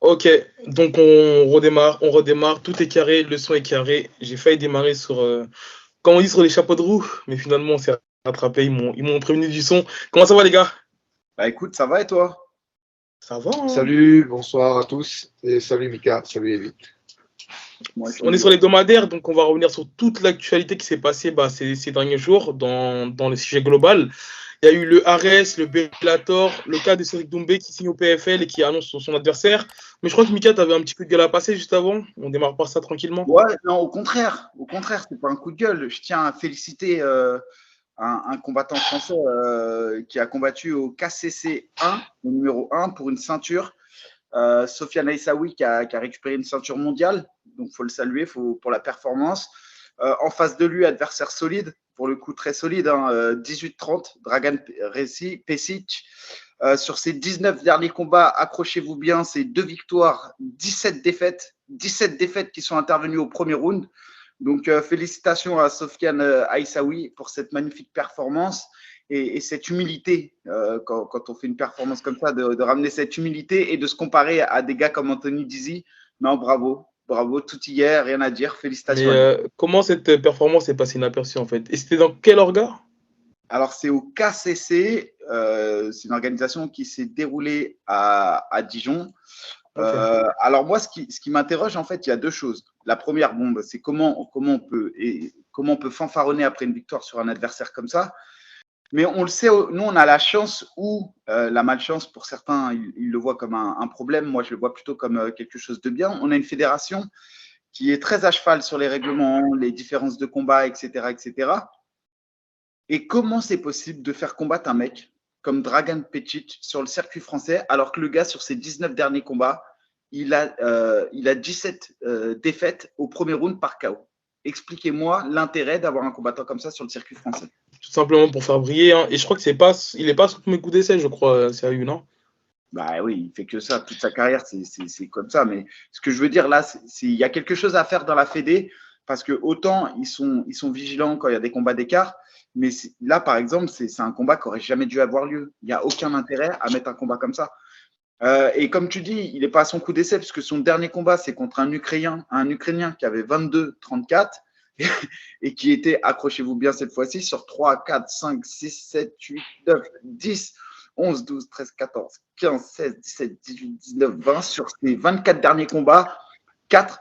Ok, donc on redémarre, tout est carré, le son est carré. J'ai failli démarrer sur, comme on dit, sur les chapeaux de roue, mais finalement on s'est rattrapé, ils m'ont prévenu du son. Comment ça va les gars? Bah écoute, ça va et toi? Ça va, hein? Salut, bonsoir à tous et salut Mika, salut Evie. Moi On est aussi. sur l'hebdomadaire, donc on va revenir sur toute l'actualité qui s'est passée ces derniers jours dans le sujet global. Il y a eu le Ares, le Bellator, le cas de Cédric Doumbé qui signe au PFL et qui annonce son adversaire. Mais je crois que Mika, tu avais un petit coup de gueule à passer juste avant. On démarre par ça tranquillement. Ouais, non, au contraire, c'est pas un coup de gueule. Je tiens à féliciter un combattant français qui a combattu au KCC 1, au numéro 1, pour une ceinture. Sofiane Aissaoui qui a récupéré une ceinture mondiale, donc faut le saluer pour la performance. En face de lui, adversaire solide, pour le coup très solide, hein, 18-30, Dragan Pesic. Sur ses 19 derniers combats, accrochez-vous bien, c'est 2 victoires, 17 défaites. 17 défaites qui sont intervenues au premier round. Donc, félicitations à Sofiane Aissaoui pour cette magnifique performance et cette humilité, quand on fait une performance comme ça, de ramener cette humilité et de se comparer à des gars comme Anthony Dizzy. Non, bravo, bravo, tout hier, rien à dire, Mais félicitations à lui. comment cette performance est passée inaperçue en fait? Et c'était dans quel orga? Alors, c'est au KCC, c'est une organisation qui s'est déroulée à Dijon. Ok. Alors moi, ce qui m'interroge, en fait, il y a deux choses. La première, bon, bah, c'est comment on peut fanfaronner après une victoire sur un adversaire comme ça. Mais on le sait, nous, on a la chance ou la malchance, pour certains, ils le voient comme un problème. Moi, je le vois plutôt comme quelque chose de bien. On a une fédération qui est très à cheval sur les règlements, les différences de combat, etc., etc. Et comment c'est possible de faire combattre un mec comme Dragan Pečić sur le circuit français, alors que le gars, sur ses 19 derniers combats, il a 17 défaites au premier round par KO. Expliquez-moi l'intérêt d'avoir un combattant comme ça sur le circuit français. Tout simplement pour faire briller, hein. Et je crois que il est pas sur mes coups d'essai, je crois, sérieux, non? Bah oui, il fait que ça. Toute sa carrière, c'est comme ça. Mais ce que je veux dire là, il y a quelque chose à faire dans la Fédé, parce que autant ils sont vigilants quand il y a des combats d'écart, mais là, par exemple, c'est un combat qui aurait jamais dû avoir lieu. Il n'y a aucun intérêt à mettre un combat comme ça. Et comme tu dis, il n'est pas à son coup d'essai, puisque son dernier combat, c'est contre un Ukrainien qui avait 22-34 et qui était, accrochez-vous bien cette fois-ci, sur 3, 4, 5, 6, 7, 8, 9, 10, 11, 12, 13, 14, 15, 16, 17, 18, 19, 20. Sur ses 24 derniers combats, 4,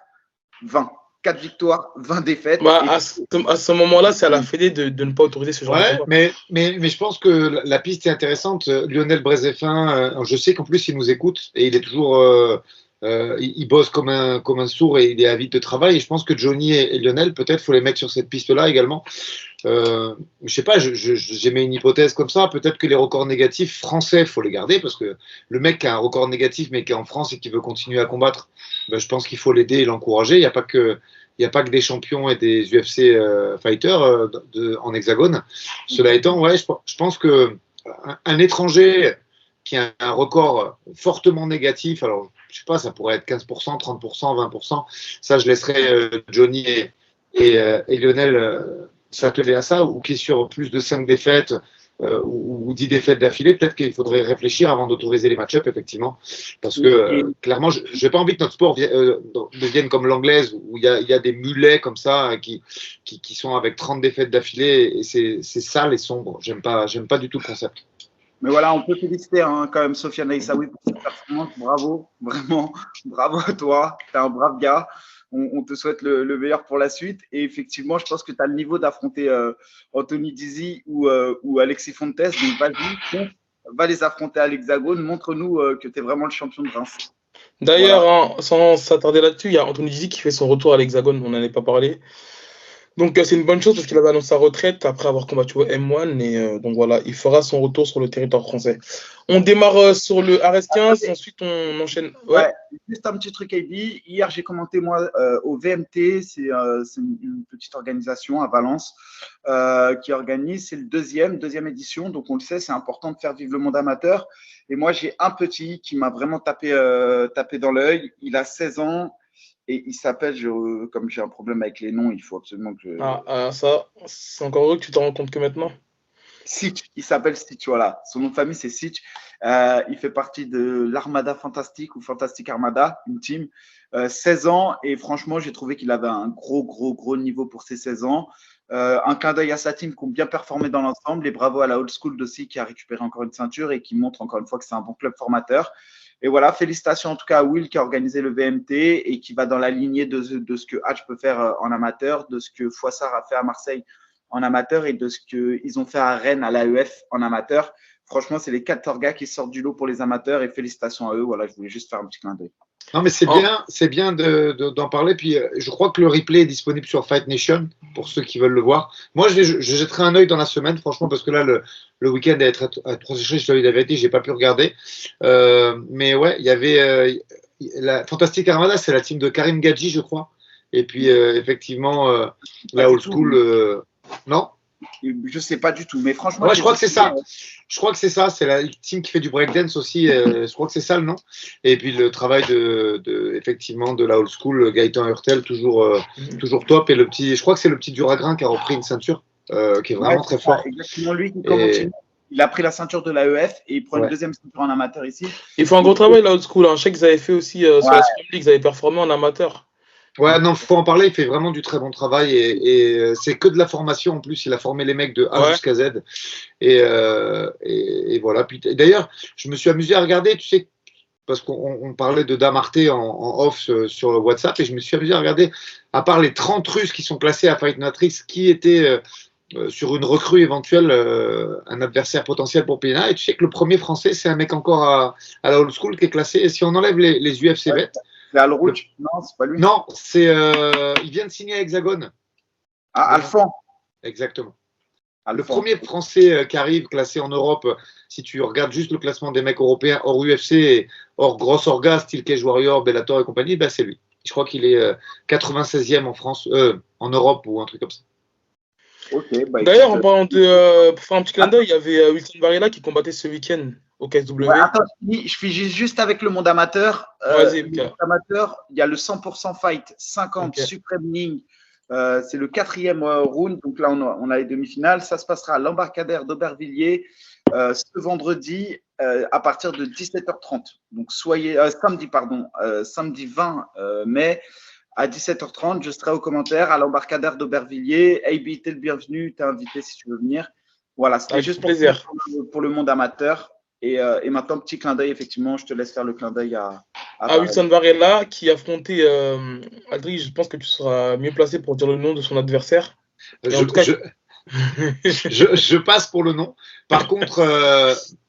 20. 4 victoires, 20 défaites. Bah, Et à ce moment-là, c'est à la Fédé de ne pas autoriser ce genre de Ouais, combat. mais je pense que la piste est intéressante. Lionel Brézéfin, je sais qu'en plus il nous écoute et il est toujours, il bosse comme un sourd et il est avide de travail. Et je pense que Johnny et Lionel, peut-être, faut les mettre sur cette piste-là également. Je sais pas, j'ai mis une hypothèse comme ça. Peut-être que les records négatifs français, faut les garder parce que le mec qui a un record négatif mais qui est en France et qui veut continuer à combattre, ben, je pense qu'il faut l'aider et l'encourager. Il n'y a pas que des champions et des UFC fighters en hexagone. Cela étant, ouais, je pense que un étranger qui a un record fortement négatif, alors je sais pas, ça pourrait être 15%, 30%, 20%, ça je laisserai Johnny et Lionel s'atteler à ça, ou qui est sur plus de 5 défaites ou 10 défaites d'affilée, peut-être qu'il faudrait réfléchir avant d'autoriser les match-ups, effectivement. Parce que clairement, je n'ai pas envie que notre sport devienne comme l'anglaise, où il y a des mulets comme ça qui sont avec 30 défaites d'affilée, et c'est sale et sombre. J'aime pas du tout le concept. Mais voilà, on peut féliciter quand même Sofiane Aissaoui pour cette performance. Bravo, vraiment, bravo à toi. Tu es un brave gars. On te souhaite le meilleur pour la suite. Et effectivement, je pense que tu as le niveau d'affronter Anthony Dizzy ou Alexis Fontes. Donc vas-y, va les affronter à l'Hexagone. Montre-nous que tu es vraiment le champion de Reims. Voilà. D'ailleurs, hein, sans s'attarder là-dessus, il y a Anthony Dizzy qui fait son retour à l'Hexagone, on n'en avait pas parlé. Donc c'est une bonne chose parce qu'il avait annoncé sa retraite après avoir combattu au M1 et donc voilà, il fera son retour sur le territoire français. On démarre sur le RS15, ensuite on enchaîne. Ouais. Ouais, juste un petit truc, AB. Hier, j'ai commenté, moi, au VMT. C'est une petite organisation à Valence qui organise. C'est le deuxième édition. Donc, on le sait, c'est important de faire vivre le monde amateur. Et moi, j'ai un petit qui m'a vraiment tapé dans l'œil. Il a 16 ans et il s'appelle, comme j'ai un problème avec les noms, il faut absolument que. Ça, c'est encore heureux que tu t'en rends compte que maintenant. Sitch, il s'appelle Sitch, voilà. Son nom de famille, c'est Sitch. Il fait partie de l'Armada Fantastique ou Fantastic Armada, une team. 16 ans, et franchement, j'ai trouvé qu'il avait un gros niveau pour ses 16 ans. Un clin d'œil à sa team qui ont bien performé dans l'ensemble, et bravo à la Old School aussi qui a récupéré encore une ceinture et qui montre encore une fois que c'est un bon club formateur. Et voilà, félicitations en tout cas à Will qui a organisé le VMT et qui va dans la lignée de ce que Hatch peut faire en amateur, de ce que Fouassard a fait à Marseille en amateur et de ce qu'ils ont fait à Rennes à l'AEF en amateur. Franchement, c'est les 14 gars qui sortent du lot pour les amateurs et félicitations à eux. Voilà, je voulais juste faire un petit clin d'œil. Non, mais c'est bien d'en parler. Puis je crois que le replay est disponible sur Fight Nation pour ceux qui veulent le voir. Moi, je jetterai un œil dans la semaine, franchement, parce que là, le week-end est trop séché, je te dis la vérité, j'ai pas pu regarder. Mais ouais, il y avait la Fantastic Armada, c'est la team de Karim Gadji, je crois. Et puis, effectivement, la Old School, non? Je sais pas du tout, mais franchement. Ouais, je crois que c'est ça. Je crois que c'est ça. C'est la team qui fait du breakdance aussi. Je crois que c'est ça le nom. Et puis le travail effectivement de la Old School, Gaëtan Hurtel, toujours top. Et je crois que c'est le petit Duragrin qui a repris une ceinture, qui est vraiment très fort. Exactement lui qui commence. Il a pris la ceinture de l'AEF et il prend une deuxième ceinture en amateur ici. Il fait un gros travail la Old School. Je sais qu'ils avaient fait aussi sur la Super League, ils avaient performé en amateur. Ouais, non, faut en parler. Il fait vraiment du très bon travail et c'est que de la formation en plus. Il a formé les mecs de A jusqu'à Z et voilà. Puis d'ailleurs, je me suis amusé à regarder, tu sais, parce qu'on parlait de Damarté en off sur WhatsApp et je me suis amusé à regarder, à part les 30 Russes qui sont classés à Fight Matrix, qui étaient sur une recrue éventuelle, un adversaire potentiel pour Pena. Et tu sais que le premier français, c'est un mec encore à la Old School qui est classé. Et si on enlève les UFC vets. C'est Alrouch? Non, c'est pas lui. Non, il vient de signer à Hexagone. Ah, Alphand. Exactement. Alphand. Le premier français qui arrive classé en Europe, si tu regardes juste le classement des mecs européens hors UFC et hors grosse orga, style Cage Warrior, Bellator et compagnie, c'est lui. Je crois qu'il est 96e en France, en Europe ou un truc comme ça. Okay, d'ailleurs, en parlant pour faire un petit clin d'œil, il y avait Wilson Varela qui combattait ce week-end au KSW. Ouais, attends, je finis juste avec le monde amateur. Vas-y, le monde amateur, il y a le 100% Fight 50 Supreme League. C'est le 4e round. Donc là, on a les demi-finales. Ça se passera à l'embarcadère d'Aubervilliers ce vendredi à partir de 17h30. Donc samedi 20 mai. À 17h30, je serai au commentaire à l'embarcadère d'Aubervilliers. AB, t'es le bienvenu, t'es invité si tu veux venir. Voilà, c'était juste pour le monde amateur. Et maintenant, petit clin d'œil, effectivement, je te laisse faire le clin d'œil à Wilson Varela qui affrontait Aldri. Je pense que tu seras mieux placé pour dire le nom de son adversaire. Je passe pour le nom. Par contre,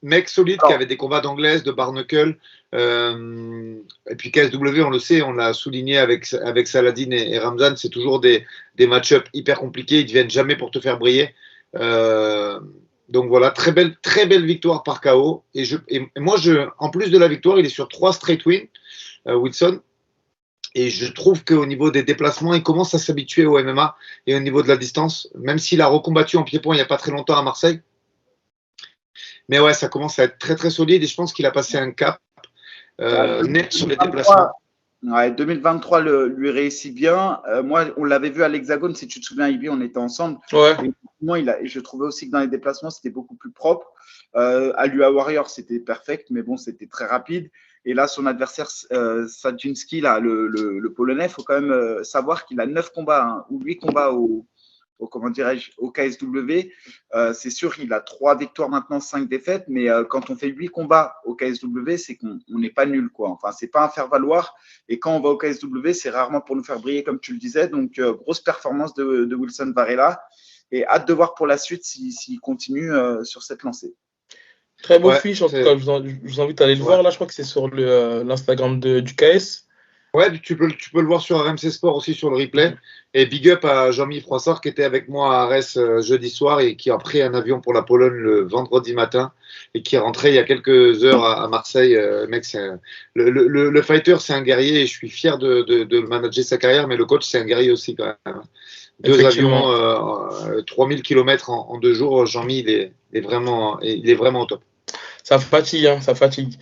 mec solide qui avait des combats d'anglaise, de barnacle. Et puis KSW, on le sait, on l'a souligné avec Saladin et Ramzan, c'est toujours des match-ups hyper compliqués. Ils ne viennent jamais pour te faire briller. Donc voilà, très belle victoire par KO. Et moi, en plus de la victoire, il est sur 3 straight wins, Wilson. Et je trouve qu'au niveau des déplacements, il commence à s'habituer au MMA et au niveau de la distance, même s'il a recombattu en pied-point il n'y a pas très longtemps à Marseille. Mais ouais, ça commence à être très très solide et je pense qu'il a passé un cap net sur les déplacements. Ouais, 2023 lui réussit bien. Moi, on l'avait vu à l'Hexagone, si tu te souviens, Ibi, on était ensemble. Ouais. Et je trouvais aussi que dans les déplacements, c'était beaucoup plus propre. À l'UA Warrior, c'était perfect, mais bon, c'était très rapide. Et là, son adversaire, Sadzinski, là, le Polonais, il faut quand même savoir qu'il a 9 combats, ou 8 combats au KSW. C'est sûr, il a 3 victoires maintenant, 5 défaites, mais quand on fait 8 combats au KSW, c'est qu'on n'est pas nul, quoi. Enfin, c'est pas un faire-valoir. Et quand on va au KSW, c'est rarement pour nous faire briller, comme tu le disais. Donc, grosse performance de Wilson Varela. Et hâte de voir pour la suite s'il continue sur cette lancée. Très beau fiche, en tout cas, je vous invite à aller le voir. Là, je crois que c'est sur l'Instagram du KS. Ouais, tu peux le voir sur RMC Sport aussi sur le replay. Et big up à Jean-Mi Froissart qui était avec moi à Arès jeudi soir et qui a pris un avion pour la Pologne le vendredi matin et qui est rentré il y a quelques heures à Marseille. Mec, le fighter, c'est un guerrier et je suis fier de manager sa carrière, mais le coach, c'est un guerrier aussi quand même. 2 avions, 3000 km en 2 jours. Jean-Mi, il est vraiment au top. Ça fatigue, ça fatigue.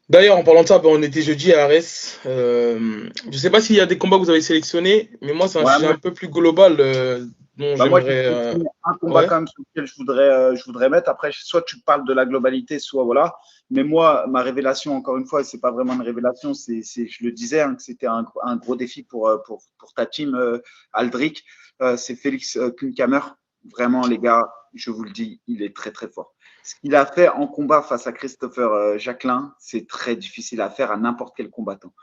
D'ailleurs, en parlant de ça, on était jeudi à Arès. Je ne sais pas s'il y a des combats que vous avez sélectionnés, mais moi, c'est un Ouais, sujet un peu plus global dont bah moi, j'ai j'aimerais. sélectionné un combat Ouais. quand même sur lequel je voudrais mettre. Après, soit tu parles de la globalité, soit voilà. Mais moi, ma révélation, encore une fois, c'est pas vraiment une révélation. Je le disais, hein, que c'était un gros défi pour ta team, Aldric. C'est Félix Kuhnkammer. Vraiment, les gars, je vous le dis, il est très, très fort. Ce qu'il a fait en combat face à Christopher Jacquelin, c'est très difficile à faire à n'importe quel combattant.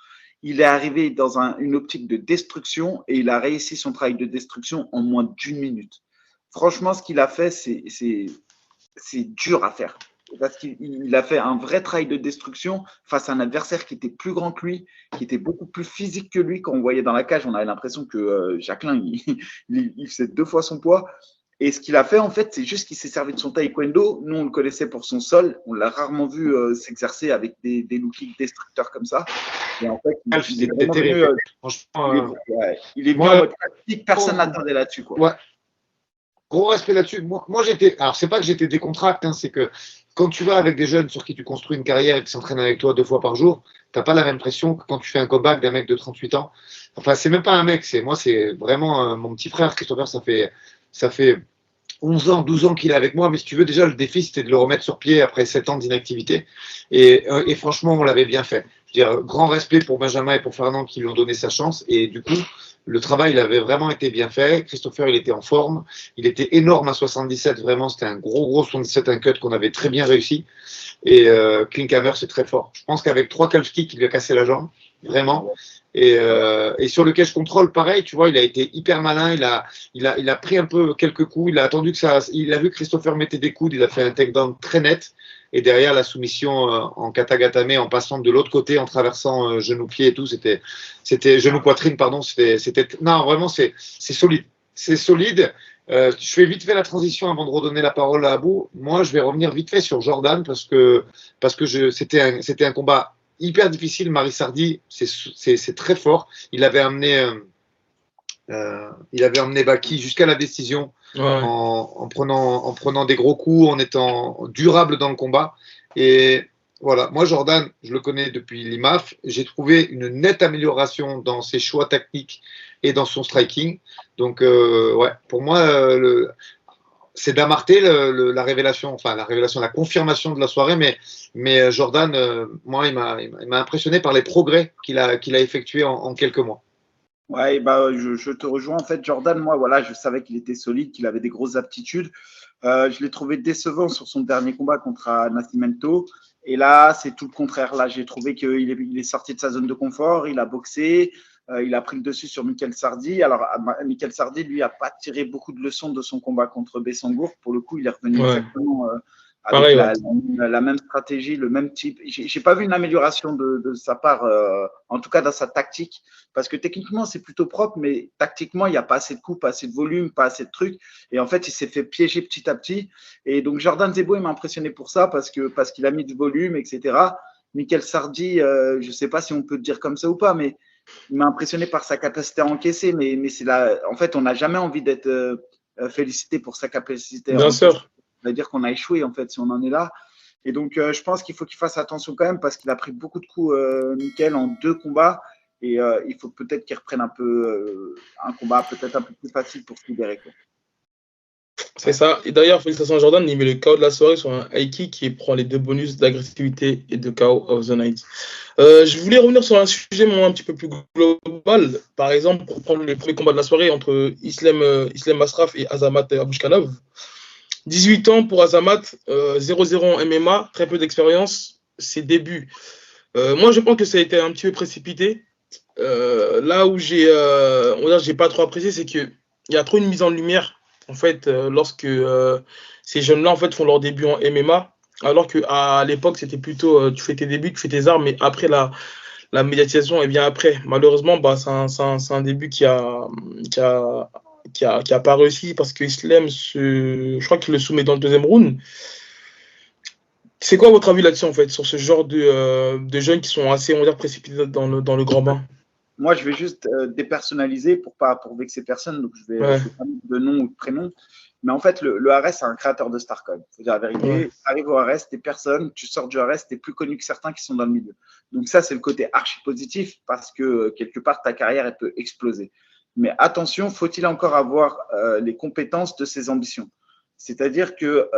Il est arrivé dans une optique de destruction et il a réussi son travail de destruction en moins d'une minute. Franchement, ce qu'il a fait, c'est dur à faire. Parce qu'il a fait un vrai travail de destruction face à un adversaire qui était plus grand que lui, qui était beaucoup plus physique que lui. Quand on voyait dans la cage, on avait l'impression que Jacqueline, il faisait 2 fois son poids. Et ce qu'il a fait, en fait, c'est juste qu'il s'est servi de son taekwondo. Nous, on le connaissait pour son sol. On l'a rarement vu s'exercer avec des low kicks destructeurs comme ça. Et en fait, il est C'était vraiment venu, terrible. Franchement, il est venu en moi, mode pratique. Personne n'attendait là-dessus, quoi. ouais, gros respect là-dessus. Moi j'étais. Alors, c'est pas que j'étais décontracté, hein, c'est que quand tu vas avec des jeunes sur qui tu construis une carrière et qui s'entraînent avec toi 2 fois par jour, t'as pas la même pression que quand tu fais un comeback d'un mec de 38 ans. Enfin, c'est même pas un mec, c'est vraiment mon petit frère, Christopher, ça fait 11 ans, 12 ans qu'il est avec moi, mais si tu veux, déjà, le défi, c'était de le remettre sur pied après 7 ans d'inactivité. Et franchement, on l'avait bien fait. Je veux dire, grand respect pour Benjamin et pour Fernand qui lui ont donné sa chance. Et du coup, le travail, il avait vraiment été bien fait. Christopher, il était en forme. Il était énorme à 77. Vraiment, c'était un gros 77, un cut qu'on avait très bien réussi. Et Klinkhammer, c'est très fort. Je pense qu'avec 3 calf kicks, il lui a cassé la jambe. Vraiment. Et sur le catch control, pareil, tu vois, il a été hyper malin. Il a pris un peu quelques coups. Il a attendu que ça. Il a vu que Christopher mettait des coudes. Il a fait un takedown très net. Et derrière la soumission en katagatame, en passant de l'autre côté, en traversant genou-pied et tout, c'était genou-poitrine, pardon. Non, vraiment, c'est solide. C'est solide. Je fais vite fait la transition avant de redonner la parole à Abou. Moi, je vais revenir vite fait sur Jordan parce que c'était un combat hyper difficile. Maris Sardi, c'est très fort. Il avait emmené Baki jusqu'à la décision Ouais. en prenant des gros coups, en étant durable dans le combat. Et voilà, moi, Jordan, je le connais depuis l'IMAF. J'ai trouvé une nette amélioration dans ses choix tactiques et dans son striking. Donc, ouais, pour moi, c'est Damarté la révélation, enfin la confirmation de la soirée. Mais Jordan, moi, il m'a impressionné par les progrès qu'il a effectués en quelques mois. Ouais, bah, je te rejoins. En fait, Jordan, moi, voilà, je savais qu'il était solide, qu'il avait des grosses aptitudes. Je l'ai trouvé décevant sur son dernier combat contre Nascimento. Et là, c'est tout le contraire. Là, j'ai trouvé qu'il est sorti de sa zone de confort. Il a boxé. Il a pris le dessus sur Michael Sardi. Alors, Michael Sardi, lui, n'a pas tiré beaucoup de leçons de son combat contre Bessangour. Pour le coup, il est revenu Ouais. exactement avec Pareil, ouais. la même stratégie, le même type. J'ai pas vu une amélioration de sa part, en tout cas dans sa tactique, parce que techniquement c'est plutôt propre, mais tactiquement il n'y a pas assez de coups, pas assez de volume, pas assez de trucs. Et en fait, il s'est fait piéger petit à petit. Et donc Jordan Zebo, il m'a impressionné pour ça, parce qu'il a mis du volume, etc. Michael Sardi, je ne sais pas si on peut le dire comme ça ou pas, mais il m'a impressionné par sa capacité à encaisser. Mais c'est là, en fait, on n'a jamais envie d'être félicité pour sa capacité à Bien encaisser. sûr. Ça veut dire qu'on a échoué, en fait, si on en est là. Et donc, je pense qu'il faut qu'il fasse attention quand même parce qu'il a pris beaucoup de coups, Mickaël, en 2 combats. Et il faut peut-être qu'il reprenne un peu un combat peut-être un peu plus facile pour se libérer, quoi. C'est ça. Et d'ailleurs, félicitations à Jordan, il met le KO de la soirée sur un high kick qui prend les 2 bonus d'agressivité et de KO of the night. Je voulais revenir sur un sujet moi, un petit peu plus global. Par exemple, pour prendre le premier combat de la soirée entre Islam Asraf et Azamat Abouchkanov. 18 ans pour Azamat, 0-0 en MMA, très peu d'expérience, ses débuts. Moi, je pense que ça a été un petit peu précipité. Là où j'ai pas trop apprécié, c'est qu'il y a trop une mise en lumière en fait, lorsque ces jeunes-là en fait, font leur début en MMA, alors qu'à l'époque, c'était plutôt tu fais tes débuts, tu fais tes armes, mais après la médiatisation, elle vient après. Malheureusement, bah, c'est un début qui a pas réussi parce que Islam, je crois qu'il le soumet dans le 2e round. C'est quoi votre avis là-dessus, en fait, sur ce genre de jeunes qui sont assez, on va dire, précipités dans le grand bain? Moi, je vais juste dépersonnaliser pour vexer personne, donc je vais Ouais. pas mettre de nom ou de prénom. Mais en fait, le Ares, c'est un créateur de stars quand même. Il faut dire la vérité. Ouais. Tu arrives au Ares, t'es personne, tu sors du Ares, t'es plus connu que certains qui sont dans le milieu. Donc ça, c'est le côté archi positif parce que quelque part, ta carrière, elle peut exploser. Mais attention, faut-il encore avoir les compétences de ses ambitions? C'est-à-dire que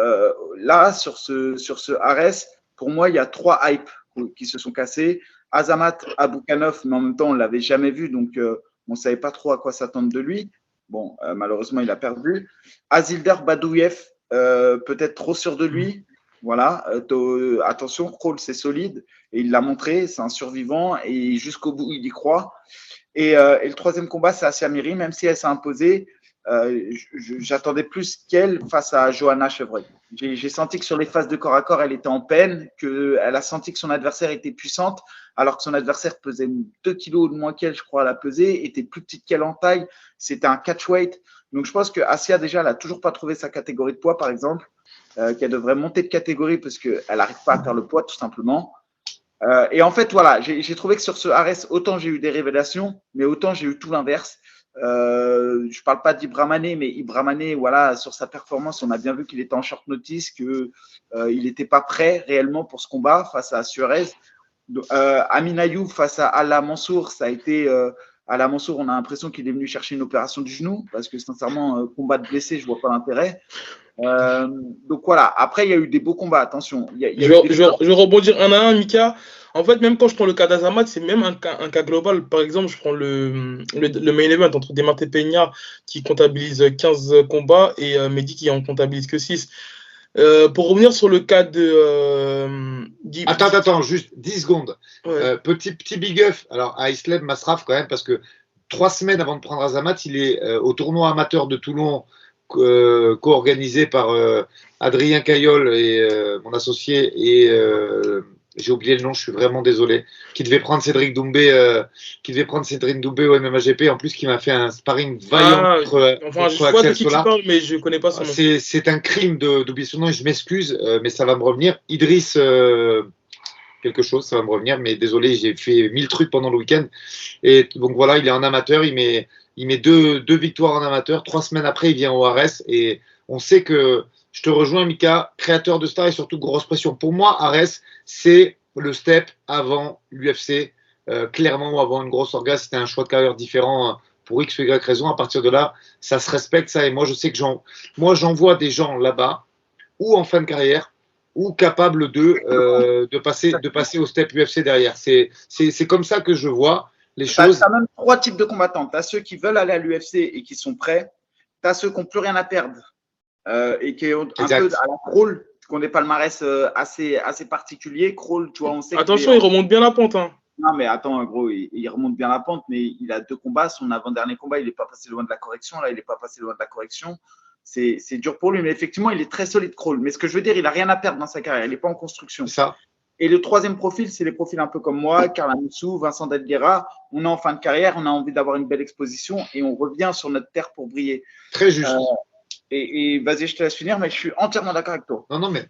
là, sur ce Ares, pour moi, il y a 3 hypes qui se sont cassés. Azamat Aboukanov, mais en même temps, on ne l'avait jamais vu, donc on ne savait pas trop à quoi s'attendre de lui. Bon, malheureusement, il a perdu. Azilder Badouyev, peut-être trop sûr de lui. Voilà, attention, Kroll, c'est solide. Et il l'a montré, c'est un survivant. Et jusqu'au bout, il y croit. Et le troisième combat, c'est Asia Miri, même si elle s'est imposée. J'attendais plus qu'elle face à Johanna Chevreuil. J'ai senti que sur les phases de corps à corps, elle était en peine, qu'elle a senti que son adversaire était puissante, alors que son adversaire pesait 2 kilos de moins qu'elle, je crois, à la pesée, était plus petite qu'elle en taille, c'était un catchweight. Donc je pense que Asia, déjà, elle n'a toujours pas trouvé sa catégorie de poids, par exemple, qu'elle devrait monter de catégorie parce qu'elle n'arrive pas à faire le poids, tout simplement. Et en fait, voilà, j'ai trouvé que sur ce Ares, autant j'ai eu des révélations, mais autant j'ai eu tout l'inverse. Je parle pas d'Ibramane, mais Ibramane, voilà, sur sa performance, on a bien vu qu'il était en short notice, que il n'était pas prêt réellement pour ce combat face à Suarez. Amin Ayoub face à Ala Mansour, ça a été Ala Mansour, on a l'impression qu'il est venu chercher une opération du genou, parce que sincèrement, combat de blessé, je vois pas l'intérêt. Donc voilà, après il y a eu des beaux combats, attention. Je vais rebondir un à un, Mika. En fait, même quand je prends le cas d'Azamat, c'est même un cas global. Par exemple, je prends le main event entre Demarté Peña qui comptabilise 15 combats et Mehdi qui en comptabilise que 6. Pour revenir sur le cas de Attends, juste 10 secondes. Ouais. Petit big up alors, à Islam Masraf quand même, parce que 3 semaines avant de prendre Azamat, il est au tournoi amateur de Toulon, co-organisé par Adrien Caillol et mon associé, et j'ai oublié le nom, je suis vraiment désolé, qui devait prendre Cédric Doumbé au MMAGP, en plus qui m'a fait un sparring vaillant je vois de qui tu parles, mais je connais pas son nom. C'est un crime d'oublier son nom et je m'excuse, mais ça va me revenir. Idriss quelque chose, ça va me revenir, mais désolé, j'ai fait 1000 trucs pendant le week-end. Et donc voilà, il est en amateur, il met deux victoires en amateur. 3 semaines après, il vient au Ares. Et on sait que, je te rejoins, Mika, créateur de stars et surtout grosse pression. Pour moi, Ares, c'est le step avant l'UFC, clairement, ou avant une grosse orga. C'était un choix de carrière différent pour X ou Y raison. À partir de là, ça se respecte, ça. Et moi, je sais que j'envoie des gens là-bas, ou en fin de carrière, ou capables de passer au step UFC derrière. C'est comme ça que je vois les choses. Tu as même 3 types de combattants. Tu as ceux qui veulent aller à l'UFC et qui sont prêts. Tu as ceux qui n'ont plus rien à perdre et qui ont un peu à la Kroll, qui ont des palmarès assez particuliers. Kroll, tu vois, on sait. Attention, il remonte bien la pente. Hein. Non, mais attends, gros, il remonte bien la pente, mais il a 2 combats. Son avant-dernier combat, il n'est pas passé loin de la correction. Là, il n'est pas passé loin de la correction. C'est dur pour lui, mais effectivement, il est très solide, Kroll. Mais ce que je veux dire, il n'a rien à perdre dans sa carrière. Il n'est pas en construction. Ça. Et le troisième profil, c'est les profils un peu comme moi, Karl Amoussou, Vincent Delguera. On est en fin de carrière, on a envie d'avoir une belle exposition et on revient sur notre terre pour briller. Très juste. Et vas-y, je te laisse finir, mais je suis entièrement d'accord avec toi. Non, mais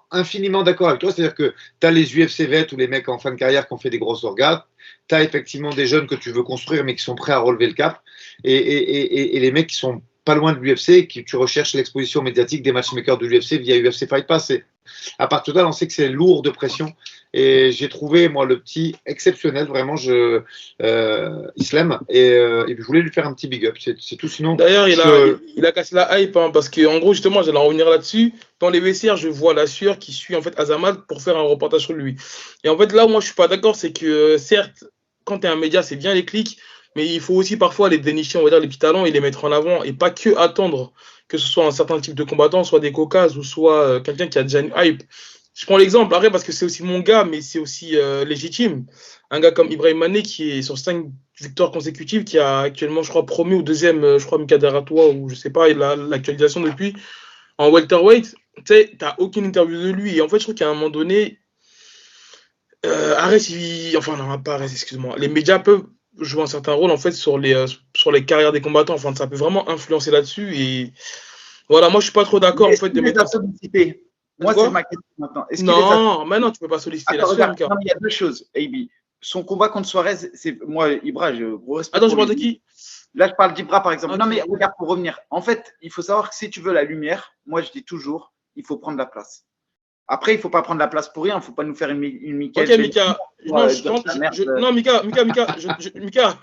infiniment d'accord avec toi. C'est-à-dire que tu as les UFC vets ou les mecs en fin de carrière qui ont fait des grosses orgas. Tu as effectivement des jeunes que tu veux construire, mais qui sont prêts à relever le cap. Et les mecs qui sont pas loin de l'UFC, tu recherches l'exposition médiatique des matchmakers de l'UFC via UFC Fight Pass. Et à partir de là, on sait que c'est lourd de pression. Et j'ai trouvé, moi, le petit exceptionnel, vraiment, Islam. Et je voulais lui faire un petit big up. C'est tout. Sinon, d'ailleurs, il a cassé la hype, hein, parce qu'en gros, justement, j'allais en revenir là-dessus. Dans les vestiaires, je vois la sueur qui suit en fait Azamat pour faire un reportage sur lui. Et en fait, là où moi, je suis pas d'accord, c'est que certes, quand tu es un média, c'est bien les clics. Mais il faut aussi parfois les dénicher, on va dire, les petits talents et les mettre en avant et pas que attendre que ce soit un certain type de combattant, soit des caucases ou soit quelqu'un qui a déjà une hype. Je prends l'exemple, après, parce que c'est aussi mon gars, mais c'est aussi légitime. Un gars comme Ibrahim Mané qui est sur 5 victoires consécutives, qui a actuellement, je crois, premier ou deuxième, je crois, Mika Deratois, ou je sais pas, il a l'actualisation depuis, en welterweight. Tu sais, t'as aucune interview de lui. Et en fait, je trouve qu'à un moment donné, les médias peuvent jouer un certain rôle en fait sur les carrières des combattants. Enfin, ça peut vraiment influencer là-dessus. Et voilà, moi je suis pas trop d'accord en fait de mettre. Moi, c'est ma question maintenant. Non, maintenant tu peux pas solliciter la sueur. Il y a 2 choses, AB. Son combat contre Suarez, c'est moi, Ibra, gros respect. Attends, je parle de qui? Là, je parle d'Ibra, par exemple. Ok. Non, mais regarde, pour revenir. En fait, il faut savoir que si tu veux la lumière, moi, je dis toujours, il faut prendre la place. Après, il ne faut pas prendre la place pour rien. Il ne faut pas nous faire une Ok, Michael Benny Mika. pour Non, dire de la merde. non, Mika, Mika,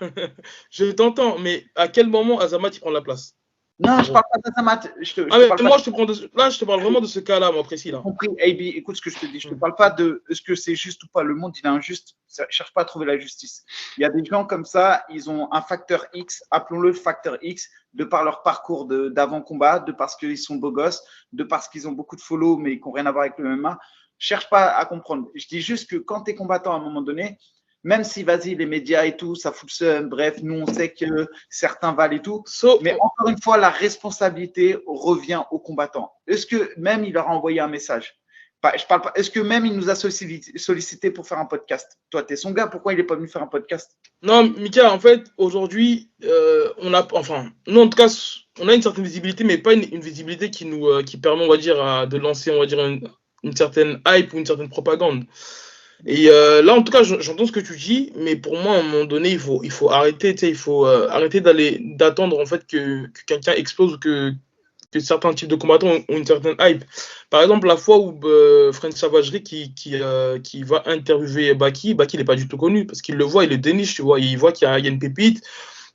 je t'entends, mais à quel moment Azamat il prend la place? Non, je ne parle pas d'Azamat. Ah, mais moi, là, je te parle vraiment de ce cas-là, moi, précis, là. Compris, AB, écoute ce que je te dis. Je ne te parle pas de est-ce que c'est juste ou pas. Le monde, il est injuste. Ça, cherche pas à trouver la justice. Il y a des gens comme ça, ils ont un facteur X, appelons-le facteur X, de par leur parcours d'avant-combat, de parce qu'ils sont beaux gosses, de parce qu'ils ont beaucoup de follow, mais qui n'ont rien à voir avec le MMA. Cherche pas à comprendre. Je dis juste que quand tu es combattant à un moment donné, même si, vas-y, les médias et tout, ça fout le seum, bref, nous, on sait que certains valent et tout. Mais encore une fois, la responsabilité revient aux combattants. Est-ce que même il leur a envoyé un message? Je parle pas. Est-ce que même il nous a sollicité pour faire un podcast? Toi, tu es son gars, pourquoi il n'est pas venu faire un podcast? Non, Mika, en fait, aujourd'hui, nous, en tout cas, on a une certaine visibilité, mais pas une visibilité qui permet, on va dire, de lancer, on va dire, une certaine hype ou une certaine propagande. Et là, en tout cas, j'entends ce que tu dis, mais pour moi, à un moment donné, il faut arrêter, tu sais, il faut arrêter d'attendre en fait que quelqu'un explose ou que certains types de combattants ont une certaine hype. Par exemple, la fois où French Savagerie qui va interviewer Baki il n'est pas du tout connu parce qu'il le voit, il le déniche, tu vois, il voit qu'il y a une pépite.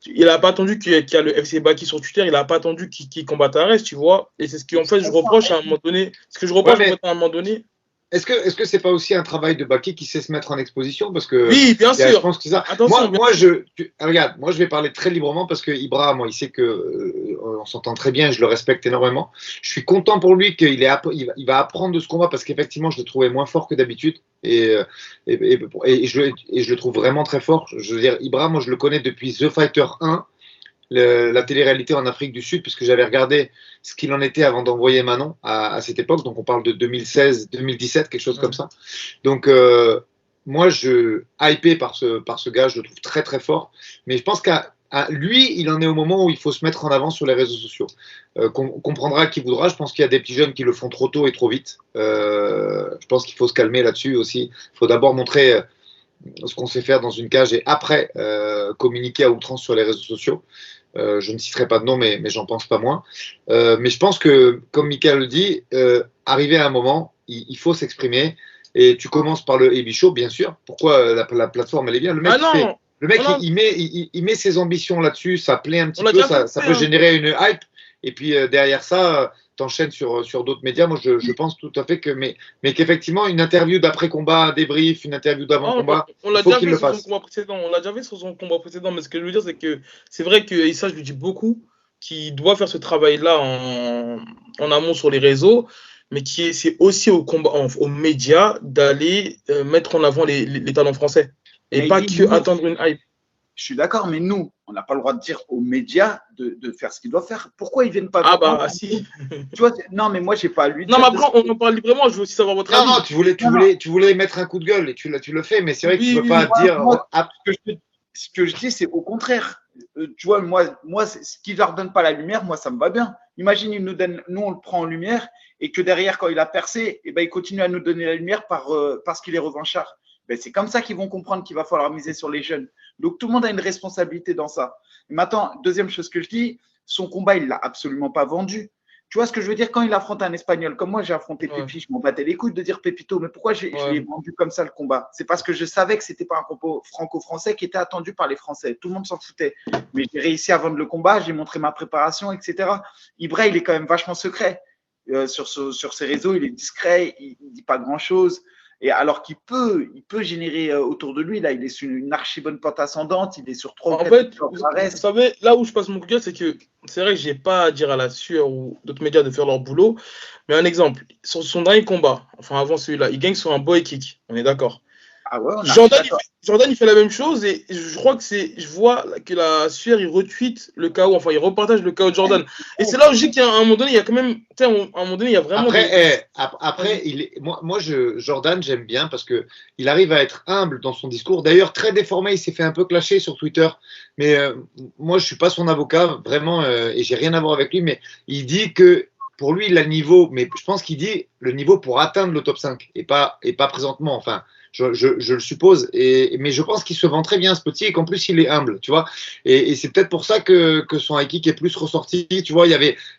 Il n'a pas attendu qu'il y a le FC Baki sur Twitter, il n'a pas attendu qu'il combatte Arès, tu vois. Et c'est ce que en fait je reproche à un moment donné. Ce que je reproche à un moment donné. Est-ce que c'est pas aussi un travail de Baki qui sait se mettre en exposition parce que oui, bien sûr. Je pense que c'est ça. Attention, regarde, moi je vais parler très librement parce que Ibra, moi, il sait que on s'entend très bien, je le respecte énormément. Je suis content pour lui qu'il va apprendre de ce combat parce qu'effectivement, je le trouvais moins fort que d'habitude et je le trouve vraiment très fort. Je veux dire, Ibra, moi, je le connais depuis The Fighter 1. La télé-réalité en Afrique du Sud, puisque j'avais regardé ce qu'il en était avant d'envoyer Manon à cette époque. Donc, on parle de 2016, 2017, quelque chose comme ça. Donc, moi, hypé par ce gars, je le trouve très, très fort. Mais je pense qu'à lui, il en est au moment où il faut se mettre en avant sur les réseaux sociaux. On comprendra qui voudra. Je pense qu'il y a des petits jeunes qui le font trop tôt et trop vite. Je pense qu'il faut se calmer là-dessus aussi. Il faut d'abord montrer ce qu'on sait faire dans une cage et après communiquer à outrance sur les réseaux sociaux. Je ne citerai pas de nom, mais j'en pense pas moins. Mais je pense que, comme Mika le dit, arrivé à un moment, il faut s'exprimer. Et tu commences par le AB Show, bien sûr. Pourquoi la plateforme, elle est bien. Le mec, il met ses ambitions là-dessus, ça plaît un petit peu, ça peut générer une hype. Et puis derrière ça, t'enchaînes sur d'autres médias. Moi, je pense tout à fait mais qu'effectivement, une interview d'après-combat, un débrief, une interview d'avant-combat, il faut qu'il le fasse. On l'a déjà fait sur son combat précédent, mais ce que je veux dire, c'est que c'est vrai que, et ça, je lui dis beaucoup, qu'il doit faire ce travail-là en amont sur les réseaux, mais c'est aussi aux médias d'aller mettre en avant les talents français. Et pas que attendre une hype. Je suis d'accord, mais nous, on n'a pas le droit de dire aux médias de faire ce qu'ils doivent faire. Pourquoi ils ne viennent pas? Ah bah si. Tu vois, non, mais moi, j'ai pas à lui dire. Non, mais après, on en parle librement. Je veux aussi savoir votre avis. Non, tu voulais mettre un coup de gueule et tu le fais, mais c'est vrai que tu ne peux pas dire. Ce que je dis, c'est au contraire. Tu vois, moi ce qui ne leur donne pas la lumière, moi, ça me va bien. Imagine, nous, on le prend en lumière et que derrière, quand il a percé, il continue à nous donner la lumière parce qu'il est revanchard. C'est comme ça qu'ils vont comprendre qu'il va falloir miser sur les jeunes. Donc, tout le monde a une responsabilité dans ça. Et maintenant, deuxième chose que je dis, son combat, il ne l'a absolument pas vendu. Tu vois ce que je veux dire? Quand il affronte un Espagnol, comme moi, j'ai affronté Pépi, je m'en battais les couilles de dire Pépito, mais pourquoi je l'ai vendu comme ça le combat? C'est parce que je savais que ce n'était pas un combat franco-français qui était attendu par les Français. Tout le monde s'en foutait. Mais j'ai réussi à vendre le combat, j'ai montré ma préparation, etc. Ibra, il est quand même vachement secret. Sur ses réseaux, il est discret, il ne dit pas grand-chose. Et alors qu'il peut générer autour de lui, là, il est sur une archi bonne pente ascendante, il est sur 3 En fait, vous savez, là où je passe mon coup de gueule, c'est que c'est vrai que j'ai pas à dire à la Sueur ou d'autres médias de faire leur boulot, mais un exemple, sur son dernier combat, enfin avant celui-là, il gagne sur un boy kick, on est d'accord. Ah ouais, Jordan, il fait la même chose et je crois je vois que la Sueur, il retweet le KO, enfin il repartage le KO de Jordan. Et c'est là où je dis qu'à un moment donné, il y a quand même, à un moment donné, il y a vraiment. Après, Jordan, j'aime bien parce que il arrive à être humble dans son discours. D'ailleurs, très déformé, il s'est fait un peu clasher sur Twitter. Mais moi, je suis pas son avocat, vraiment, et j'ai rien à voir avec lui. Mais il dit que pour lui, il a le niveau, mais je pense qu'il dit le niveau pour atteindre le top 5 et pas présentement. Enfin, je le suppose. Mais je pense qu'il se vend très bien ce petit et qu'en plus il est humble, tu vois. Et c'est peut-être pour ça que son high kick est plus ressorti. Tu vois, il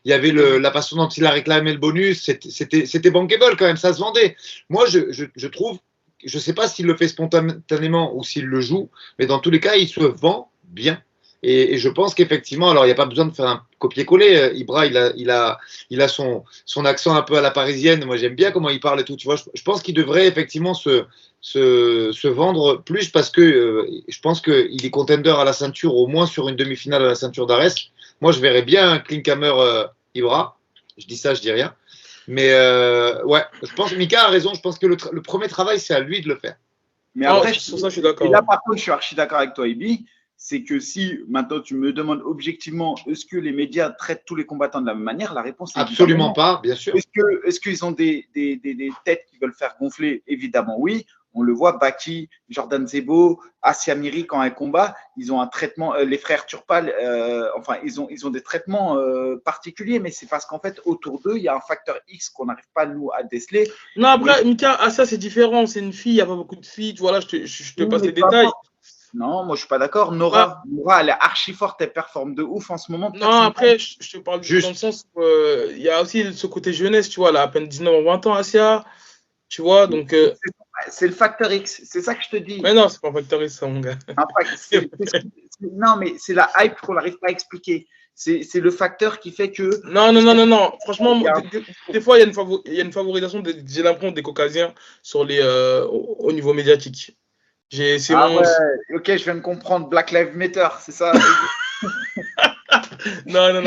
y avait la façon dont il a réclamé le bonus, c'était bankable quand même, ça se vendait. Moi, je trouve, je sais pas s'il le fait spontanément ou s'il le joue, mais dans tous les cas, il se vend bien. Et je pense qu'effectivement, alors il n'y a pas besoin de faire un copier-coller. Ibra, il a son accent un peu à la parisienne. Moi, j'aime bien comment il parle et tout. Tu vois, je pense qu'il devrait effectivement se vendre plus parce que je pense qu'il est contender à la ceinture, au moins sur une demi-finale à la ceinture d'Arès. Moi, je verrais bien un Klinkhammer Ibra. Je dis ça, je dis rien. Mais ouais, je pense que Mika a raison. Je pense que le premier travail, c'est à lui de le faire. Mais après, sur ça, je suis d'accord. Et là, par contre, je suis archi d'accord avec toi, Ibi. C'est que si maintenant tu me demandes objectivement, est-ce que les médias traitent tous les combattants de la même manière? La réponse est absolument pas, bien sûr. Est-ce qu'ils ont des têtes qui veulent faire gonfler? Évidemment, oui. On le voit, Baki, Jordan Zebo, Asia Miri, quand elles combattent, ils ont un traitement, les frères Turpal, enfin, ils ont des traitements particuliers, mais c'est parce qu'en fait, autour d'eux, il y a un facteur X qu'on n'arrive pas, nous, à déceler. Non, après, Mika, ça, c'est différent. C'est une fille, il n'y a pas beaucoup de filles. Voilà, je te passe les détails. Non, moi je suis pas d'accord. Nora, elle est archi forte, elle performe de ouf en ce moment. Non, après, je te parle juste dans le sens où il y a aussi ce côté jeunesse, tu vois, elle a à peine 19 ou 20 ans, Asia, tu vois, donc… C'est le facteur X, c'est ça que je te dis. Mais non, c'est pas un facteur X, ça, mon gars. Non, mais c'est la hype qu'on n'arrive pas à expliquer. C'est le facteur qui fait que… Non. Franchement, des fois, il y a une favorisation, j'ai l'impression, des Caucasiens sur au niveau médiatique. Ouais, ok, je viens de comprendre. Black Lives Matter, c'est ça? Non,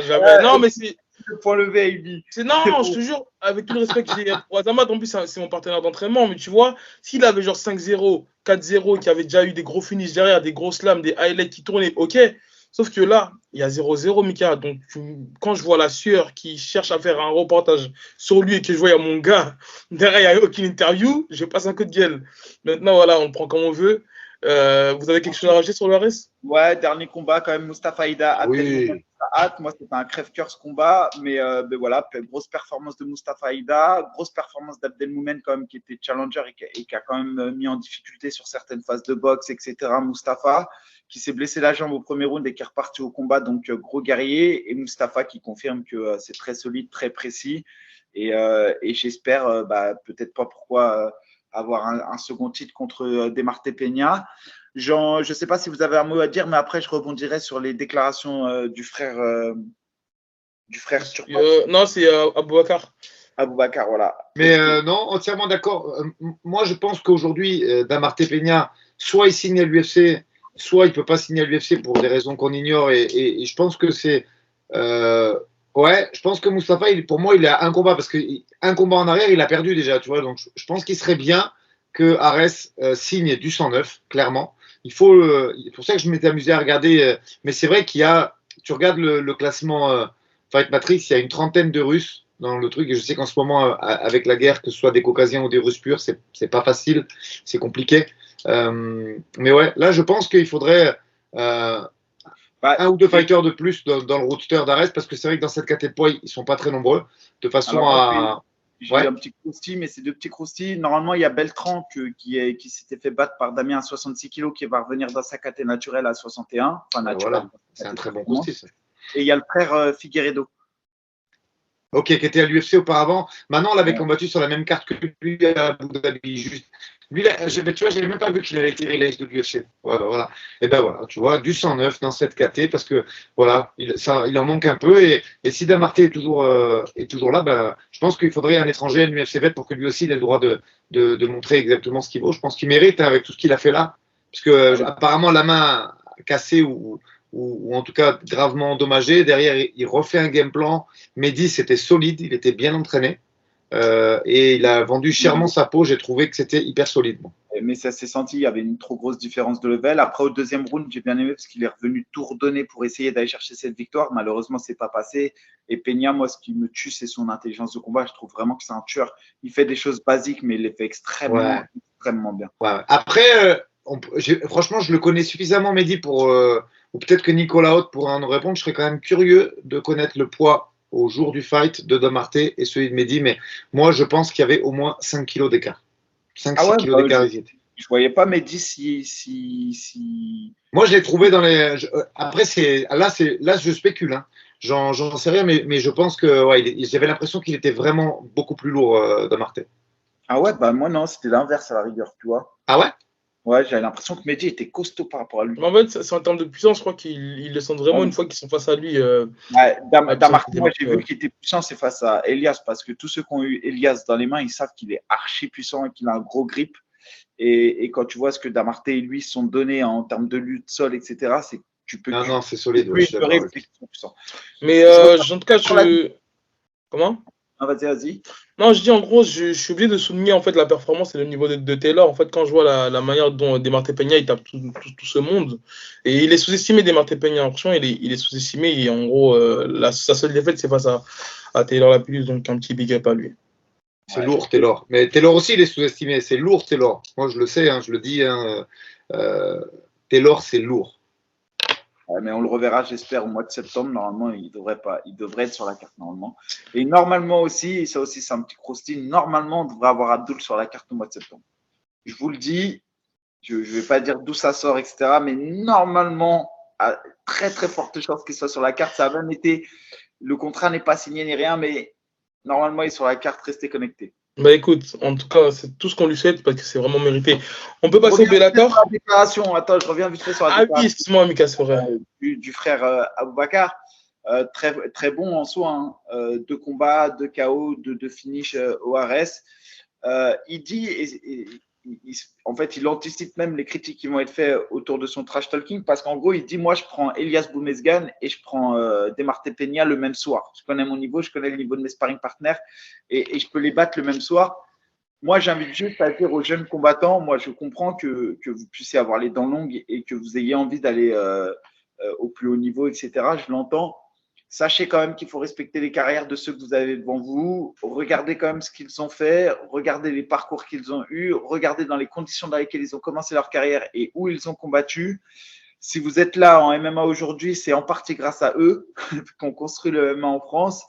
jamais. Non, mais c'est… Le point levé, Ibi. Non, je te jure, avec tout le respect que j'ai pour Azamat, en plus, c'est mon partenaire d'entraînement, mais tu vois, s'il avait genre 5-0, 4-0, qui avait déjà eu des gros finishes derrière, des gros slams, des highlights qui tournaient, ok. Sauf que là, il y a 0-0, Mika. Donc, quand je vois la sueur qui cherche à faire un reportage sur lui et que je vois, il y a mon gars, derrière, il n'y a aucune interview, je passe un coup de gueule. Maintenant, voilà, on le prend comme on veut. Vous avez quelque chose à rajouter sur le RS? Ouais, dernier combat quand même, Mustafa Aida. Oui. Moi, c'était un crève-cœur ce combat, mais voilà, grosse performance de Mustafa Aida, grosse performance d'Abdelmoumen quand même, qui était challenger et qui a quand même mis en difficulté sur certaines phases de boxe, etc. Mustafa, qui s'est blessé la jambe au premier round et qui est reparti au combat, donc gros guerrier, et Mustafa qui confirme que c'est très solide, très précis, et j'espère, peut-être pas pourquoi avoir un second titre contre Demarte Peña. Je ne sais pas si vous avez un mot à dire, mais après, je rebondirai sur les déclarations du frère Turpal. Non, c'est Aboubacar. Aboubacar, voilà. Mais non, entièrement d'accord. Moi, je pense qu'aujourd'hui, Demarte Peña, soit il signe à l'UFC, soit il ne peut pas signer à l'UFC pour des raisons qu'on ignore. Et je pense que c'est… ouais, je pense que Mustafa, pour moi, il a un combat, parce qu'un combat en arrière, il a perdu déjà, tu vois. Donc, je pense qu'il serait bien que Arès signe du 109, clairement. C'est pour ça que je m'étais amusé à regarder. Mais c'est vrai qu'il y a… Tu regardes le classement Fight Matrix, il y a une trentaine de Russes dans le truc. Et je sais qu'en ce moment, avec la guerre, que ce soit des Caucasiens ou des Russes purs, c'est pas facile, c'est compliqué. Mais ouais, là, je pense qu'il faudrait un ou deux fighters de plus dans le roadster d'Arès, parce que c'est vrai que dans cette catégorie de poids, ils sont pas très nombreux, de façon à… J'ai un petit croustilles, mais c'est deux petits croustilles. Normalement, il y a Beltran qui s'était fait battre par Damien à 66 kg, qui va revenir dans sa catégorie naturelle à 61. Enfin, naturel. Voilà, c'est un très bon croustille, ça. Et il y a le frère Figueiredo. Ok, qui était à l'UFC auparavant. Maintenant, on l'avait combattu sur la même carte que lui à Abu Dhabi. Juste. Lui, tu vois, je n'avais même pas vu qu'il avait été release de l'UFC. Voilà. Et ben voilà, tu vois, du 109 dans cette KT, parce que voilà, il en manque un peu. Et si Demarte est toujours là, ben, je pense qu'il faudrait un étranger à l'UFC vet pour que lui aussi il ait le droit de montrer exactement ce qu'il vaut. Je pense qu'il mérite, hein, avec tout ce qu'il a fait là. Parce que apparemment, la main cassée ou en tout cas gravement endommagé. Derrière, il refait un game plan. Mehdi, c'était solide, il était bien entraîné. Et il a vendu chèrement sa peau. J'ai trouvé que c'était hyper solide. Bon. Mais ça s'est senti, il y avait une trop grosse différence de level. Après, au deuxième round, j'ai bien aimé parce qu'il est revenu tout redonner pour essayer d'aller chercher cette victoire. Malheureusement, c'est pas passé. Et Peña, moi, ce qui me tue, c'est son intelligence de combat. Je trouve vraiment que c'est un tueur. Il fait des choses basiques, mais il les fait extrêmement bien. Ouais. Après, franchement, je le connais suffisamment, Mehdi, ou peut-être que Nicolas Haute pourra en répondre. Je serais quand même curieux de connaître le poids au jour du fight de Demarte et celui de Mehdi. Mais moi, je pense qu'il y avait au moins 5 kilos d'écart. 5-6 kilos d'écart. Je voyais pas Mehdi Moi, je l'ai trouvé dans les. Après, là, je spécule. Hein. J'en sais rien, mais je pense que j'avais l'impression qu'il était vraiment beaucoup plus lourd Damarté. Ah ouais, bah moi non, c'était l'inverse à la rigueur, tu vois. Ah ouais? Ouais, j'avais l'impression que Mehdi était costaud par rapport à lui. Mais en fait, c'est en termes de puissance, je crois qu'ils le sentent vraiment une fois qu'ils sont face à lui. Ouais, Damarté, moi j'ai vu qu'il était puissant, c'est face à Elias, parce que tous ceux qui ont eu Elias dans les mains, ils savent qu'il est archi puissant et qu'il a un gros grip. Et quand tu vois ce que Damarté et lui sont donnés en termes de lutte, sol, etc., c'est que tu peux. Non, c'est solide. Oui, je suis mais en tout cas, Comment? Ah, vas-y. Non, je dis en gros, je suis obligé de souligner en fait la performance et le niveau de Taylor. En fait, quand je vois la manière dont Demarté Peña il tape tout ce monde, et il est sous-estimé Demarté Peña. Franchement, il est sous-estimé. Et en gros, sa seule défaite, c'est face à Taylor Lapillus, donc un petit big up à lui. C'est lourd, Taylor. Mais Taylor aussi, il est sous-estimé. C'est lourd, Taylor. Moi, je le sais, hein, je le dis. Hein, Taylor, c'est lourd. Ouais, mais on le reverra, j'espère, au mois de septembre. Normalement, il devrait être sur la carte, normalement. Et normalement aussi, et ça aussi, c'est un petit croustille, normalement, on devrait avoir Abdul sur la carte au mois de septembre. Je vous le dis, je ne vais pas dire d'où ça sort, etc. Mais normalement, à très, très forte chance qu'il soit sur la carte. Ça a même été, le contrat n'est pas signé ni rien, mais normalement, il est sur la carte, restez connectés. Bah écoute, en tout cas, c'est tout ce qu'on lui souhaite parce que c'est vraiment mérité. On peut passer au Bellator. La déclaration. Attends, je reviens vite fait sur la déclaration. Ah oui, excuse-moi, Mika, c'est vrai. Du frère Aboubakar. Très, très bon en soi. Hein. 2 combats, 2 KO, 2 finish ORS. Il dit, en fait, il anticipe même les critiques qui vont être faites autour de son trash talking parce qu'en gros, il dit moi, je prends Elias Boumezgan et je prends Demarté Peña le même soir. Je connais mon niveau, je connais le niveau de mes sparring partners et je peux les battre le même soir. Moi, j'invite juste à dire aux jeunes combattants, moi, je comprends que vous puissiez avoir les dents longues et que vous ayez envie d'aller au plus haut niveau, etc. Je l'entends. Sachez quand même qu'il faut respecter les carrières de ceux que vous avez devant vous. Regardez quand même ce qu'ils ont fait. Regardez les parcours qu'ils ont eus. Regardez dans les conditions dans lesquelles ils ont commencé leur carrière et où ils ont combattu. Si vous êtes là en MMA aujourd'hui, c'est en partie grâce à eux qu'on construit le MMA en France.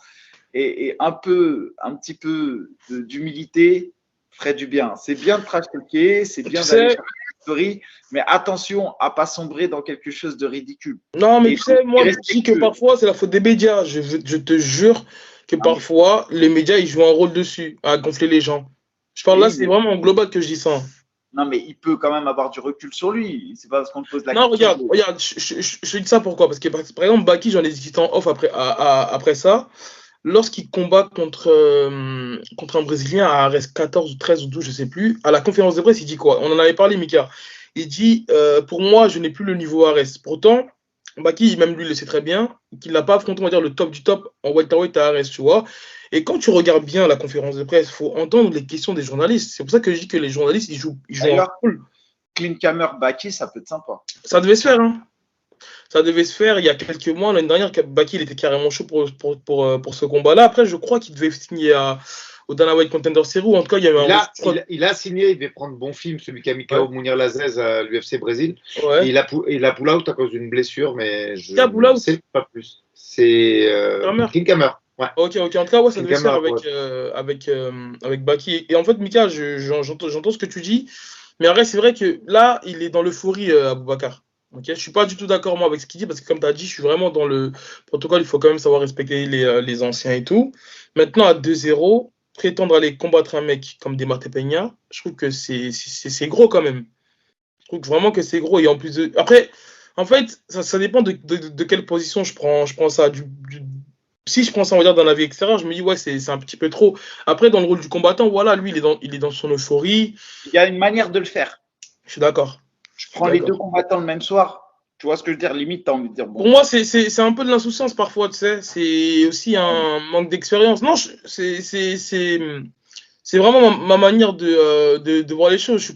Et un petit peu d'humilité ferait du bien. C'est bien de trash talker, c'est bien d'aller chercher la story, mais attention à pas sombrer dans quelque chose de ridicule. Non, mais tu sais, moi, je dis que parfois, c'est la faute des médias. Je te jure que parfois, les médias, ils jouent un rôle dessus, à gonfler les gens. Je parle là, c'est vraiment en global que je dis ça. Non, mais il peut quand même avoir du recul sur lui. C'est pas parce qu'on te pose la question. Non, regarde, je dis ça pourquoi? Parce que, par exemple, Baki, j'en ai discuté en off après ça. Lorsqu'il combat contre un Brésilien à RS 14 ou 13 ou 12, je ne sais plus, à la conférence de presse, il dit quoi? On en avait parlé, Mika. Il dit pour moi, je n'ai plus le niveau RS. Pourtant, Baki, même lui, le sait très bien, qu'il n'a pas affronté, on va dire, le top du top en welterweight à RS, tu vois. Et quand tu regardes bien la conférence de presse, il faut entendre les questions des journalistes. C'est pour ça que je dis que les journalistes, ils jouent un rôle. Clean Cammer Baki, ça peut être sympa. Ça devait se faire, hein. Ça devait se faire il y a quelques mois. L'année dernière, Baki il était carrément chaud pour ce combat-là. Après, je crois qu'il devait signer au Dana White Contender Series. En tout cas, il y avait il a signé, il devait prendre bon film, celui qui a mis KO Mounir Lazzez à l'UFC Brésil. Ouais. Et il a pull out à cause d'une blessure, mais je ne sais pas plus. C'est King Hammer. Ouais. Ok. En tout cas, ça devait se faire avec Baki. Et en fait, Mika, j'entends ce que tu dis. Mais en vrai, c'est vrai que là, il est dans l'euphorie, Aboubakar. Okay, je suis pas du tout d'accord moi avec ce qu'il dit parce que comme tu as dit, je suis vraiment dans le protocole, il faut quand même savoir respecter les anciens et tout. Maintenant à 2-0, prétendre aller combattre un mec comme Demarté Peña, je trouve que c'est gros quand même. Je trouve vraiment que c'est gros et en plus de après en fait, ça dépend de quelle position je prends ça si je prends ça on va dire dans la vie extérieure, je me dis ouais, c'est un petit peu trop. Après dans le rôle du combattant, voilà, lui il est dans son euphorie. Il y a une manière de le faire. Je suis d'accord. Je prends les 2 combattants le même soir. Tu vois ce que je veux dire? Limite, tu as envie de dire. Bon. Pour moi, c'est un peu de l'insouciance parfois, tu sais. C'est aussi un manque d'expérience. Non, c'est vraiment ma manière de voir les choses. Je suis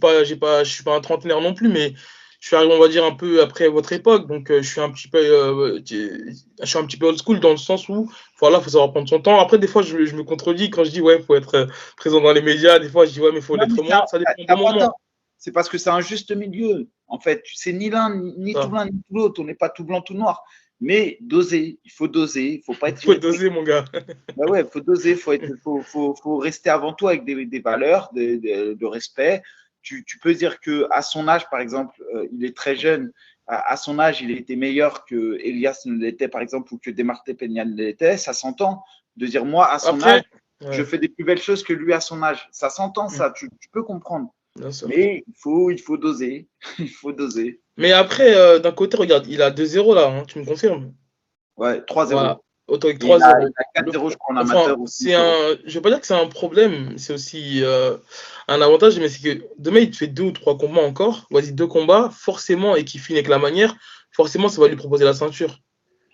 pas un trentenaire non plus, mais je suis arrivé, on va dire, un peu après votre époque. Donc, je suis un petit peu old school dans le sens où, voilà, faut savoir prendre son temps. Après, des fois, je me contredis quand je dis, ouais, faut être présent dans les médias. Des fois, je dis, ouais, mais faut l'être moins. Ça dépend du moment. C'est parce que c'est un juste milieu. En fait, c'est ni l'un, ni tout l'un, ni tout l'autre. On n'est pas tout blanc, tout noir. mais doser. Il faut doser. Il faut pas Il être faut doser, mon gars. Bah ouais, faut doser. Faut rester avant tout avec des valeurs, de respect. Tu peux dire que à son âge, par exemple, il est très jeune. À son âge, il était meilleur que Elias ne l'était, par exemple, ou que Demarté Peña ne l'était. Ça s'entend. De dire, moi, à son âge, Après, je ouais, fais des plus belles choses que lui à son âge. Ça s'entend, ça. Tu peux comprendre. bien sûr. Mais il faut doser. Il faut doser. Mais après, d'un côté, regarde, il a 2-0 là, hein, tu me confirmes? Ouais, 3-0. Voilà, autant avec Et il a 3-0. 4-0, je crois, en Enfin, amateur ou c'est 5-0. un. Je veux pas dire que c'est un problème, c'est aussi un avantage, mais c'est que demain, il te fait 2 ou 3 combats encore, vas-y, 2 combats, forcément, et qu'il finit avec la manière, forcément, ça va lui proposer la ceinture.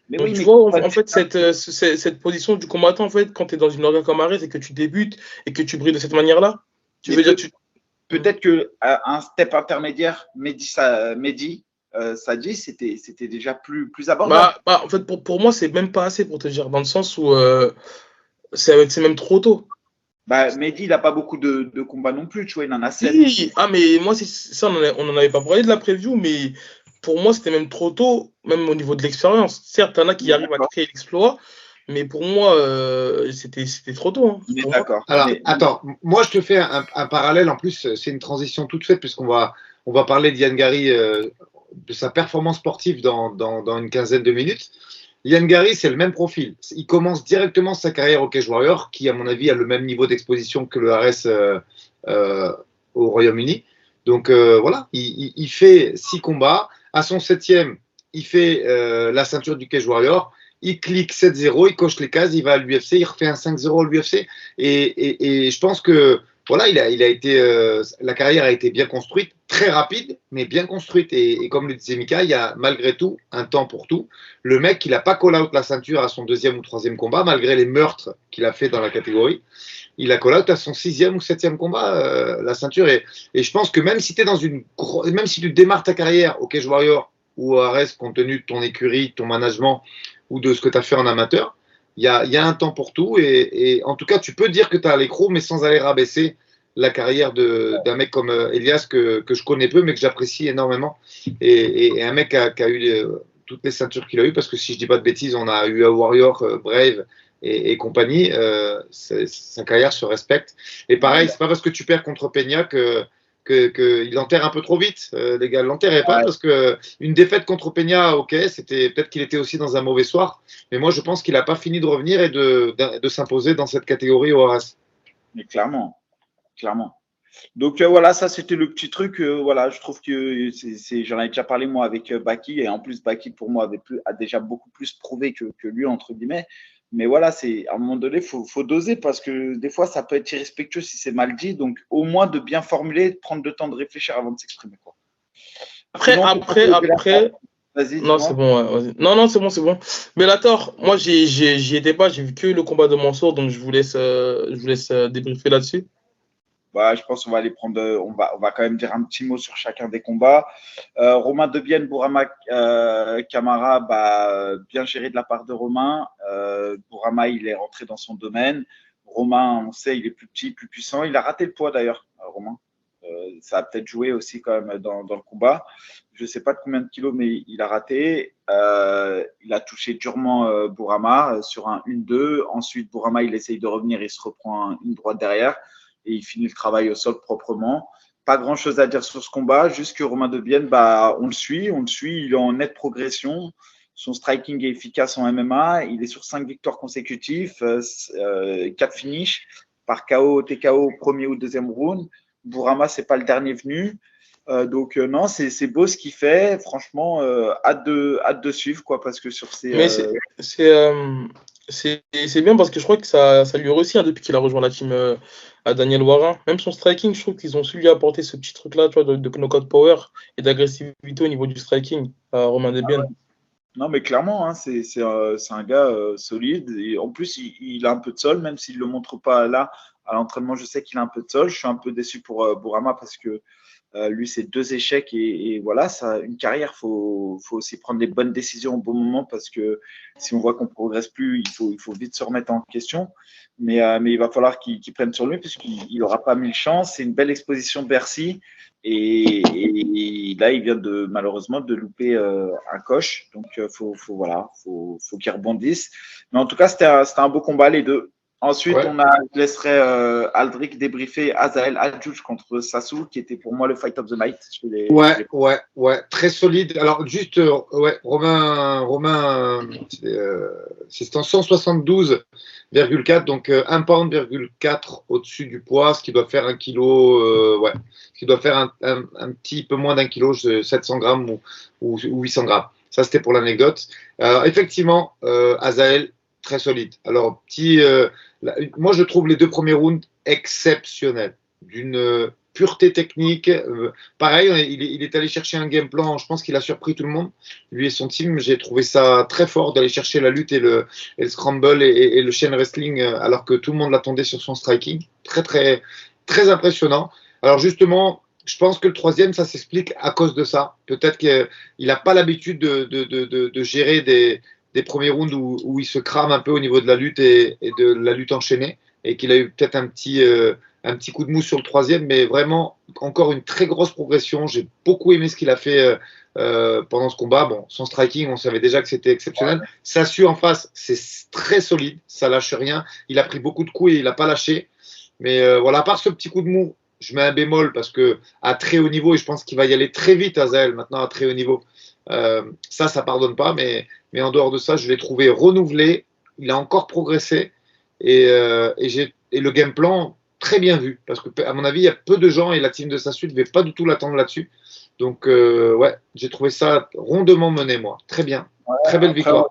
Mais Donc, oui, tu mais vois, en fait, cette position du combattant, en fait, quand tu es dans une orga comme Ares et que tu débutes et que tu brilles de cette manière-là, tu mais veux dire, tu. peut-être que un step intermédiaire, Mehdi Sadi, c'était déjà plus abordable. En fait, pour moi, c'est même pas assez pour te dire, dans le sens où c'est même trop tôt. Bah, Mehdi, il n'a pas beaucoup de combats non plus, tu vois, il en a 7. Si, ah, mais moi, ça, on en avait pas parlé de la preview, mais pour moi, c'était même trop tôt, même au niveau de l'expérience. Certes, il y en a qui arrivent à D'accord, créer l'exploit, mais pour moi, c'était trop tôt, hein, on est pour moi. d'accord. Alors, attends, moi je te fais un parallèle. En plus, c'est une transition toute faite puisqu'on va parler d'Yann Gary, de sa performance sportive dans une quinzaine de minutes. Yann Gary, c'est le même profil. Il commence directement sa carrière au Cage Warrior, qui, à mon avis, a le même niveau d'exposition que le Ares euh, au Royaume-Uni. Donc voilà, il fait 6 combats. À son 7e, il fait la ceinture du Cage Warrior. Il clique 7-0, il coche les cases, il va à l'UFC, il refait un 5-0 à l'UFC. Et je pense que voilà, il a été, la carrière a été bien construite, très rapide, mais bien construite. Et comme le disait Mika, il y a malgré tout un temps pour tout. Le mec, il n'a pas call out la ceinture à son 2e ou 3e combat, malgré les meurtres qu'il a fait dans la catégorie. Il a call out à son 6e ou 7e combat, la ceinture. Et je pense que même si, même si tu démarres ta carrière au Cage Warrior ou à Ares, compte tenu de ton écurie, de ton management ou de ce que tu as fait en amateur, il y a un temps pour tout. Et en tout cas, tu peux dire que tu as l'écrou, mais sans aller rabaisser la carrière d'un mec comme Elias, que je connais peu, mais que j'apprécie énormément. Et un mec qui a eu toutes les ceintures qu'il a eues, parce que si je dis pas de bêtises, on a eu un Warrior, Brave et compagnie. Sa carrière se respecte. Et pareil, c'est pas parce que tu perds contre Peña qu'il enterre un peu trop vite. Les gars, l'enterrez pas, parce que une défaite contre Peña, ok, c'était peut-être qu'il était aussi dans un mauvais soir, mais moi je pense qu'il n'a pas fini de revenir et de s'imposer dans cette catégorie au Haras. Mais clairement, clairement. Donc voilà, ça c'était le petit truc. Voilà, je trouve que j'en avais déjà parlé moi avec Baki, et en plus Baki pour moi a déjà beaucoup plus prouvé que lui entre guillemets. Mais voilà, c'est à un moment donné, faut doser, parce que des fois ça peut être irrespectueux si c'est mal dit. Donc au moins de bien formuler, de prendre le temps de réfléchir avant de s'exprimer, quoi. Après, Sinon, après, vas-y, non, c'est dis-moi. bon, ouais, vas-y. Non, non, c'est bon, c'est bon. Bellator, moi, j'y étais pas, j'ai vu que le combat de Mansour, donc je vous laisse débriefer là-dessus. Bah, je pense qu'on va aller prendre, on va quand même dire un petit mot sur chacun des combats. Romain Debienne, Bourama Camara, bah, bien géré de la part de Romain. Bourama, il est rentré dans son domaine. Romain, on sait, il est plus petit, plus puissant. Il a raté le poids d'ailleurs, Romain. Ça a peut-être joué aussi quand même dans le combat. Je ne sais pas de combien de kilos, mais il a raté. Il a touché durement Bourama sur un 1-2. Ensuite, Bourama, il essaye de revenir, il se reprend une droite derrière et il finit le travail au sol proprement. Pas grand chose à dire sur ce combat, juste que Romain Debienne, bah, on le suit, il est en nette progression. Son striking est efficace en MMA. Il est sur 5 victoires consécutives, 4 finishes par KO, TKO, premier ou deuxième round. Bourama, c'est pas le dernier venu. Donc non, c'est beau ce qu'il fait. Franchement, hâte de suivre, quoi, parce que sur ces. Mais c'est bien parce que je crois que ça lui réussit hein, depuis qu'il a rejoint la team à Daniel Warin. Même son striking, je trouve qu'ils ont su lui apporter ce petit truc-là, tu vois, de knockout power et d'agressivité au niveau du striking à Romain Debienne. Non, mais clairement, hein, c'est un gars solide. Et en plus, il a un peu de sol, même s'il ne le montre pas là à l'entraînement, je sais qu'il a un peu de sol. Je suis un peu déçu pour Bourama parce que lui, c'est 2 échecs et voilà, ça, une carrière, faut aussi prendre les bonnes décisions au bon moment parce que si on voit qu'on progresse plus, il faut vite se remettre en question. Mais il va falloir qu'il prenne sur lui puisqu'il n'aura pas mille chances. C'est une belle exposition Bercy et là, il vient malheureusement de louper un coche. Donc, faut qu'il rebondisse. Mais en tout cas, c'était un beau combat les deux. Ensuite, Ouais. je laisserai Aldric débriefer Azael Adjouj contre Sassou, qui était pour moi le fight of the night. Ouais, très solide. Alors, juste, Romain, c'est en 172,4, donc 1 pound,4 au-dessus du poids, ce qui doit faire 1 kilo, ce qui doit faire un petit peu moins d'1 kilo, 700 grammes ou 800 grammes. Ça, c'était pour l'anecdote. Effectivement, Azael, très solide. Alors, moi, je trouve les 2 premiers rounds exceptionnels, d'une pureté technique. Pareil, il est allé chercher un game plan. Je pense qu'il a surpris tout le monde, lui et son team. J'ai trouvé ça très fort d'aller chercher la lutte et le scramble et le chain wrestling alors que tout le monde l'attendait sur son striking. Très, très, très impressionnant. Alors, justement, je pense que le 3e, ça s'explique à cause de ça. Peut-être qu'il n'a pas l'habitude de gérer des premiers rounds où il se crame un peu au niveau de la lutte et de la lutte enchaînée et qu'il a eu peut-être un petit coup de mou sur le 3e, mais vraiment encore une très grosse progression. J'ai beaucoup aimé ce qu'il a fait pendant ce combat. Bon, son striking, on savait déjà que c'était exceptionnel. Sassou en face, c'est très solide, ça lâche rien. Il a pris beaucoup de coups et il n'a pas lâché. Mais voilà, à part ce petit coup de mou, je mets un bémol parce que à très haut niveau, et je pense qu'il va y aller très vite, Azael, maintenant à très haut niveau. Ça pardonne pas, mais en dehors de ça, je l'ai trouvé renouvelé. Il a encore progressé et le game plan très bien vu parce que à mon avis, il y a peu de gens et la team de Sassou ne devait pas du tout l'attendre là-dessus. Donc ouais, j'ai trouvé ça rondement mené, moi. Très bien, très belle victoire.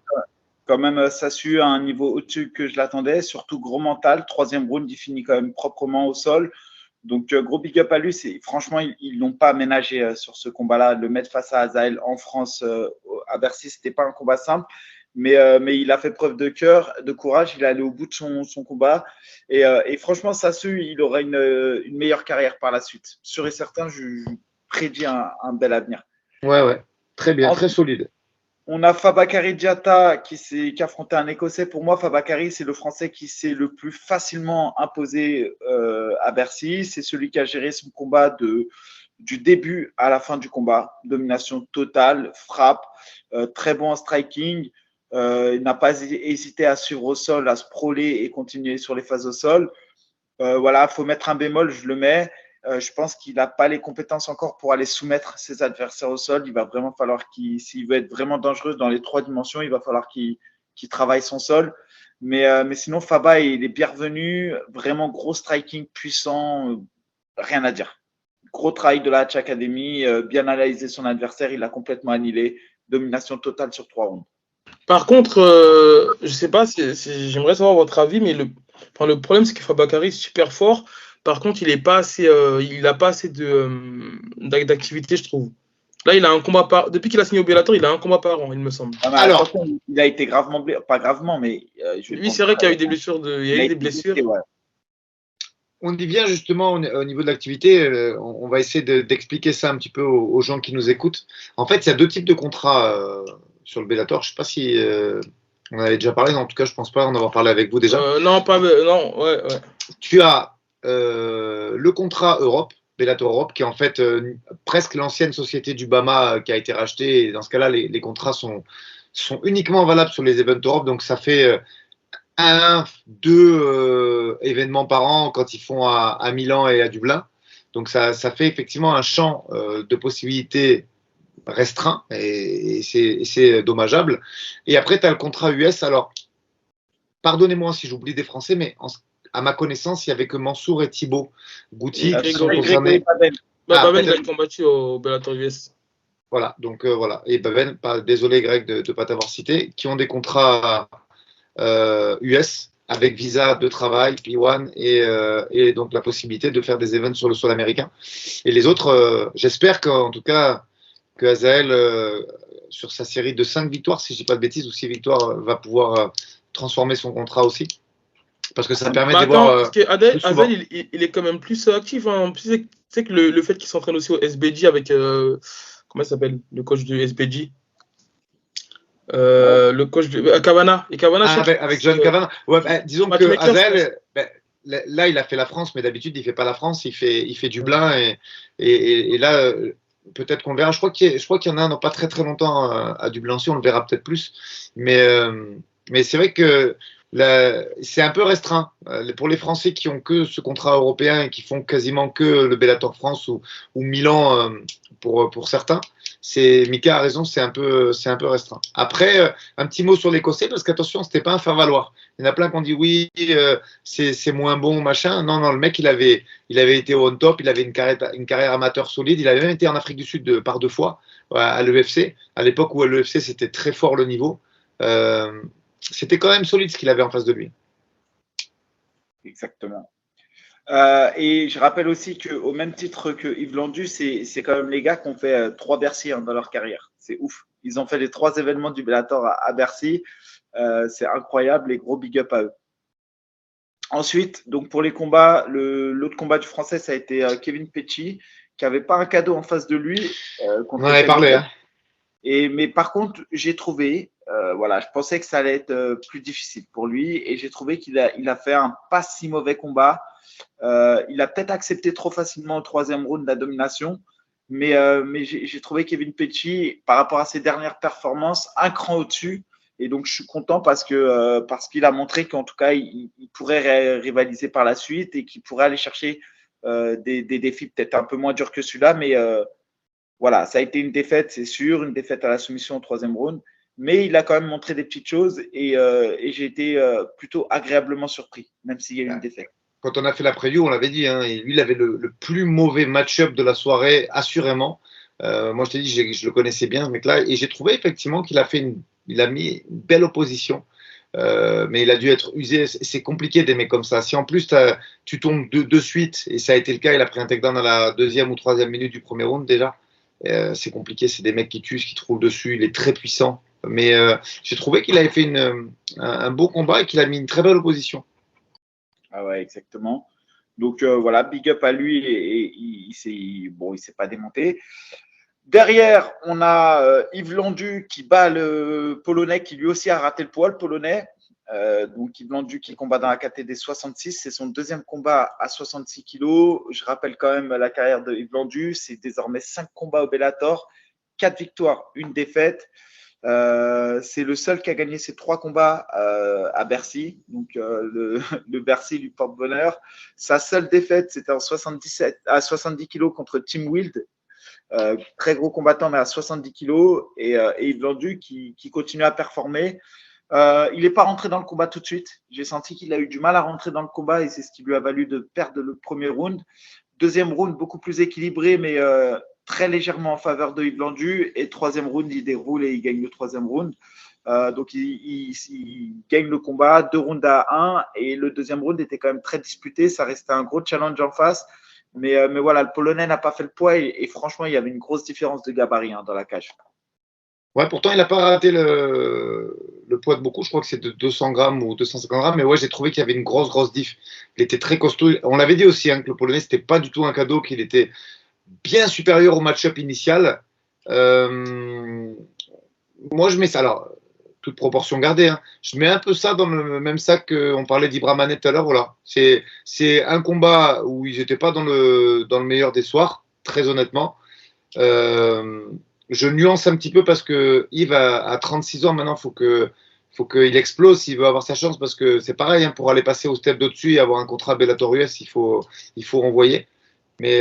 Quand même, Sassou à un niveau au-dessus que je l'attendais, surtout gros mental. 3e round, il finit quand même proprement au sol. Donc, gros big up à lui. Franchement, ils l'ont pas aménagé sur ce combat-là. Le mettre face à Azael en France, à Bercy, c'était pas un combat simple. Mais il a fait preuve de cœur, de courage. Il est allé au bout de son combat. Et franchement, Sassou, il aura une meilleure carrière par la suite. Sûr et certain, je prédis un bel avenir. Ouais. Très bien, très solide. On a Fabakary Diatta qui affrontait un Écossais. Pour moi, Fabakary, c'est le Français qui s'est le plus facilement imposé à Bercy. C'est celui qui a géré son combat du début à la fin du combat. Domination totale, frappe, très bon en striking. Il n'a pas hésité à suivre au sol, à sprawler et continuer sur les phases au sol. Voilà, il faut mettre un bémol, je le mets. Je pense qu'il n'a pas les compétences encore pour aller soumettre ses adversaires au sol. Il va vraiment falloir s'il veut être vraiment dangereux dans les 3 dimensions, il va falloir qu'il travaille son sol. Mais sinon, Faba, il est bienvenu. Vraiment gros striking puissant, rien à dire. Gros travail de la Hatch Academy, bien analysé son adversaire, il l'a complètement annihilé. Domination totale sur 3 rounds. Par contre, je sais pas j'aimerais savoir votre avis, mais le problème, c'est que Fabakary est super fort. Par contre, il n'a pas assez d'activité, je trouve. Là, il a un combat depuis qu'il a signé au Bellator, il a un combat par an, il me semble. Alors, attention, il a été gravement blessé, pas gravement, mais lui, c'est vrai qu'il y a eu des blessures, il y a eu des blessures. Ouais. On dit bien justement au niveau de l'activité, on va essayer d'expliquer ça un petit peu aux gens qui nous écoutent. En fait, il y a 2 types de contrats sur le Bellator. Je ne sais pas si on avait déjà parlé, en tout cas, je ne pense pas en avoir parlé avec vous déjà. Non, ouais. Tu as le contrat Europe, Bellator Europe, qui est en fait presque l'ancienne société du Bama qui a été rachetée. Et dans ce cas-là, les contrats sont uniquement valables sur les events Europe. Donc, ça fait 2 événements par an quand ils font à Milan et à Dublin. Donc, ça fait effectivement un champ de possibilités restreint et c'est dommageable. Et après, tu as le contrat US. Alors, pardonnez-moi si j'oublie des Français, mais à ma connaissance, il n'y avait que Mansour et Thibaut Gouti qui sont concernés. Baben, il a combattu au Bellator US. Voilà, donc voilà. Et Baben, désolé Greg de ne pas t'avoir cité, qui ont des contrats US avec visa de travail, P1 et donc la possibilité de faire des events sur le sol américain. Et les autres, j'espère qu'en tout cas, que Azael, sur sa série de 5 victoires, si je ne dis pas de bêtises, ou 6 victoires, va pouvoir transformer son contrat aussi. Parce que ça permet Bah de attends, voir parce que plus souvent. Adel, il est quand même plus actif. Hein. Tu sais que le fait qu'il s'entraîne aussi au SBJ avec, comment il s'appelle, le coach du SBJ, Ouais. le coach de Cavana. Et Cavana, je Ah, sais qu'il fait avec aussi John Cavana. Ouais, disons que matchmaker, je pense. Adel, là, il a fait la France, mais d'habitude, il fait pas la France, il fait Dublin. Et là, peut-être qu'on le verra. Je crois qu'il y en a un dans pas très très longtemps à Dublin aussi, on le verra peut-être plus. Mais c'est vrai que c'est un peu restreint. Pour les Français qui ont que ce contrat européen et qui font quasiment que le Bellator France ou Milan pour certains, Mika a raison, c'est un peu restreint. Après, un petit mot sur l'Écossais, parce qu'attention, c'était pas un faire-valoir. Il y en a plein qui ont dit oui, c'est moins bon, machin. Non, non, le mec, il avait été au on-top, il avait une carrière amateur solide. Il avait même été en Afrique du Sud par 2 fois à l'EFC, à l'époque où à l'EFC, c'était très fort le niveau. Euh, C'était quand même solide ce qu'il avait en face de lui. Exactement. Et je rappelle aussi qu'au même titre que Yves Landu, c'est quand même les gars qui ont fait 3 Bercy dans leur carrière. C'est ouf. Ils ont fait les 3 événements du Bellator à Bercy. C'est incroyable et gros big up à eux. Ensuite, donc pour les combats, l'autre combat du français, ça a été Kevin Pecci, qui n'avait pas un cadeau en face de lui On en contre avait parlé, Kamil. hein. Mais par contre, j'ai trouvé, voilà, je pensais que ça allait être plus difficile pour lui et j'ai trouvé il a fait un pas si mauvais combat. Il a peut-être accepté trop facilement au 3e round la domination, mais j'ai trouvé Kevin Pecci, par rapport à ses dernières performances, un cran au-dessus. Et donc, je suis content parce qu'il a montré qu'en tout cas, il pourrait rivaliser par la suite et qu'il pourrait aller chercher des défis peut-être un peu moins durs que celui-là. Mais voilà, ça a été une défaite, c'est sûr, une défaite à la soumission au 3e round. Mais il a quand même montré des petites choses et j'ai été plutôt agréablement surpris, même s'il y a eu une défaite. Quand on a fait la preview, on l'avait dit, hein, et lui, il avait le plus mauvais match-up de la soirée, assurément. Moi, je t'ai dit, je le connaissais bien, ce mec-là, et j'ai trouvé effectivement il a mis une belle opposition. Mais il a dû être usé. C'est compliqué des mecs comme ça. Si en plus tu tombes de suite, et ça a été le cas, il a pris un takedown à la 2e ou 3e minute du premier round déjà, c'est compliqué. C'est des mecs qui tuent, qui te roulent dessus. Il est très puissant. Mais j'ai trouvé qu'il avait fait un beau combat et qu'il a mis une très belle opposition. Ah ouais, exactement. Donc voilà, big up à lui et il s'est pas démonté. Derrière, on a Yves Landu qui bat le Polonais qui lui aussi a raté le poids, le Polonais. Donc Yves Landu qui combat dans la KTD 66, c'est son 2e combat à 66 kilos. Je rappelle quand même la carrière de Yves Landu, c'est désormais 5 combats au Bellator, 4 victoires, 1 défaite. C'est le seul qui a gagné ses 3 combats à Bercy. Donc le Bercy lui porte bonheur. Sa seule défaite, c'était en 77 à 70 kilos contre Tim Wild. Très gros combattant, mais à 70 kilos. Et Yves Landu qui continue à performer. Il n'est pas rentré dans le combat tout de suite. J'ai senti qu'il a eu du mal à rentrer dans le combat et c'est ce qui lui a valu de perdre le premier round. 2e round, beaucoup plus équilibré, mais très légèrement en faveur de Yves Landu. Et 3e round, il déroule et il gagne le 3e round. Donc, il gagne le combat, 2 rounds à 1. Et le 2e round était quand même très disputé. Ça restait un gros challenge en face. Mais voilà, le Polonais n'a pas fait le poids. Et franchement, il y avait une grosse différence de gabarit dans la cage. Ouais, pourtant, il n'a pas raté le poids de beaucoup. Je crois que c'est de 200 grammes ou 250 grammes. Mais ouais, j'ai trouvé qu'il y avait une grosse diff. Il était très costaud. On l'avait dit aussi, hein, que le Polonais, c'était pas du tout un cadeau, qu'il était bien supérieur au match-up initial. Moi, je mets ça. Alors, toute proportion gardée, hein, je mets un peu ça dans le même sac qu'on parlait d'Ibrahim tout à l'heure. Voilà. C'est un combat où ils n'étaient pas dans le meilleur des soirs, très honnêtement. Je nuance un petit peu parce que Yves a 36 ans maintenant, faut qu'il explose s'il veut avoir sa chance, parce que c'est pareil, hein, pour aller passer au step d'au-dessus et avoir un contrat Bellator US, il faut envoyer. Mais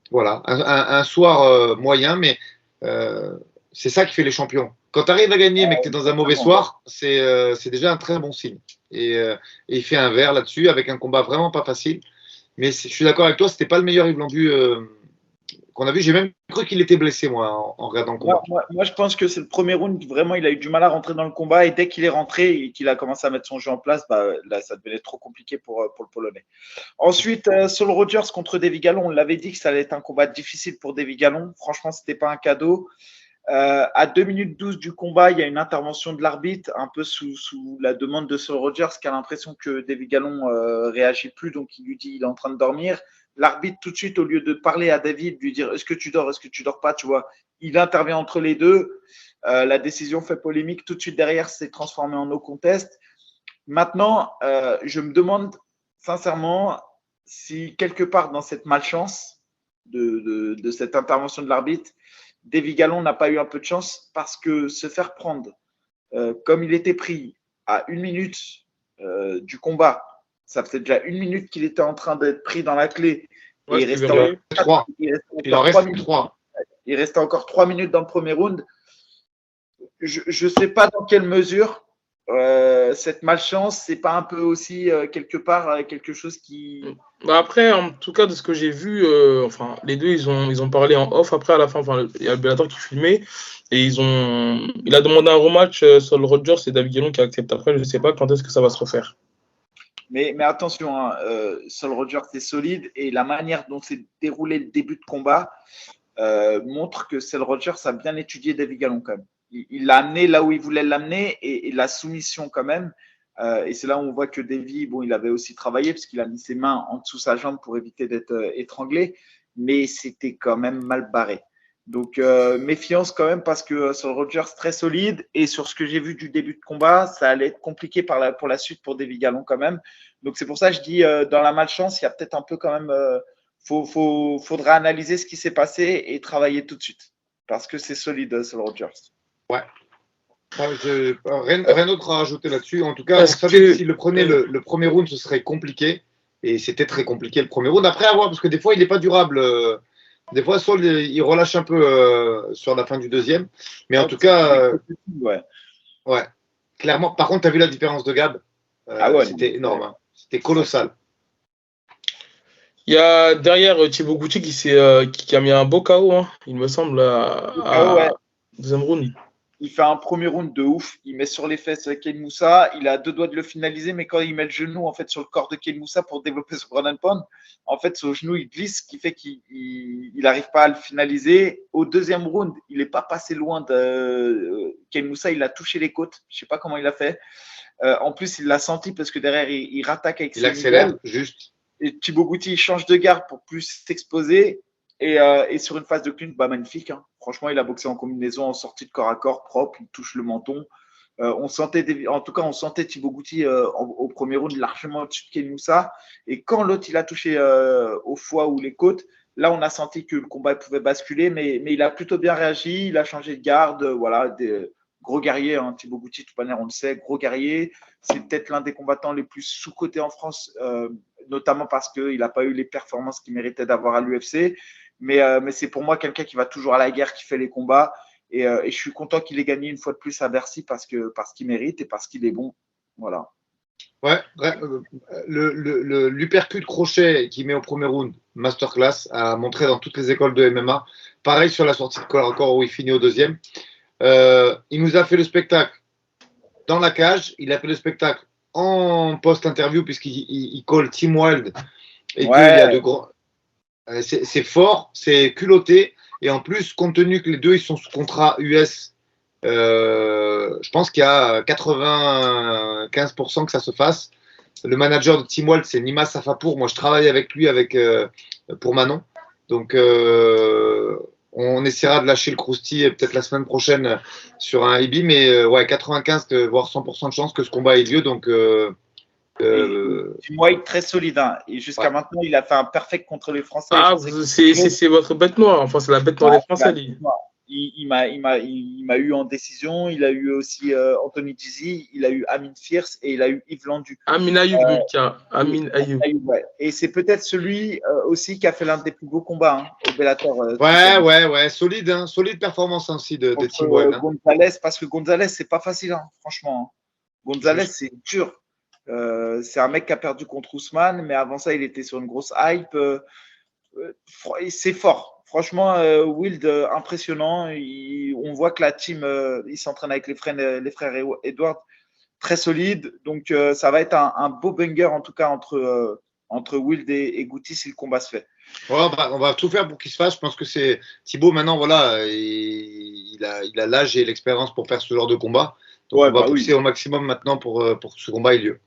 voilà, un soir moyen, mais c'est ça qui fait les champions. Quand tu arrives à gagner mais que tu es dans un mauvais soir, c'est déjà un très bon signe. Et il fait un vert là-dessus avec un combat vraiment pas facile. Mais je suis d'accord avec toi, c'était pas le meilleur Yves Landu qu'on a vu. J'ai même cru qu'il était blessé, moi, en regardant le combat. Moi, je pense que c'est le premier round. Vraiment, il a eu du mal à rentrer dans le combat. Et dès qu'il est rentré et qu'il a commencé à mettre son jeu en place, là, ça devenait trop compliqué pour le Polonais. Ensuite, Saul Rogers contre Davy Gallon. On l'avait dit que ça allait être un combat difficile pour Davy Gallon. Franchement, ce n'était pas un cadeau. À 2 minutes 12 du combat, il y a une intervention de l'arbitre, un peu sous la demande de Saul Rogers, qui a l'impression que David Gallon réagit plus, donc il lui dit il est en train de dormir. L'arbitre, tout de suite, au lieu de parler à David, lui dire est-ce que tu dors pas, tu vois, il intervient entre les deux. La décision fait polémique. Tout de suite derrière, c'est transformé en no contest. Maintenant, je me demande sincèrement si quelque part dans cette malchance de cette intervention de l'arbitre, Davy Gallon n'a pas eu un peu de chance parce que se faire prendre comme il était pris à 1 minute du combat, ça faisait déjà 1 minute qu'il était en train d'être pris dans la clé. Ouais, Et il en reste 3. Il restait encore 3 minutes dans le premier round. Je ne sais pas dans quelle mesure cette malchance, c'est pas un peu aussi quelque part quelque chose qui. Bah après, en tout cas, de ce que j'ai vu, enfin, les deux, ils ont parlé en off. Après, à la fin, enfin, il y a Bellator qui filmait et il a demandé un rematch. Saul Rogers et David Gallon qui acceptent. Après, je ne sais pas quand est-ce que ça va se refaire. Mais attention, hein, Saul Rogers est solide et la manière dont s'est déroulé le début de combat montre que Saul Rogers a bien étudié David Gallon quand même. Il l'a amené là où il voulait l'amener et la soumission quand même. Et c'est là où on voit que Davy, bon, il avait aussi travaillé parce qu'il a mis ses mains en dessous sa jambe pour éviter d'être étranglé, mais c'était quand même mal barré. Donc méfiance quand même parce que Saul Rogers très solide et sur ce que j'ai vu du début de combat, ça allait être compliqué pour la suite pour Davy Gallon quand même. Donc c'est pour ça que je dis dans la malchance, il y a peut-être un peu quand même, faudra analyser ce qui s'est passé et travailler tout de suite parce que c'est solide Saul Rogers. Ouais. Rien d'autre à rajouter là-dessus. En tout cas, on savait que s'il le prenait le premier round, ce serait compliqué. Et c'était très compliqué le premier round. Après, à voir, parce que des fois, il n'est pas durable. Des fois, Saul, il relâche un peu sur la fin du deuxième. Mais en tout cas, ouais. Clairement. Par contre, tu as vu la différence de Gab c'était énorme. Hein. C'était colossal. Il y a derrière Thibaut Gouti qui a mis un beau KO, hein, il me semble, à deuxième round. Il fait un premier round de ouf. Il met sur les fesses Ken Moussa. Il a 2 doigts de le finaliser, mais quand il met le genou en fait sur le corps de Ken Moussa pour développer son ground and pound, en fait, son genou il glisse, ce qui fait qu'il n'arrive pas à le finaliser. Au deuxième round, il n'est pas passé loin de Ken Moussa. Il a touché les côtes. Je ne sais pas comment il a fait. En plus, il l'a senti parce que derrière, il rattaque avec ses accélère juste. Et Thibaut Gouti il change de garde pour plus s'exposer. Et sur une phase de clinch, magnifique. Hein. Franchement, il a boxé en combinaison, en sortie de corps à corps, propre. Il touche le menton. On sentait Thibaut Gouti au premier round largement au-dessus de Ken Moussa. Et quand l'autre il a touché au foie ou les côtes, là on a senti que le combat pouvait basculer. Mais il a plutôt bien réagi. Il a changé de garde. Voilà, gros guerrier. Hein, Thibaut Gouti, de toute manière, on le sait, gros guerrier. C'est peut-être l'un des combattants les plus sous-cotés en France, notamment parce qu'il n'a pas eu les performances qu'il méritait d'avoir à l'UFC. Mais c'est pour moi quelqu'un qui va toujours à la guerre, qui fait les combats. Et je suis content qu'il ait gagné une fois de plus à Bercy parce qu'il mérite et parce qu'il est bon. Voilà. Ouais, l'uppercut crochet qu'il met au premier round, masterclass, à montrer dans toutes les écoles de MMA. Pareil sur la sortie de corps à corps où il finit au deuxième. Il nous a fait le spectacle dans la cage. Il a fait le spectacle en post-interview puisqu'il colle Tim Wilde. Et qu'il y a de gros. C'est fort, c'est culotté. Et en plus, compte tenu que les deux ils sont sous contrat US, je pense qu'il y a 95% que ça se fasse. Le manager de Tim Wilde, c'est Nima Safapour. Moi, je travaille avec lui pour Manon. Donc, on essaiera de lâcher le croustille peut-être la semaine prochaine sur un IBI. Mais ouais, 95, voire 100% de chance que ce combat ait lieu. Donc, Tim White très solide. Hein. Et jusqu'à maintenant, il a fait un perfect contre les Français. Ah, c'est votre bête noire. Enfin, c'est la bête noire des Français, lui. Il m'a eu en décision. Il a eu aussi Anthony Dizzy. Il a eu Amin Fierce et il a eu Yves Landu. Amin Ayoub, Amin Ayoub. Ouais. Et c'est peut-être celui aussi qui a fait l'un des plus beaux combats au Bellator. Ouais. Solide, hein. Solide performance aussi de Tim White. Hein. Gonzalez, parce que Gonzalez, c'est pas facile, hein, franchement. Gonzalez, c'est dur. C'est un mec qui a perdu contre Ousmane, mais avant ça, il était sur une grosse hype. C'est fort. Franchement, Wild, impressionnant. On voit que la team, il s'entraîne avec les frères Edward, très solide. Donc, ça va être un beau banger, en tout cas, entre Wild et Gouti si le combat se fait. Ouais, on va tout faire pour qu'il se fasse. Je pense que c'est Thibaut, maintenant, voilà, il il a l'âge et l'expérience pour faire ce genre de combat. Donc, Ouais, on va bah oui. pousser au maximum maintenant pour que ce combat ait lieu.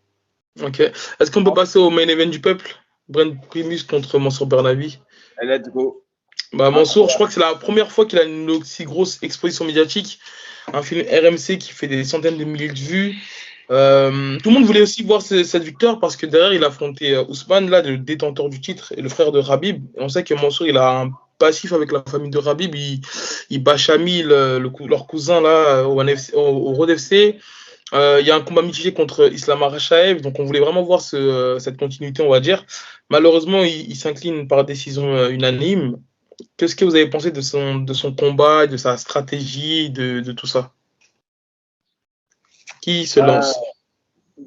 Ok. Est-ce qu'on peut passer au main event du peuple? Brent Primus contre Mansour Bernabi. Let's go. Bah, Mansour, je crois que c'est la première fois qu'il a une aussi grosse exposition médiatique. Un film RMC qui fait des centaines de milliers de vues. Tout le monde voulait aussi voir cette victoire parce que derrière, il a affronté Ousmane, là, le détenteur du titre, et le frère de Khabib. Et on sait que Mansour, il a un passif avec la famille de Khabib. Il bat Shamil, leur cousin, là, au Road FC. Il y a un combat mitigé contre Islam Makhachev, donc on voulait vraiment voir cette continuité, on va dire. Malheureusement, il s'incline par décision unanime. Qu'est-ce que vous avez pensé de son combat, de sa stratégie, de tout ça? Qui se lance?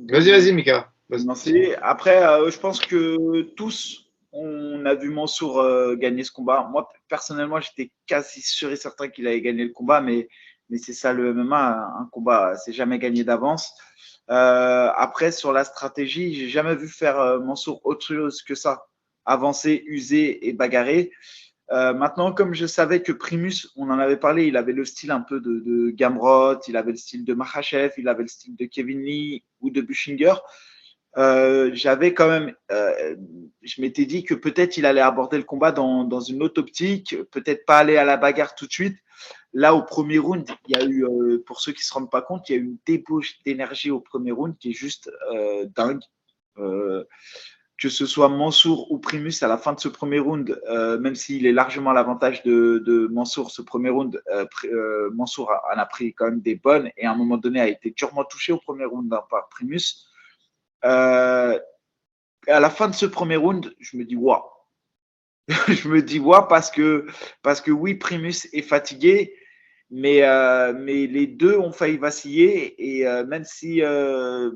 Vas-y, Mika. Vas-y. Après, je pense que tous, on a vu Mansour gagner ce combat. Moi, personnellement, j'étais quasi sûr et certain qu'il allait gagner le combat, mais c'est ça le MMA, un combat, c'est jamais gagné d'avance. Après, sur la stratégie, j'ai jamais vu faire Mansour autre chose que ça. Avancer, user et bagarrer. Maintenant, comme je savais que Primus, on en avait parlé, il avait le style un peu de Gamrot, il avait le style de Makhachev, il avait le style de Kevin Lee ou de Buchinger. J'avais quand même, je m'étais dit que peut-être il allait aborder le combat dans une autre optique, peut-être pas aller à la bagarre tout de suite. Là, au premier round, il y a eu, pour ceux qui ne se rendent pas compte, il y a eu une débauche d'énergie au premier round qui est juste dingue. Que ce soit Mansour ou Primus à la fin de ce premier round, même s'il est largement à l'avantage de Mansour, ce premier round, Mansour en a pris quand même des bonnes et à un moment donné a été durement touché au premier round par Primus. À la fin de ce premier round, je me dis waouh. Je me dis waouh parce que oui, Primus est fatigué, mais les deux ont failli vaciller et même si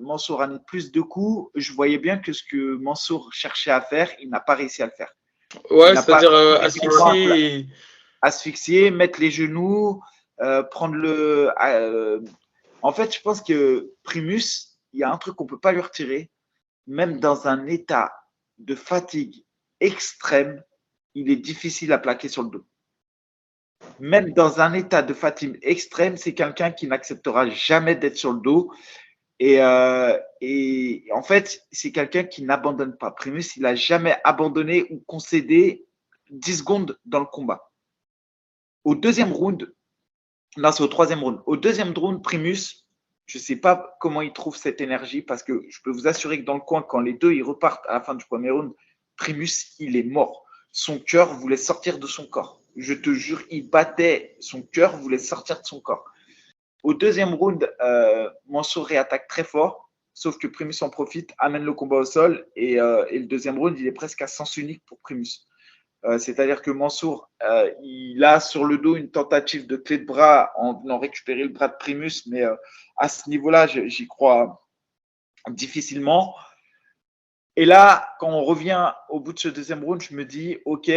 Mansour a mis plus de coups, je voyais bien que ce que Mansour cherchait à faire, il n'a pas réussi à le faire. Ouais, c'est-à-dire asphyxier. Asphyxier, mettre les genoux, prendre le. En fait, je pense que Primus, il y a un truc qu'on ne peut pas lui retirer. Même dans un état de fatigue extrême, il est difficile à plaquer sur le dos. Même dans un état de fatigue extrême, c'est quelqu'un qui n'acceptera jamais d'être sur le dos. Et en fait, c'est quelqu'un qui n'abandonne pas. Primus, il n'a jamais abandonné ou concédé 10 secondes dans le combat. Au deuxième round, non, c'est au troisième round. Au deuxième round, Primus, je ne sais pas comment il trouve cette énergie parce que je peux vous assurer que dans le coin, quand les deux ils repartent à la fin du premier round, Primus, il est mort. Son cœur voulait sortir de son corps. Je te jure, il battait, son cœur voulait sortir de son corps. Au deuxième round, Mansour réattaque très fort, sauf que Primus en profite, amène le combat au sol et le deuxième round, il est presque à sens unique pour Primus. C'est-à-dire que Mansour, il a sur le dos une tentative de clé de bras en venant récupérer le bras de Primus, mais à ce niveau-là, j'y crois difficilement. Et là, quand on revient au bout de ce deuxième round, je me dis, ok,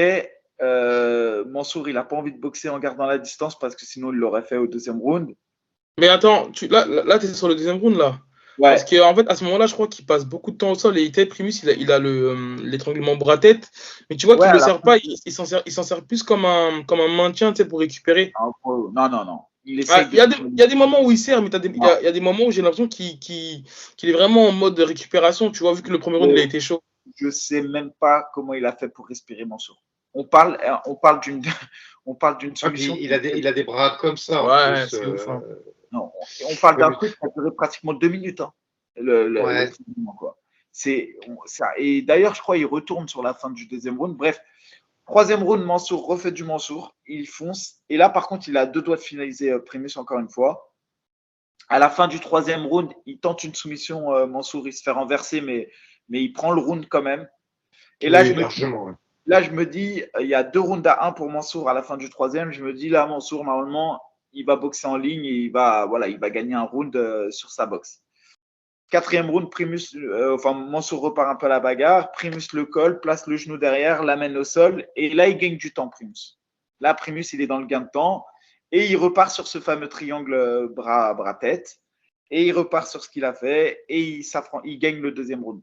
Mansour, il n'a pas envie de boxer en gardant la distance parce que sinon, il l'aurait fait au deuxième round. Mais attends, là tu es sur le deuxième round, là. Ouais. Parce qu'en fait, à ce moment-là, je crois qu'il passe beaucoup de temps au sol et Primus, il a l'étranglement bras-tête. Mais tu vois qu'il ne le sert pas, il s'en sert plus comme un maintien pour récupérer. Non. Il y a des moments où il sert, mais il y a des moments où j'ai l'impression qu'il est vraiment en mode de récupération. Tu vois, vu que le premier round, il a été chaud. Je ne sais même pas comment il a fait pour respirer Mansour. On parle d'une solution. Il a des bras comme ça. Ouais, c'est ouf. Non, on parle d'un truc qui a duré pratiquement 2 minutes. Hein, ouais. quoi. Et d'ailleurs, je crois qu'il retourne sur la fin du deuxième round. Bref, troisième round, Mansour refait du Mansour. Il fonce. Et là, par contre, il a 2 doigts de finaliser Primus encore une fois. À la fin du troisième round, il tente une soumission. Mansour, il se fait renverser, mais il prend le round quand même. Et là, je me dis, il y a 2 rounds à 1 pour Mansour à la fin du troisième. Je me dis, là, Mansour, normalement, il va boxer en ligne et il va gagner un round sur sa boxe. Quatrième round, Mansour repart un peu à la bagarre. Primus le colle, place le genou derrière, l'amène au sol. Et là, il gagne du temps, Primus. Là, Primus, il est dans le gain de temps. Et il repart sur ce fameux triangle bras-tête. Et il repart sur ce qu'il a fait. Et il gagne le deuxième round.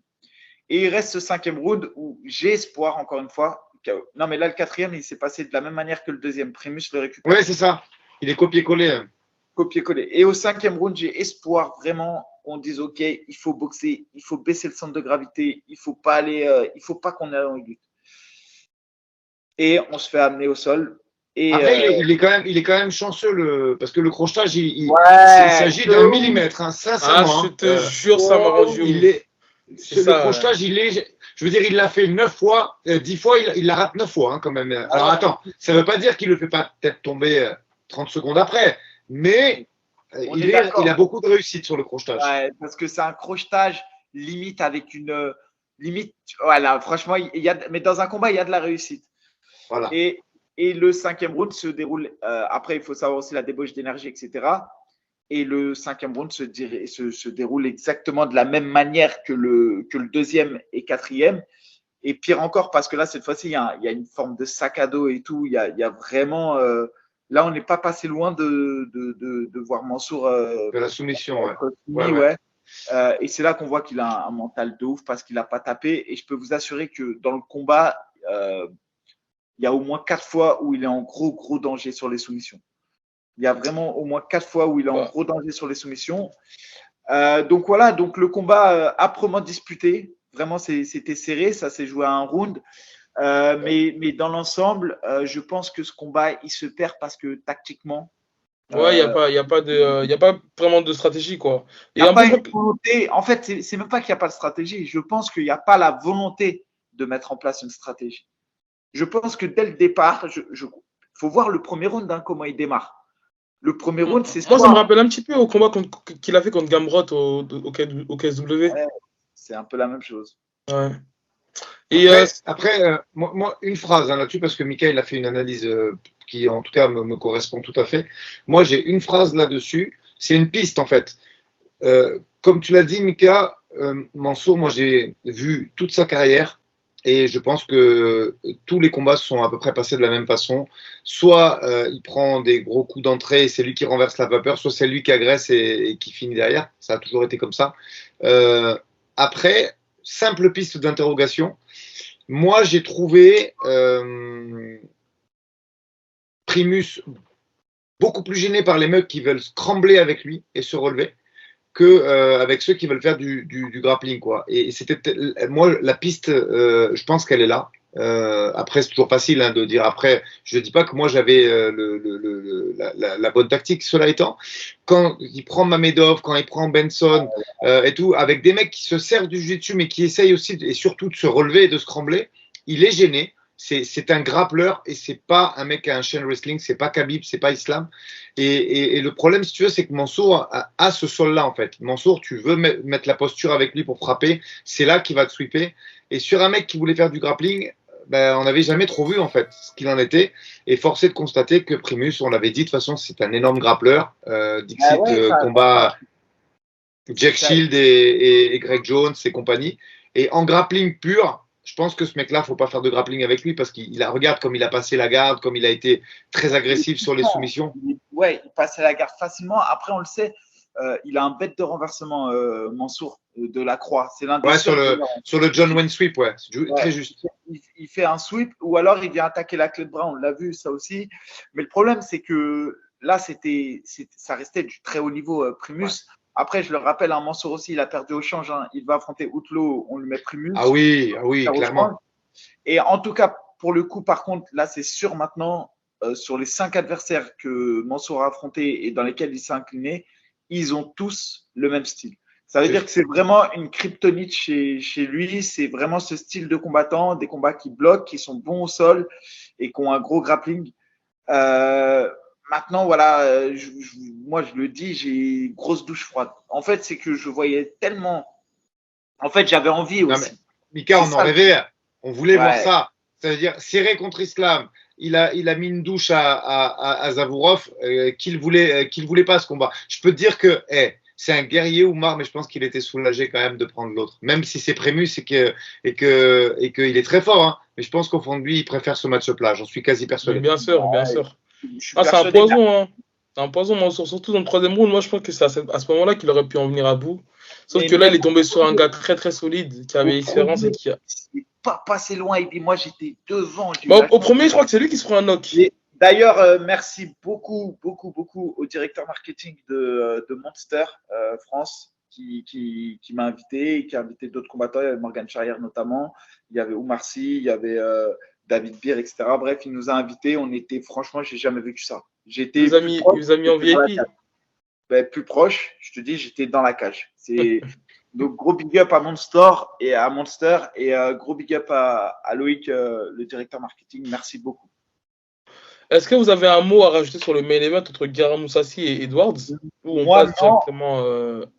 Et il reste ce cinquième round où j'ai espoir, encore une fois. Non, mais là, le quatrième, il s'est passé de la même manière que le deuxième. Primus le récupère. Oui, c'est ça. Il est copié-collé. Hein. Copier-coller. Et au 5e round, j'ai espoir vraiment qu'on dise OK, il faut boxer, il faut baisser le centre de gravité, il faut pas qu'on aille en lutte. Et on se fait amener au sol. Et après, il est quand même chanceux parce que le crochetage, il s'agit de d'un ouf. millimètre, hein, Ah, sincèrement. je te jure, ça m'arrange de Il ouf. est, C'est le ça. crochetage, je veux dire, il l'a fait 9 fois, 10 fois, il la rate 9 fois, hein, quand même. Alors attends, ça ne veut pas dire qu'il le fait pas peut-être tomber 30 secondes après, mais On il est d'accord. a beaucoup de réussite sur le crochetage. Ouais, parce que c'est un crochetage limite avec une limite. Voilà, franchement, mais dans un combat, il y a de la réussite. Voilà. Et le 5e round se déroule. Après, il faut savoir aussi la débauche d'énergie, etc. Et le 5e round se déroule exactement de la même manière que le 2e et 4e. Et pire encore, parce que là, cette fois-ci, il y a une forme de sac à dos et tout. Il y a vraiment. Là, on n'est pas passé loin de voir Mansour. De la soumission, ouais. Et c'est là qu'on voit qu'il a un mental de ouf parce qu'il n'a pas tapé. Et je peux vous assurer que dans le combat, il y a au moins 4 fois où il est en gros danger sur les soumissions. Il y a vraiment au moins 4 fois où il est en gros danger sur les soumissions. Donc voilà, donc le combat âprement disputé. Vraiment, c'était serré, ça s'est joué à un round. Mais dans l'ensemble, je pense que ce combat, il se perd parce que tactiquement. Ouais, il y a pas vraiment de stratégie, quoi. Il n'y a pas une volonté. En fait, c'est même pas qu'il n'y a pas de stratégie. Je pense qu'il n'y a pas la volonté de mettre en place une stratégie. Je pense que dès le départ, faut voir le premier round, hein, comment il démarre. Le premier round, c'est moi, ça me rappelle un petit peu au combat qu'il a fait contre Gamrot au KSW. Ouais, c'est un peu la même chose. Ouais. Et après, moi, une phrase hein, là-dessus, parce que Mickaël a fait une analyse qui, en tout cas, me correspond tout à fait. Moi, j'ai une phrase là-dessus. C'est une piste, en fait. Comme tu l'as dit, Mika, Mansour, moi, j'ai vu toute sa carrière. Et je pense que tous les combats sont à peu près passés de la même façon. Soit il prend des gros coups d'entrée et c'est lui qui renverse la vapeur, soit c'est lui qui agresse et qui finit derrière. Ça a toujours été comme ça. Après, simple piste d'interrogation. Moi, j'ai trouvé Primus beaucoup plus gêné par les mecs qui veulent scrambler avec lui et se relever que avec ceux qui veulent faire du grappling, quoi. Et c'était moi la piste, je pense qu'elle est là. Après, c'est toujours facile hein, de dire. Après, je ne dis pas que moi j'avais la bonne tactique. Cela étant, quand il prend Mamedov, quand il prend Benson et tout, avec des mecs qui se servent du jiu-jitsu mais qui essayent aussi et surtout de se relever et de scrambler, il est gêné. C'est un grappleur et c'est pas un mec à un chain wrestling, c'est pas Khabib, c'est pas Islam. Et le problème, si tu veux, c'est que Mansour a ce sol-là en fait. Mansour, tu veux mettre la posture avec lui pour frapper, c'est là qu'il va te sweeper. Et sur un mec qui voulait faire du grappling, ben, on n'avait jamais trop vu en fait ce qu'il en était. Et forcé de constater que Primus, on l'avait dit, de toute façon, c'est un énorme grappleur. Dixit combat Jack Shield et Greg Jones et compagnie. Et en grappling pur, je pense que ce mec-là, faut pas faire de grappling avec lui parce regarde comme il a passé la garde, comme il a été très agressif sur les soumissions. Ouais, il passait la garde facilement. Après, on le sait, il a un bête de renversement, Mansour, de la croix. C'est l'un des sur le John Wayne sweep, ouais, c'est très juste. Il fait un sweep ou alors il vient attaquer la clé de bras. On l'a vu, ça aussi. Mais le problème, c'est que là, ça restait du très haut niveau, Primus. Ouais. Après, je le rappelle, hein, Mansour aussi, il a perdu au change. Hein. Il va affronter Outlaw, on lui met Primus. Ah oui, clairement. Et en tout cas, pour le coup, par contre, là, c'est sûr maintenant, sur les 5 adversaires que Mansour a affrontés et dans lesquels il s'est incliné, ils ont tous le même style. Ça veut dire que c'est vraiment une kryptonite chez lui. C'est vraiment ce style de combattant, des combats qui bloquent, qui sont bons au sol et qui ont un gros grappling. Maintenant, voilà, moi je le dis, j'ai une grosse douche froide. En fait, c'est que je voyais tellement. En fait, j'avais envie aussi. Mika, on en rêvait, on voulait voir ça. Ça veut dire serré contre Islam. Il a mis une douche à Zavorov qu'il voulait pas ce combat. Je peux te dire que c'est un guerrier Oumar, mais je pense qu'il était soulagé quand même de prendre l'autre. Même si c'est Primus et qu'il est très fort, hein. Mais je pense qu'au fond de lui, il préfère ce match-up-là. J'en suis quasi persuadé. Bien sûr, bien sûr. C'est un poison, hein. C'est un poison, surtout dans le 3e round. Moi, je pense que c'est à ce moment-là qu'il aurait pu en venir à bout. Sauf que là, il est tombé sur un gars très très solide qui avait expérience et qui a. Il n'est pas passé loin. Et puis moi, j'étais devant. Au premier, je crois que c'est lui qui se prend un knock. D'ailleurs, merci beaucoup, beaucoup, beaucoup au directeur marketing de Monster France qui m'a invité, qui a invité d'autres combattants. Il y avait Morgan Charrière notamment, il y avait Oumar Sy, il y avait David Beer, etc. Bref, il nous a invités. On était, franchement, j'ai jamais vécu ça. J'étais Il vous a mis en VIP. Plus proche, je te dis, j'étais dans la cage. Donc, gros big up à Monster et gros big up à Loïc, le directeur marketing. Merci beaucoup. Est-ce que vous avez un mot à rajouter sur le main event entre Guerrero Moussassi et Edwards? Ou on passe directement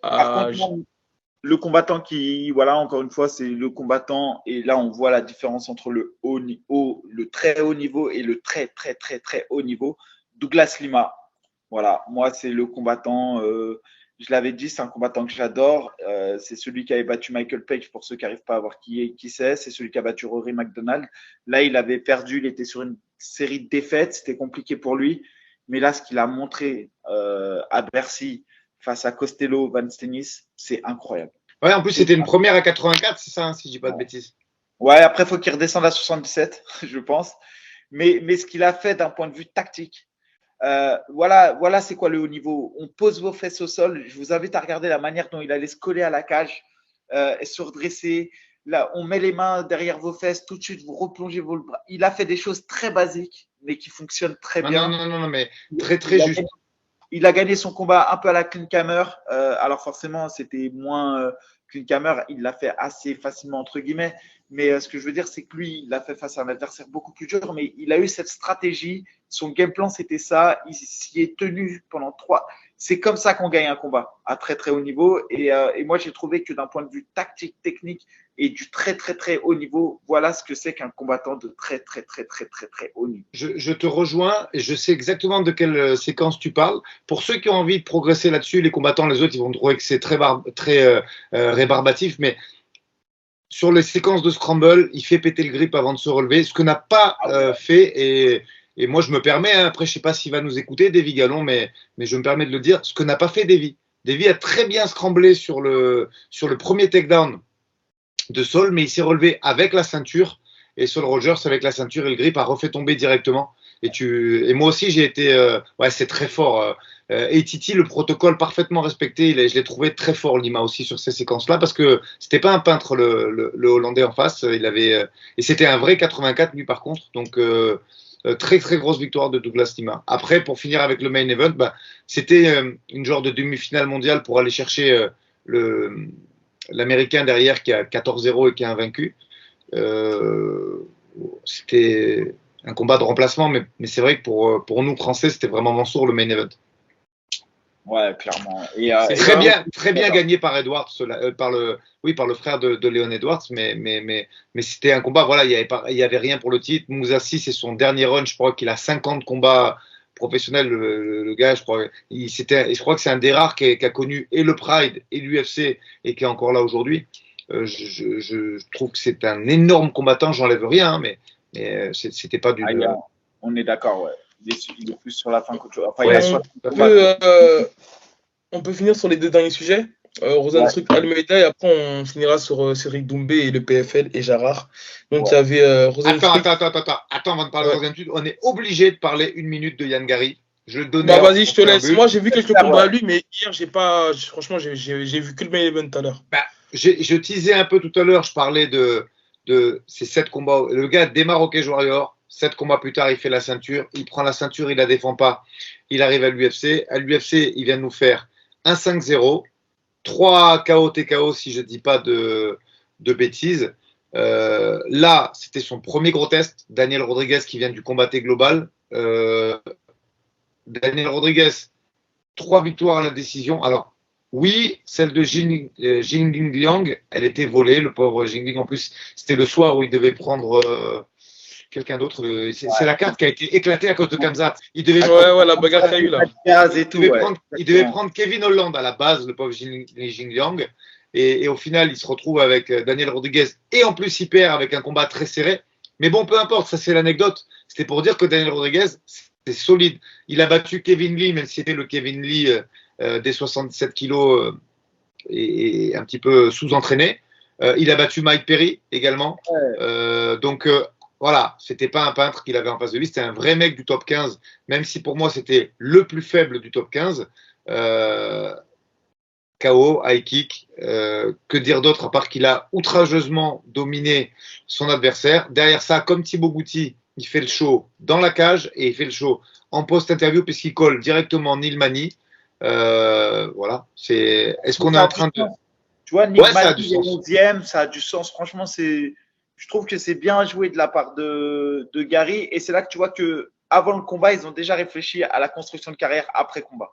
Par contre, le combattant voilà, encore une fois, c'est le combattant. Et là, on voit la différence entre le très haut niveau et le très, très, très, très haut niveau. Douglas Lima. Voilà, moi, c'est le combattant. Je l'avais dit, c'est un combattant que j'adore. C'est celui qui avait battu Michael Page, pour ceux qui n'arrivent pas à voir qui c'est. C'est celui qui a battu Rory McDonald. Là, il avait perdu, il était sur une série de défaites. C'était compliqué pour lui. Mais là, ce qu'il a montré à Bercy face à Costello, Van Stenis, c'est incroyable. Ouais, en plus, c'était une première à 84, c'est ça, hein, si je dis pas de bêtises. Ouais, après, il faut qu'il redescende à 77, je pense. Mais ce qu'il a fait d'un point de vue tactique, voilà c'est quoi le haut niveau. On pose vos fesses au sol. Je vous invite à regarder la manière dont il allait se coller à la cage et se redresser. Là, on met les mains derrière vos fesses, tout de suite, vous replongez vos bras. Il a fait des choses très basiques, mais qui fonctionnent très bien. Non, mais très, très juste. Il a gagné son combat un peu à la Klinkhammer. Alors forcément, c'était moins Klinkhammer. Il l'a fait assez facilement, entre guillemets. Mais ce que je veux dire, c'est que lui, il l'a fait face à un adversaire beaucoup plus dur. Mais il a eu cette stratégie. Son game plan, c'était ça. Il s'y est tenu pendant 3. C'est comme ça qu'on gagne un combat à très, très haut niveau. Et moi, j'ai trouvé que d'un point de vue tactique, technique et du très, très, très haut niveau, voilà ce que c'est qu'un combattant de très, très, très, très, très, très haut niveau. Je te rejoins et je sais exactement de quelle séquence tu parles. Pour ceux qui ont envie de progresser là-dessus, les combattants, les autres, ils vont trouver que c'est très rébarbatif, mais sur les séquences de scramble, il fait péter le grip avant de se relever, ce que n'a pas fait, et moi je me permets, hein, après je sais pas s'il va nous écouter, Davy Gallon, mais je me permets de le dire, ce que n'a pas fait Davy. Davy a très bien scramblé sur le premier takedown de Saul, mais il s'est relevé avec la ceinture, et Saul Rogers avec la ceinture et le grip a refait tomber directement. Et moi aussi j'ai été, c'est très fort. Et Titi, le protocole parfaitement respecté, je l'ai trouvé très fort, Lima aussi sur ces séquences-là, parce que c'était pas un peintre le Hollandais en face, et c'était un vrai 84 lui par contre, donc très très grosse victoire de Douglas Lima. Après, pour finir avec le main event, c'était une genre de demi-finale mondiale pour aller chercher l'Américain derrière qui a 14-0 et qui est invaincu. C'était un combat de remplacement, mais c'est vrai que pour nous Français, c'était vraiment Mansour le main event. Ouais, clairement. C'est très bien gagné par Edwards, par le frère de Léon Edwards, mais c'était un combat, voilà, il y avait rien pour le titre. Moussassi, c'est son dernier run, je crois qu'il a 50 combats professionnels, le gars, je crois que c'est un des rares qui a connu et le Pride et l'UFC et qui est encore là aujourd'hui. Je trouve que c'est un énorme combattant, j'enlève rien, hein, mais c'était pas du. On est d'accord, ouais. Il est plus sur la fin qu'autre chose. Enfin, on peut finir sur les deux derniers sujets. Rozenstruik Almeida, et après on finira sur Cédric Doumbé et le PFL et Jarrah. Donc il y avait Rozenstruik. Attends, avant de parler de Rozenstruik, on est obligé de parler une minute de Yann Gary. Je le donnais. Bah vas-y, je te laisse. Moi j'ai vu quelques combats à lui, mais hier franchement j'ai vu que le main event tout à l'heure. Je teasais un peu tout à l'heure, je parlais de ces 7 combats. Le gars démarre au Cage Warrior. 7 combats plus tard, il fait la ceinture. Il prend la ceinture, il la défend pas. Il arrive à l'UFC. À l'UFC, il vient de nous faire un 5-0, 3 KO TKO si je dis pas de bêtises. Là, c'était son premier gros test. Daniel Rodriguez qui vient du Combatté Global. Daniel Rodriguez, 3 victoires à la décision. Alors, oui, celle de Jinling Liang, elle était volée. Le pauvre Jinling, en plus, c'était le soir où il devait prendre quelqu'un d'autre. C'est la carte qui a été éclatée à cause de Kamzat. Il devait la bagarre qu'il y a eu là. Il devait prendre Kevin Holland à la base, le pauvre Jinling Liang. Et au final, il se retrouve avec Daniel Rodriguez. Et en plus, il perd avec un combat très serré. Mais bon, peu importe, ça c'est l'anecdote. C'était pour dire que Daniel Rodriguez, c'est solide. Il a battu Kevin Lee, même si c'était le Kevin Lee des 77 kilos et un petit peu sous-entraîné. Il a battu Mike Perry également. Donc, Voilà, c'était pas un peintre qu'il avait en face de lui, c'était un vrai mec du top 15, même si pour moi c'était le plus faible du top 15. KO, high kick, que dire d'autre à part qu'il a outrageusement dominé son adversaire. Derrière ça, comme Thibaut Gouti, il fait le show dans la cage et il fait le show en post-interview puisqu'il colle directement Neil Magny. Voilà, est-ce qu'on est en train de... Tu vois, Neil Ouais, ça a Magny du est sens. 11e, ça a du sens. Franchement, je trouve que c'est bien joué de la part de Gary. Et c'est là que tu vois que avant le combat, ils ont déjà réfléchi à la construction de carrière après combat.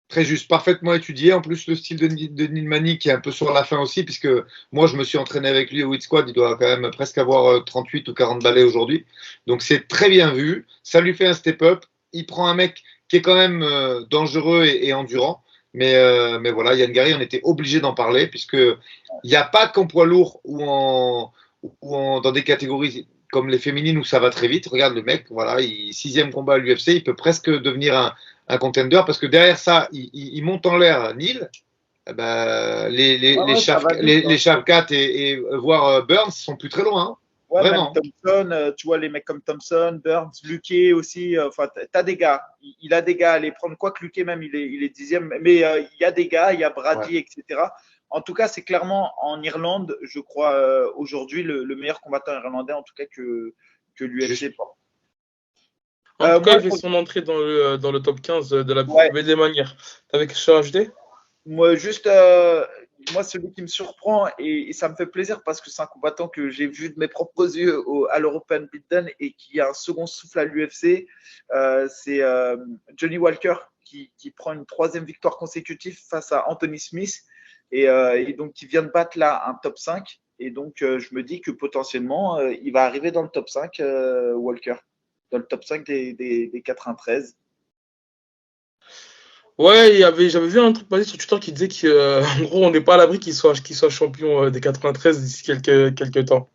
Très juste, parfaitement étudié. En plus, le style de Neil Magny qui est un peu sur la fin aussi, puisque moi, je me suis entraîné avec lui au Hit Squad. Il doit quand même presque avoir 38 ou 40 balais aujourd'hui. Donc, c'est très bien vu. Ça lui fait un step-up. Il prend un mec qui est quand même dangereux et endurant. Mais voilà, Yann Gary, on était obligé d'en parler, puisqu'il n'y a pas qu'en poids lourd dans des catégories comme les féminines où ça va très vite. Regarde le mec, voilà, 6e combat à l'UFC, il peut presque devenir un contender parce que derrière ça, il monte en l'air Neil. Les Shavkat et voire Burns sont plus très loin. Hein. Ouais, vraiment. même Thompson, tu vois, les mecs comme Thompson, Burns, Luque aussi. Enfin, t'as des gars. Il a des gars à aller prendre. Quoi que Luque, même, il est 10e. Mais il y a des gars, il y a Brady, ouais. Etc. En tout cas, c'est clairement en Irlande, je crois, aujourd'hui, le meilleur combattant irlandais, en tout cas, que l'UFC porte. En tout cas, il fait son entrée dans le top 15 de la plus belle des manières. T'avais quelque chose à ajouter ? Moi, juste, moi, celui qui me surprend, et ça me fait plaisir parce que c'est un combattant que j'ai vu de mes propres yeux à l'European Beatdown et qui a un second souffle à l'UFC, c'est Johnny Walker qui prend une 3e victoire consécutive face à Anthony Smith et donc qui vient de battre là un top 5. Et donc, je me dis que potentiellement, il va arriver dans le top 5, Walker, dans le top 5 des 93. Ouais, j'avais vu un truc passer sur Twitter qui disait qu'en gros, on n'est pas à l'abri qu'il soit champion des 93 d'ici quelques temps.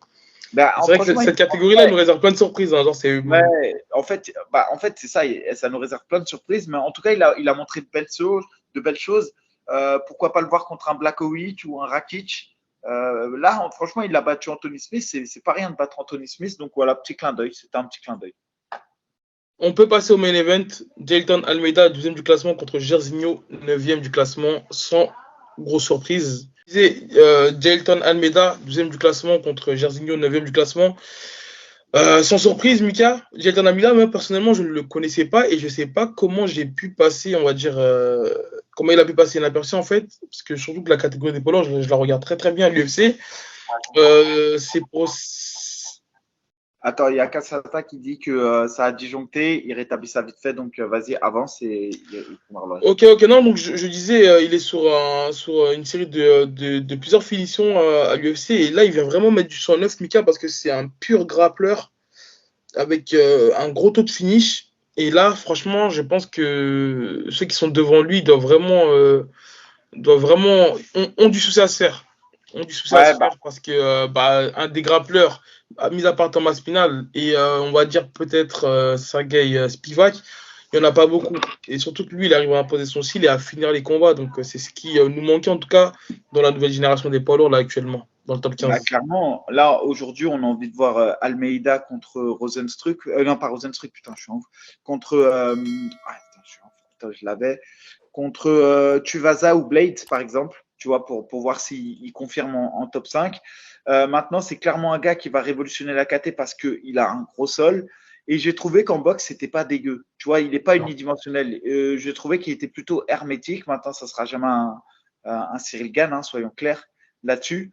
Bah, c'est vrai que cette catégorie-là, nous réserve plein de surprises. Hein, genre en fait, c'est ça, ça nous réserve plein de surprises, mais en tout cas, il a montré de belles choses. Pourquoi pas le voir contre un Blachowicz ou un Rakic. Là, franchement, il a battu Anthony Smith. C'est pas rien de battre Anthony Smith. Donc voilà, petit clin d'œil. C'était un petit clin d'œil. On peut passer au main event. Jailton Almeida, 12e du classement contre Jairzinho, 9e du classement, sans grosse surprise. Jailton Almeida, 12e du classement contre Jairzinho, 9e du classement. Sans surprise, Mika, Jailton Almeida, moi personnellement, je ne le connaissais pas et je ne sais pas comment j'ai pu passer, on va dire, comment il a pu passer inaperçu en fait, parce que surtout que la catégorie des poids lourds, je la regarde très très bien à l'UFC. C'est pour. Attends, il y a Kassata qui dit que ça a disjoncté, il rétablit ça vite fait, donc vas-y, avance et il prendra l'orage. Ok, non, donc je disais, il est sur une série de plusieurs finitions à l'UFC et là, il vient vraiment mettre du 109, Mika, parce que c'est un pur grappleur avec un gros taux de finish. Et là, franchement, je pense que ceux qui sont devant lui doivent vraiment ont du souci à se faire. Parce que un des grappleurs, mis à part Thomas Spinal et on va dire peut-être Sergei Spivak, il n'y en a pas beaucoup. Et surtout que lui, il arrive à imposer son style et à finir les combats. Donc c'est ce qui nous manquait en tout cas dans la nouvelle génération des poids lourds là actuellement, dans le top 15. Bah, clairement, là aujourd'hui, on a envie de voir Almeida contre Rosenstruck. Non, pas Rosenstruck, putain, je suis en contre. Je l'avais. Contre Tuivasa ou Blade, par exemple, tu vois, pour voir s'il confirme en top 5. Maintenant, c'est clairement un gars qui va révolutionner la KT parce qu'il a un gros sol. Et j'ai trouvé qu'en boxe, c'était pas dégueu. Tu vois, il n'est pas unidimensionnel. J'ai trouvé qu'il était plutôt hermétique. Maintenant, ça sera jamais un Cyril Gane, hein, soyons clairs là-dessus.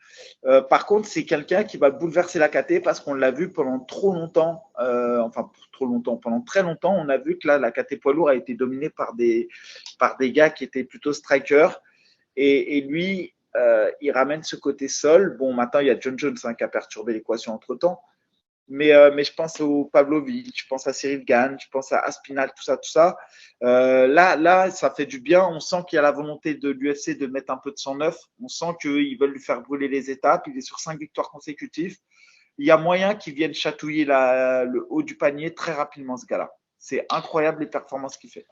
Par contre, c'est quelqu'un qui va bouleverser la KT parce qu'on l'a vu pendant trop longtemps. Pendant très longtemps, on a vu que là, la KT poids lourd a été dominée par des gars qui étaient plutôt strikers. Et lui, il ramène ce côté sol. Bon, maintenant, il y a John Jones qui a perturbé l'équation entre-temps. Mais je pense au Pavlovich, je pense à Cyril Gane, je pense à Aspinall, tout ça. Là, ça fait du bien. On sent qu'il y a la volonté de l'UFC de mettre un peu de 109. On sent qu'ils veulent lui faire brûler les étapes. Il est sur 5 victoires consécutives. Il y a moyen qu'il vienne chatouiller le haut du panier très rapidement, ce gars-là. C'est incroyable les performances qu'il fait.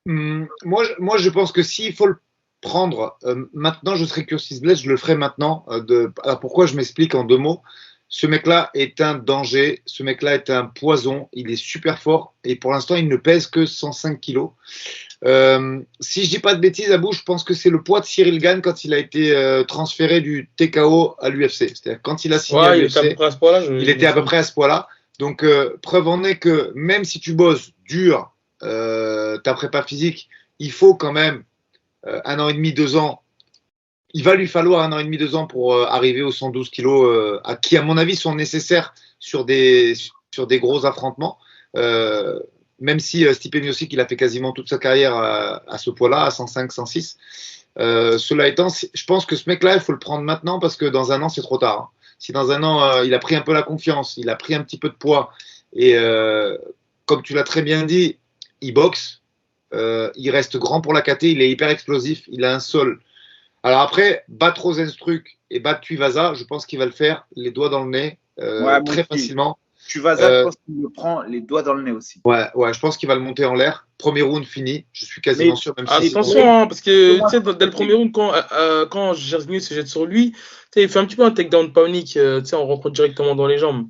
Moi, je pense que s'il faut le prendre maintenant, je serais Curtis Blades, je le ferai maintenant. Alors pourquoi je m'explique en 2 mots. Ce mec-là est un danger, ce mec-là est un poison, il est super fort et pour l'instant il ne pèse que 105 kilos. Si je dis pas de bêtises, Abou, je pense que c'est le poids de Cyril Gane quand il a été transféré du TKO à l'UFC. C'est-à-dire quand il a signé à l'UFC, il était à peu près à ce poids-là. Donc preuve en est que même si tu bosses dur, ta prépa physique, il faut quand même 1 an et demi, 2 ans. Il va lui falloir 1 an et demi, 2 ans pour arriver aux 112 kilos, qui, à mon avis, sont nécessaires sur des gros affrontements. Même si Stipe Miocic, il a fait quasiment toute sa carrière à ce poids-là, à 105, 106. Cela étant, je pense que ce mec-là, il faut le prendre maintenant parce que dans 1 an, c'est trop tard. Hein. Si dans 1 an, il a pris un peu la confiance, il a pris un petit peu de poids et comme tu l'as très bien dit, il boxe, il reste grand pour la KT, il est hyper explosif, il a un sol. Alors après, battre Rozenstruik et battre Tuivasa, je pense qu'il va le faire les doigts dans le nez très facilement. Tuivasa, je pense qu'il me prend les doigts dans le nez aussi. Ouais, je pense qu'il va le monter en l'air. Premier round fini, je suis quasiment sûr. Même si attention, parce que tu sais, dès le premier round, quand Jairzinho se jette sur lui, il fait un petit peu un takedown panique, on rentre directement dans les jambes.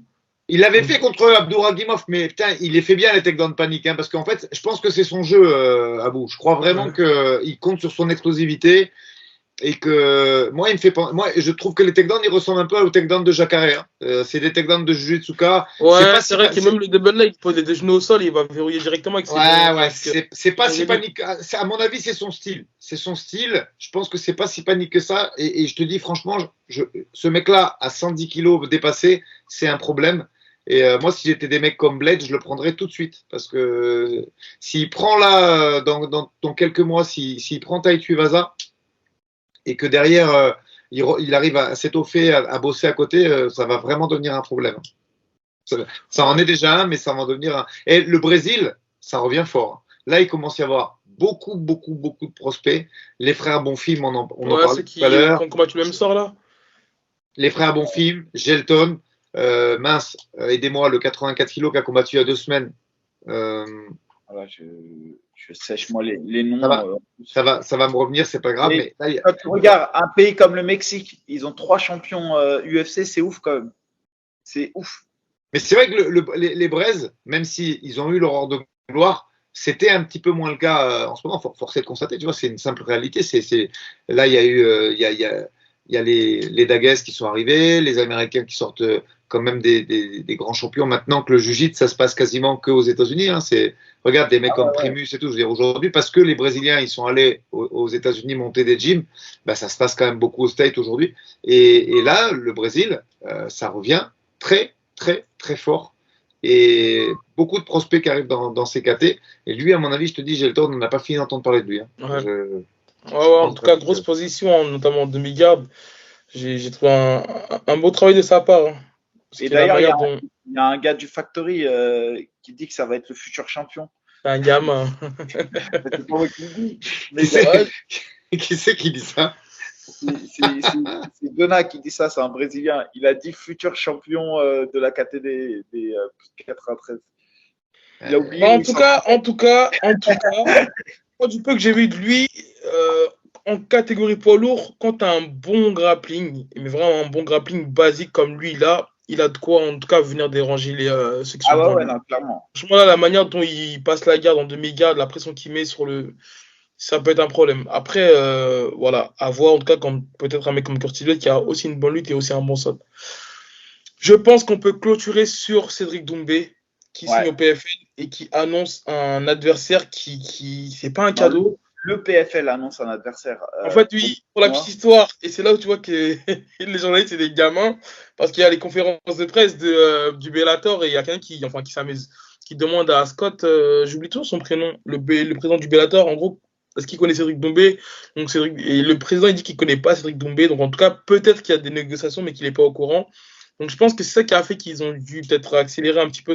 Il l'avait fait contre Abdouragimov, mais putain, il les fait bien les takedowns panique, hein, parce qu'en fait, je pense que c'est son jeu, Abou. Je crois vraiment qu'il compte sur son explosivité. Et que moi, je trouve que les takedowns, ils ressemblent un peu aux takedowns de Jacare. Hein. C'est des takedowns de Jujutsuka. Ouais, c'est vrai que même le double leg, il pose des genoux au sol, il va verrouiller directement avec ses genoux. C'est pas si panique. À mon avis, c'est son style. C'est son style. Je pense que c'est pas si panique que ça. Et je te dis franchement, ce mec-là, à 110 kilos dépassé, c'est un problème. Et moi, si j'étais des mecs comme Blade, je le prendrais tout de suite. Parce que s'il prend là, dans quelques mois, s'il prend Tai Tuivasa, et que derrière, il arrive à s'étoffer, à bosser à côté, ça va vraiment devenir un problème. Ça en est déjà un, mais ça va en devenir un. Et le Brésil, ça revient fort. Là, il commence à y avoir beaucoup de prospects. Les frères Bonfim, on en parlait tout à l'heure. Qui combattent le même sort, là. Les frères Bonfim, Gelton, aidez-moi, le 84 kg qui a combattu il y a 2 semaines. Voilà, je sèche moi les noms. Ça va me revenir, c'est pas grave. Mais là, quand tu regardes un pays comme le Mexique, ils ont 3 champions UFC, c'est ouf quand même. C'est ouf. Mais c'est vrai que les Braises, même s'ils ont eu leur heure de gloire, c'était un petit peu moins le cas en ce moment. Force est de constater, tu vois, c'est une simple réalité. Là, il y a eu, il y a les Dagues qui sont arrivés, les Américains qui sortent quand même des grands champions. Maintenant que le Jiu-Jitsu, ça se passe quasiment qu'aux États-Unis. Hein. Regarde des mecs comme Primus et tout. Je veux dire, aujourd'hui, parce que les Brésiliens, ils sont allés aux États-Unis monter des gyms, bah, ça se passe quand même beaucoup aux States aujourd'hui. Et là, le Brésil, ça revient très, très, très fort. Et beaucoup de prospects qui arrivent dans ces KT. Et lui, à mon avis, je te dis, j'ai le temps, on n'a pas fini d'entendre parler de lui. Hein. En tout cas, grosse position, notamment en demi-garde. J'ai trouvé un beau travail de sa part. Hein. Et d'ailleurs, il y a un gars du Factory qui dit que ça va être le futur champion. C'est un gamin. C'est pas moi qui le dis. Mais qui c'est qui dit ça? C'est Dona qui dit ça, c'est un Brésilien. Il a dit futur champion de la KT des 93. Il a oublié. En tout cas, moi, du peu que j'ai vu de lui, en catégorie poids lourd, quand tu as un bon grappling, mais vraiment un bon grappling basique comme lui, là, il a de quoi, en tout cas, venir déranger ceux qui sont non, clairement. Franchement, là, la manière dont il passe la garde en demi-garde, la pression qu'il met ça peut être un problème. Après, voilà, à voir, en tout cas, comme peut-être un mec comme Curtis Blade qui a aussi une bonne lutte et aussi un bon sol. Je pense qu'on peut clôturer sur Cédric Doumbé, qui signe au PFL et qui annonce un adversaire qui c'est pas un cadeau. Le PFL annonce un adversaire. En fait, oui, pour la petite histoire, et c'est là où tu vois que les journalistes, c'est des gamins, parce qu'il y a les conférences de presse du Bellator et il y a quelqu'un qui s'amuse, qui demande à Scott, j'oublie toujours son prénom, le président du Bellator, en gros, est-ce qu'il connaît Cédric Doumbé? Donc et le président, il dit qu'il connaît pas Cédric Doumbé, donc en tout cas, peut-être qu'il y a des négociations, mais qu'il n'est pas au courant. Donc je pense que c'est ça qui a fait qu'ils ont dû peut-être accélérer un petit peu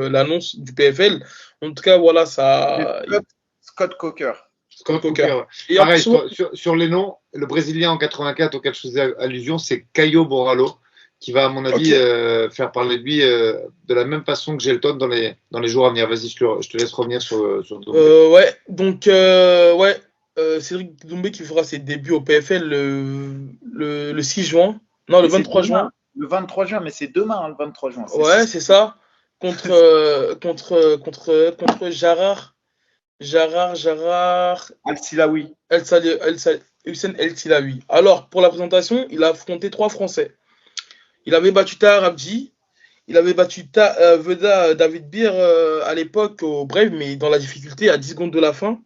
l'annonce du PFL. En tout cas, voilà, ça. Scott Coker. Ouais. Et pareil, sur les noms, le Brésilien en 84 auquel je faisais allusion, c'est Caio Borralho, qui va, à mon avis, faire parler de lui de la même façon que Gelton dans les jours à venir. Vas-y, je te laisse revenir sur Doumbé. Donc, Cédric Doumbé qui fera ses débuts au PFL le 6 juin. Non, le 23 juin. Le 23 juin, mais c'est demain, hein, le 23 juin. Ouais, c'est ça. Contre Gérard Al-Silawi. Hussein El Tilawi. Alors, pour la présentation, il a affronté 3 Français. Il avait battu Tahar Abdi, il avait battu Veda David Bir à l'époque au Brave, mais dans la difficulté à 10 secondes de la fin.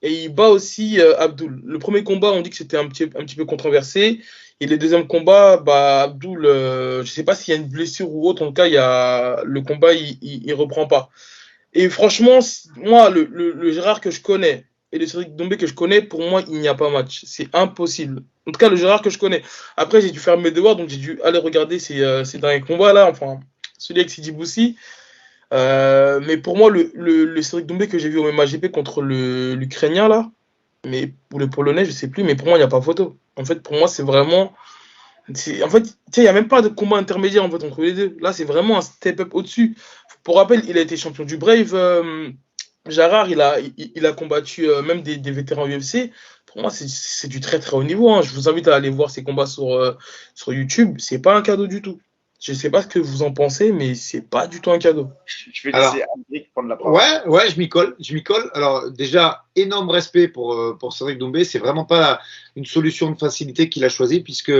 Et il bat aussi Abdul. Le premier combat, on dit que c'était un petit peu controversé. Et le deuxième combat, bah, Abdul, je ne sais pas s'il y a une blessure ou autre. En tout cas, le combat, il reprend pas. Et franchement, moi, le Gérard que je connais et le Cédric Doumbé que je connais, pour moi, il n'y a pas match. C'est impossible. En tout cas, le Gérard que je connais. Après, j'ai dû faire mes devoirs, donc j'ai dû aller regarder ces derniers combats-là. Enfin, celui avec Sidi Boussi. Mais pour moi, le Cédric Doumbé que j'ai vu au MMAGP contre l'Ukrainien, là, ou le Polonais, je sais plus, mais pour moi, il n'y a pas photo. En fait, pour moi, c'est vraiment. En fait, il n'y a même pas de combat intermédiaire en fait, entre les deux. Là, c'est vraiment un step-up au-dessus. Pour rappel, il a été champion du Brave. Gérard, il a combattu même des vétérans UFC. Pour moi, c'est du très très haut niveau. Hein. Je vous invite à aller voir ses combats sur YouTube. C'est pas un cadeau du tout. Je sais pas ce que vous en pensez, mais c'est pas du tout un cadeau. Je vais laisser Andrick prendre la parole. Ouais, je m'y colle. Alors déjà, énorme respect pour Cédric Doumbé. C'est vraiment pas une solution de facilité qu'il a choisie, puisque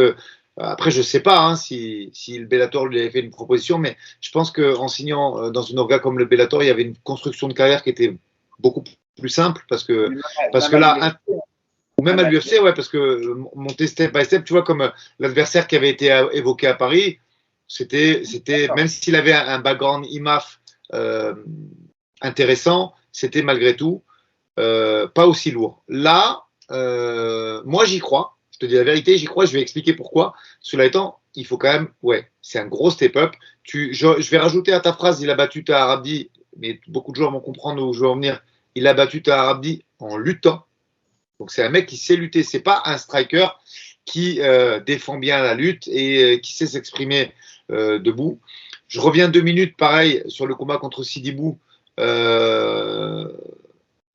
après, je sais pas hein, si le Bellator lui avait fait une proposition, mais je pense qu'en signant dans une orga comme le Bellator, il y avait une construction de carrière qui était beaucoup plus simple, parce que là, ou même à l'UFC, ouais, parce que monter step by step, tu vois, comme l'adversaire qui avait été évoqué à Paris, c'était même s'il avait un background IMAF intéressant, c'était malgré tout pas aussi lourd. Là, moi j'y crois. Je te dis la vérité, j'y crois. Je vais expliquer pourquoi. Cela étant, il faut quand même, ouais, c'est un gros step-up. Je vais rajouter à ta phrase, il a battu Tahar Abdi, mais beaucoup de joueurs vont comprendre où je veux en venir. Il a battu Tahar Abdi en luttant. Donc c'est un mec qui sait lutter. C'est pas un striker qui défend bien la lutte et qui sait s'exprimer debout. Je reviens 2 minutes, pareil, sur le combat contre Sidibou. Il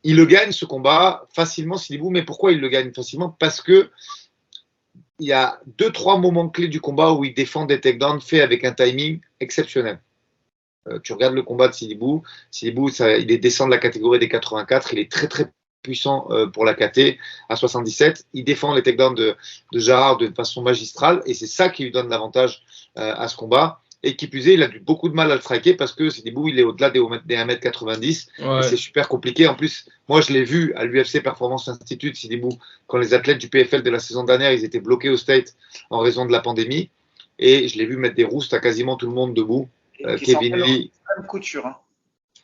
le gagne, ce combat, facilement, Sidibou. Mais pourquoi il le gagne facilement? Parce que il y a 2-3 moments clés du combat où il défend des takedowns faits avec un timing exceptionnel. Tu regardes le combat de Sidibou. Sidibou, il est descend de la catégorie des 84. Il est très, très puissant pour la KT à 77. Il défend les takedowns de Gérard de façon magistrale et c'est ça qui lui donne l'avantage à ce combat. Et qui plus est, il a eu beaucoup de mal à le striker parce que Sidibou, il est au-delà des 1m90 ouais. Et c'est super compliqué. En plus, moi, je l'ai vu à l'UFC Performance Institute, Sidibou, quand les athlètes du PFL de la saison dernière, ils étaient bloqués au State en raison de la pandémie. Et je l'ai vu mettre des roustes à quasiment tout le monde debout. Kevin Lee. Extrême Couture. Hein.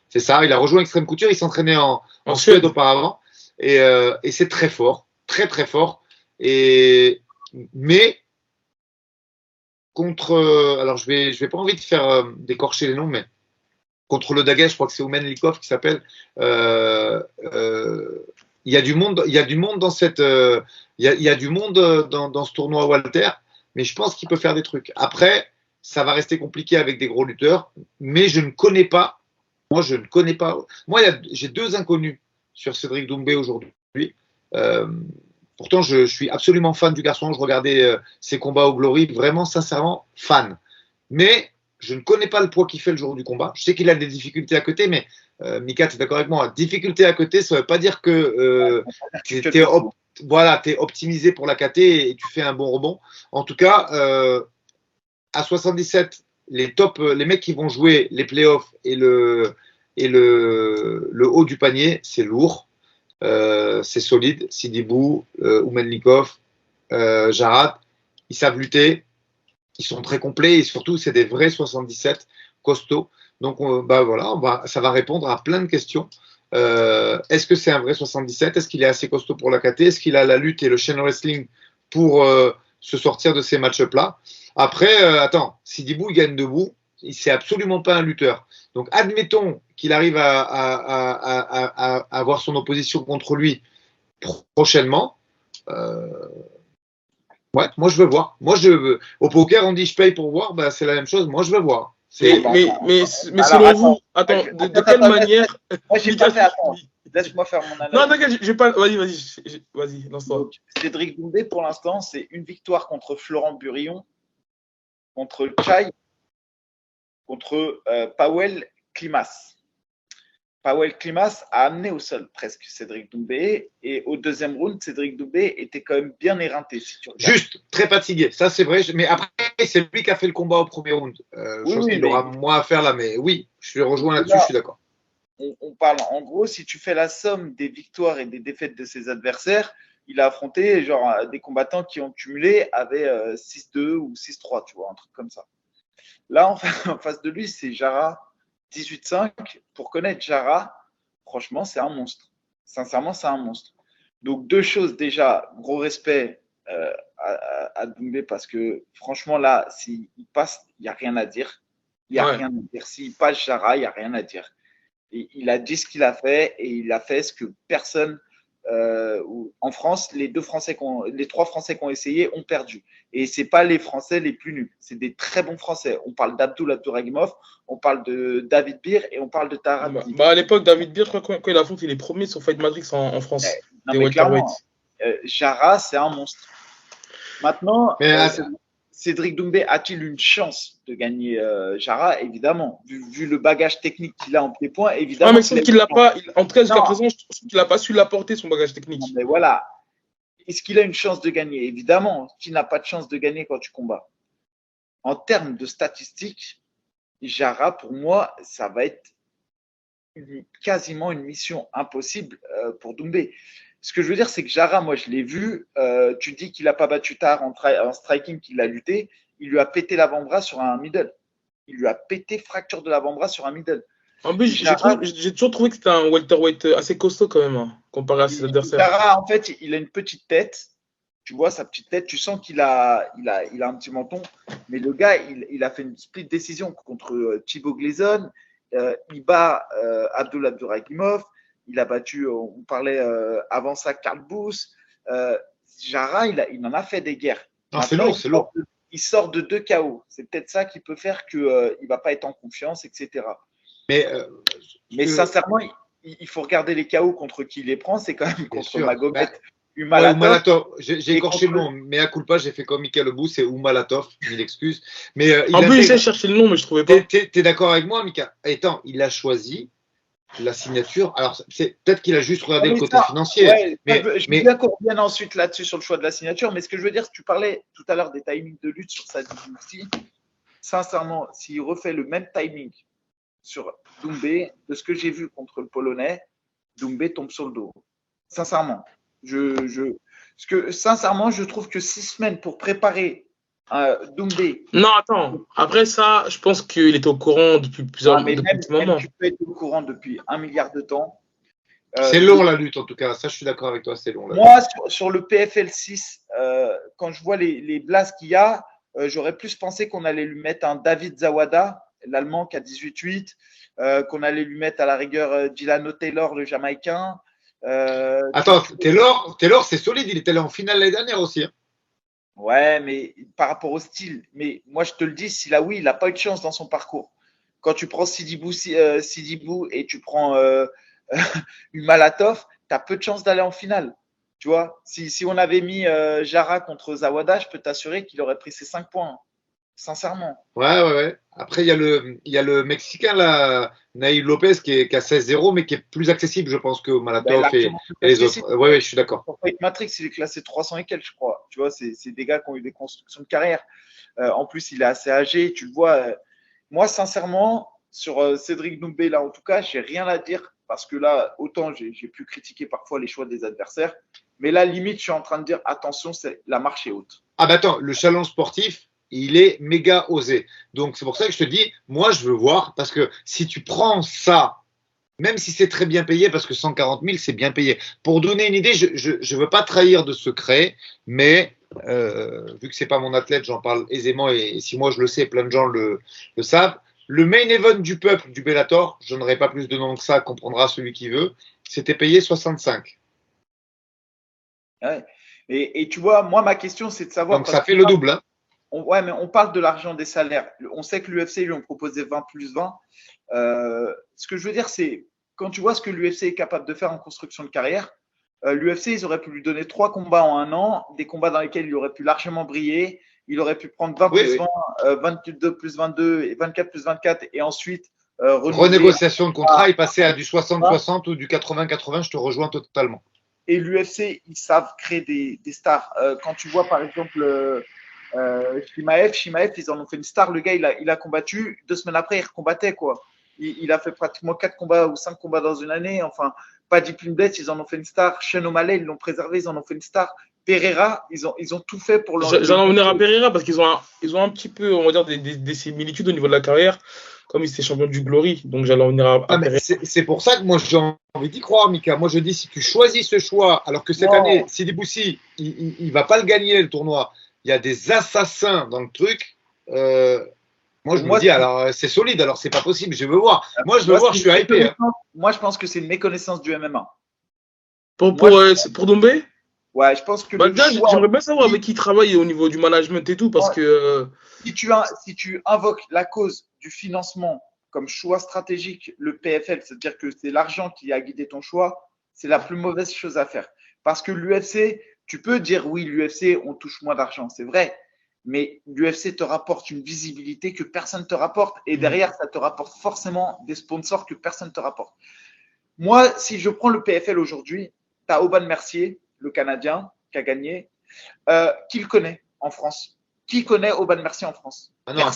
C'est ça, il a rejoint Extrême Couture. Il s'entraînait en Suède auparavant. Et c'est très fort, très très fort. Mais contre, alors je vais pas envie de faire d'écorcher les noms, mais contre le Daguet, je crois que c'est Oumen Likov qui s'appelle. Il y a du monde dans cette, il y a du monde dans ce tournoi Walter, mais je pense qu'il peut faire des trucs. Après, ça va rester compliqué avec des gros lutteurs, mais je ne connais pas. Moi, j'ai 2 inconnus sur Cédric Doumbé aujourd'hui. Pourtant, je suis absolument fan du garçon. Je regardais ses combats au Glory, vraiment, sincèrement, fan. Mais je ne connais pas le poids qu'il fait le jour du combat. Je sais qu'il a des difficultés à côté, mais Mika, tu es d'accord avec moi? Difficulté à côté, ça ne veut pas dire que tu es optimisé pour la KT et tu fais un bon rebond. En tout cas, à 77, les mecs qui vont jouer les playoffs et le haut du panier, c'est lourd. C'est solide. Sidibou, Oumenlikov, Jarad, ils savent lutter, ils sont très complets et surtout c'est des vrais 77 costauds. Donc voilà, ça va répondre à plein de questions. Est-ce que c'est un vrai 77? Est-ce qu'il est assez costaud pour la KT? Est-ce qu'il a la lutte et le chain wrestling pour se sortir de ces match-up là? Après, attends, Sidibou il gagne debout. C'est absolument pas un lutteur. Donc, admettons qu'il arrive à avoir son opposition contre lui prochainement. Ouais, moi je veux voir. Au poker, on dit je paye pour voir. Bah, c'est la même chose. Moi, je veux voir. Mais selon vous, attends, de quelle manière? Moi, j'ai pas fait. Attends, laisse-moi faire mon analyse. Non, t'inquiète, j'ai pas. Vas-y, lance-toi. Cédric Doumbé, pour l'instant, c'est une victoire contre Florent Burillon contre Chai, contre Powell Klimas. Powell Klimas a amené au sol presque Cédric Doumbé. Et au deuxième round, Cédric Doumbé était quand même bien éreinté. Si tu regardes. Juste, très fatigué, ça c'est vrai. Mais après, c'est lui qui a fait le combat au premier round. Oui, Chose oui, qu'il aura moins à faire là, mais oui, je le rejoins là-dessus, là, je suis d'accord. on parle en gros, si tu fais la somme des victoires et des défaites de ses adversaires, il a affronté genre des combattants qui ont cumulé avaient 6-2 ou 6-3, tu vois, un truc comme ça. Là, en face de lui, c'est Jara 18-5. Pour connaître Jara, franchement, c'est un monstre. Sincèrement, c'est un monstre. Donc, deux choses déjà, gros respect à Doumbé parce que franchement, là, s'il passe, il n'y a rien à dire. Il n'y a rien à dire. S'il passe Jara, il n'y a rien à dire. Et il a dit ce qu'il a fait et il a fait ce que personne en France, les trois Français qui ont essayé ont perdu. Et c'est pas les Français les plus nuls, c'est des très bons Français. On parle Abdouragimov, on parle de David Bir et on parle de Tarat. À l'époque, David Bir, je crois quand il affronte, il est premier sur Fight Matrix en France. Non, mais clairement, Jara, c'est un monstre. Maintenant, Cédric Doumbé a-t-il une chance de gagner Jara? Évidemment. Vu le bagage technique qu'il a en pied-point, évidemment. Non, mais qu'il l'a pas. En tout cas, jusqu'à présent, je trouve qu'il n'a pas su l'apporter, son bagage technique. Non, mais voilà. Est-ce qu'il a une chance de gagner? Évidemment. Qui n'a pas de chance de gagner quand tu combats? En termes de statistiques, Jara, pour moi, ça va être quasiment une mission impossible pour Doumbé. Ce que je veux dire, c'est que Jara, moi, je l'ai vu. Tu dis qu'il n'a pas battu tard en striking, qu'il a lutté. Il lui a pété l'avant-bras sur un middle. Il lui a pété fracture de l'avant-bras sur un middle. En plus, j'ai toujours trouvé que c'était un welterweight assez costaud quand même, hein, comparé à ses adversaires. Jara, en fait, il a une petite tête. Tu vois sa petite tête. Tu sens qu'il a un petit menton. Mais le gars, il a fait une split décision contre Thibaut Gleason. Il bat Abdouragimov. Il a battu, on parlait avant ça, Carl Booth. Jara, il en a fait des guerres. C'est lourd, c'est lourd. Il sort de 2 KO. C'est peut-être ça qui peut faire qu'il ne va pas être en confiance, etc. Mais sincèrement, il faut regarder les KO contre qui il les prend. C'est quand même contre Magomed. Umalatov. J'ai écorché le nom, mais à culpa, j'ai fait comme Mika Lebou, c'est Umalatov, mille excuses. Mais, en plus, j'ai cherché le nom, mais je ne trouvais pas. T'es d'accord avec moi, Mika? Attends, il a choisi la signature. Alors, c'est peut-être qu'il a juste regardé le côté financier. Ouais, je veux bien qu'on revienne ensuite là-dessus sur le choix de la signature, mais ce que je veux dire, tu parlais tout à l'heure des timings de lutte sur Sadibou. Sincèrement, s'il refait le même timing sur Doumbé, de ce que j'ai vu contre le Polonais, Doumbé tombe sur le dos. Sincèrement. Sincèrement, je trouve que 6 semaines pour préparer Doumbé. Non, attends. Après ça, je pense qu'il était au courant depuis plusieurs moments. Tu peux être au courant depuis 1 milliard de temps. C'est long la lutte en tout cas. Ça, je suis d'accord avec toi. C'est long. Moi, sur le PFL 6, quand je vois les blasts qu'il y a, j'aurais plus pensé qu'on allait lui mettre un David Zawada, l'Allemand qui a 18-8, qu'on allait lui mettre à la rigueur Dilano Taylor, le Jamaïcain. Attends, Taylor, c'est solide. Il était allé en finale l'année dernière aussi. Hein. Ouais, mais par rapport au style. Mais moi, je te le dis, Silaoui, il n'a pas eu de chance dans son parcours. Quand tu prends Sidibou et tu prends Umalatov, tu as peu de chance d'aller en finale. Tu vois, si on avait mis Jara contre Zawada, je peux t'assurer qu'il aurait pris ses 5 points. Sincèrement. Ouais. Après, il y a le Mexicain, là, Naïl Lopez, qui a 16-0, mais qui est plus accessible, je pense, que Malatov et les autres. Ouais, je suis d'accord. Pour Fight Matrix, il est classé 300 et quelques, je crois. Tu vois, c'est des gars qui ont eu des constructions de carrière. En plus, il est assez âgé. Tu le vois. Moi, sincèrement, sur Cédric Doumbé, là, en tout cas, j'ai rien à dire. Parce que là, autant j'ai pu critiquer parfois les choix des adversaires. Mais là, limite, je suis en train de dire, attention, la marche est haute. Ah, bah attends, le challenge sportif, il est méga osé. Donc, c'est pour ça que je te dis, moi, je veux voir, parce que si tu prends ça, même si c'est très bien payé, parce que 140 000, c'est bien payé. Pour donner une idée, je ne veux pas trahir de secret, mais vu que c'est pas mon athlète, j'en parle aisément, et si moi je le sais, plein de gens le savent. Le main event du peuple du Bellator, je n'aurai pas plus de noms que ça, comprendra celui qui veut, c'était payé 65. Ouais. Et tu vois, moi, ma question, c'est de savoir… Donc, ça fait le double, hein. Ouais, mais on parle de l'argent des salaires. On sait que l'UFC lui ont proposé 20 plus 20. Ce que je veux dire, c'est quand tu vois ce que l'UFC est capable de faire en construction de carrière, l'UFC, ils auraient pu lui donner 3 combats en 1 an, des combats dans lesquels il aurait pu largement briller. Il aurait pu prendre 20 plus 20, 22 plus 22 et 24 plus 24 et ensuite renégociation de contrat et passer à du 60-60 ou du 80-80, je te rejoins totalement. Et l'UFC, ils savent créer des stars. Quand tu vois par exemple Shimaev, ils en ont fait une star. Le gars, il a combattu. 2 semaines après, il recombattait, quoi. Il a fait pratiquement 4 combats ou 5 combats dans une année. Enfin, Paddy Pimblett, ils en ont fait une star. Sean O'Malley, ils l'ont préservé, ils en ont fait une star. Pereira, ils ont tout fait pour l'enlever. J'allais en venir à Pereira parce qu'ils ont un petit peu, on va dire, des similitudes au niveau de la carrière, comme il était champion du Glory. Donc j'allais en venir à Pereira. C'est pour ça que moi j'ai envie d'y croire, Mika. Moi je dis, si tu choisis ce choix, alors que cette année, Sidi Boussi, il va pas le gagner le tournoi. Il y a des assassins dans le truc. Moi, je me dis, alors, c'est solide, alors c'est pas possible, je veux voir. Moi, je veux voir, je suis hypé. Moi, je pense que c'est une méconnaissance du MMA. Pour Doumbé? Ouais, je pense que. J'aimerais bien savoir avec qui il travaille au niveau du management et tout, parce que. Si tu invoques la cause du financement comme choix stratégique, le PFL, c'est-à-dire que c'est l'argent qui a guidé ton choix, c'est la plus mauvaise chose à faire. Parce que l'UFC, tu peux dire oui, l'UFC, on touche moins d'argent, c'est vrai. Mais l'UFC te rapporte une visibilité que personne ne te rapporte. Et derrière, ça te rapporte forcément des sponsors que personne ne te rapporte. Moi, si je prends le PFL aujourd'hui, tu as Aubin Mercier, le Canadien, qui a gagné, qui le connaît en France. Qui connaît Aubin Mercier en France? Ah non, elle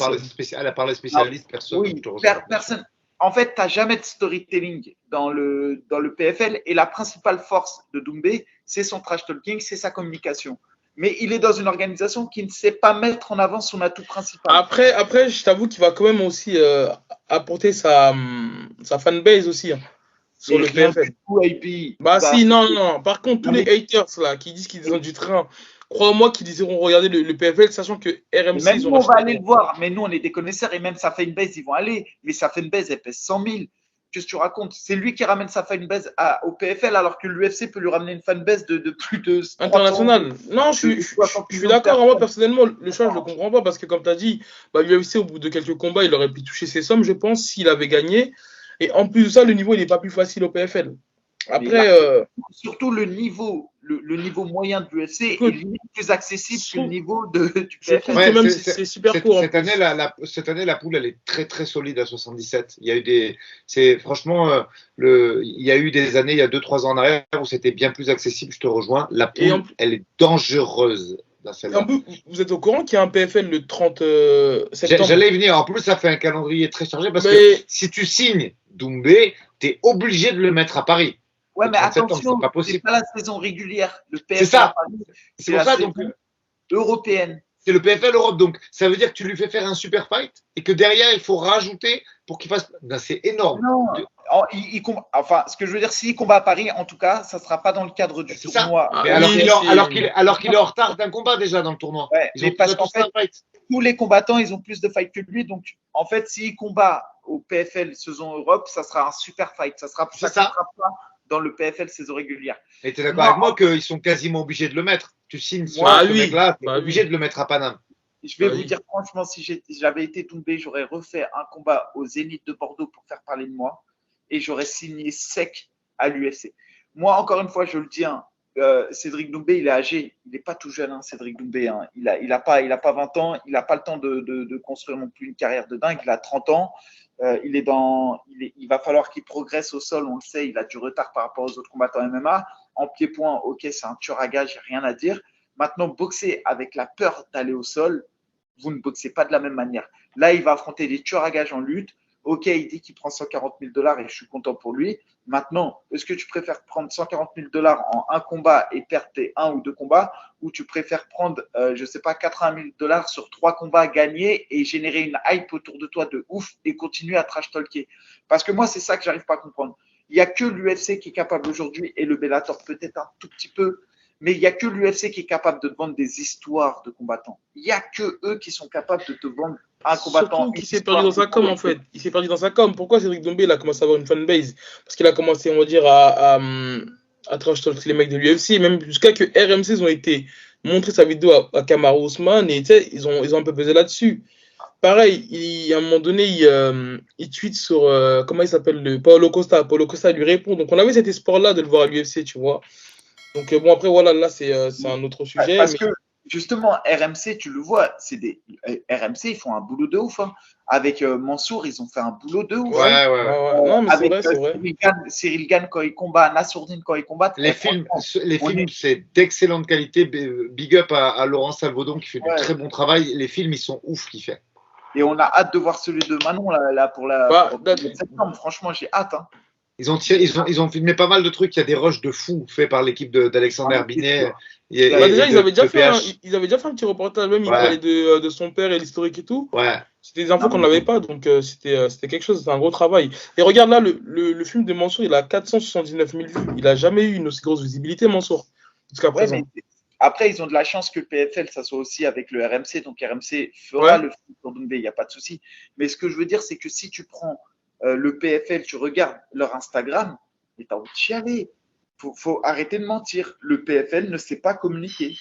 a parlé spécialiste, personne. Oui, personne. En fait, tu n'as jamais de storytelling dans le PFL. Et la principale force de Doumbé, c'est son trash talking, c'est sa communication. Mais il est dans une organisation qui ne sait pas mettre en avant son atout principal. Après je t'avoue qu'il va quand même aussi apporter sa fanbase aussi sur le PFL. Si, non. Par contre, tous les haters là qui disent qu'ils ont du train, crois-moi qu'ils iront regarder le PFL, sachant que RMC, même nous, on va aller le voir. Mais nous, on est des connaisseurs et même sa fanbase, ils vont aller. Mais sa fanbase, elle pèse 100 000. Qu'est-ce que tu racontes? C'est lui qui ramène sa fanbase au PFL alors que l'UFC peut lui ramener une fanbase de plus de international. Non, je suis d'accord. Moi, personnellement, le choix, je ne le comprends pas parce que, comme tu as dit, l'UFC, au bout de quelques combats, il aurait pu toucher ses sommes, je pense, s'il avait gagné. Et en plus de ça, le niveau, il n'est pas plus facile au PFL. Après, surtout le niveau moyen de l'UFC est plus accessible que le niveau du PFL. Ouais, même c'est super court. Cette année, la poule, elle est très très solide à 77. Il y a eu franchement, il y a eu des années, il y a 2-3 ans en arrière où c'était bien plus accessible. Je te rejoins. La poule, elle est dangereuse. Vous êtes au courant qu'il y a un PFL le 30 septembre? J'allais y venir. En plus, ça fait un calendrier très chargé parce que si tu signes Doumbé, tu es obligé de le mettre à Paris. Ouais, mais attention, c'est pas la saison régulière. Le PFL, c'est ça. C'est pour ça, donc, européenne. C'est le PFL Europe, donc ça veut dire que tu lui fais faire un super fight et que derrière il faut rajouter pour qu'il fasse. Ben, c'est énorme. Non, enfin, ce que je veux dire, s'il combat à Paris, en tout cas, ça sera pas dans le cadre du tournoi. Mais alors qu'il est en retard d'un combat déjà dans le tournoi. Ouais, mais parce qu'en fait, tous les combattants, ils ont plus de fights que lui, donc en fait, s'il combat au PFL saison Europe, ça sera un super fight. Ça sera pas dans le PFL saison régulière. Et tu es d'accord avec moi qu'ils sont quasiment obligés de le mettre? Tu signes sur ce mec-là, tu es obligé de le mettre à Paname. Je vais vous dire franchement, si j'avais été tombé, j'aurais refait un combat au Zénith de Bordeaux pour faire parler de moi et j'aurais signé sec à l'UFC. Moi, encore une fois, je le dis, Cédric Doumbé, il est âgé, il n'est pas tout jeune, Cédric Doumbé. Il a pas 20 ans, il n'a pas le temps de construire non plus une carrière de dingue, il a 30 ans. Il va falloir qu'il progresse au sol, on le sait, il a du retard par rapport aux autres combattants MMA. En pied-point, ok, c'est un tueur à gage, rien à dire. Maintenant, boxer avec la peur d'aller au sol, vous ne boxez pas de la même manière. Là, il va affronter des tueurs à gages en lutte. Ok, il dit qu'il prend 140 000 $ et je suis content pour lui. Maintenant, est-ce que tu préfères prendre 140 000 $ en un combat et perdre tes 1 ou 2 combats, ou tu préfères prendre, 80 000 $ sur 3 combats gagnés et générer une hype autour de toi de ouf et continuer à trash talker? Parce que moi, c'est ça que j'arrive pas à comprendre. Il n'y a que l'UFC qui est capable aujourd'hui et le Bellator peut-être un tout petit peu, mais il n'y a que l'UFC qui est capable de te vendre des histoires de combattants. Il n'y a que eux qui sont capables de te vendre un combattant. Surtout qu'il s'est perdu dans sa com, en fait. Il s'est perdu dans sa com. Pourquoi Cédric Doumbé il a commencé à avoir une fanbase? Parce qu'il a commencé, on va dire, à trash talk les mecs de l'UFC, même jusqu'à que RMC ils ont été montrer sa vidéo à Kamaru Usman et ils ont un peu pesé là-dessus. Pareil, à un moment donné, il tweet sur, comment il s'appelle, Paulo Costa. Paulo Costa lui répond. Donc on avait cet espoir-là de le voir à l'UFC, tu vois. Donc bon, après, voilà, là, c'est un autre sujet. Parce que justement, RMC, tu le vois, RMC, ils font un boulot de ouf. Hein. Avec Mansour, ils ont fait un boulot de ouf. Ouais. Non, mais c'est Avec vrai, c'est vrai. Cyril Gann quand il combat, Nassourdine quand il combat. Les films, c'est d'excellente qualité. Big up à Laurent Salvaudon qui fait du très bon travail. Les films, ils sont ouf qu'il fait. Et on a hâte de voir celui de Manon là pour le septembre. Franchement, j'ai hâte. Hein. Ils ont filmé pas mal de trucs. Il y a des rushs de fous faits par l'équipe d'Alexandre Herbinet. Déjà, ils avaient déjà fait un petit reportage. Même, il parlait de son père et l'historique et tout. Ouais. C'était des infos qu'on n'avait pas. Donc, c'était quelque chose. C'était un gros travail. Et regarde là, le film de Mansour, il a 479 000 vues. Il n'a jamais eu une aussi grosse visibilité, Mansour, jusqu'à présent. Après, ils ont de la chance que le PFL, ça soit aussi avec le RMC. Donc, RMC fera le film pour Doumbé, il n'y a pas de souci. Mais ce que je veux dire, c'est que si tu prends le PFL, tu regardes leur Instagram, et t'as envie de chialer. Faut arrêter de mentir. Le PFL ne sait pas communiquer.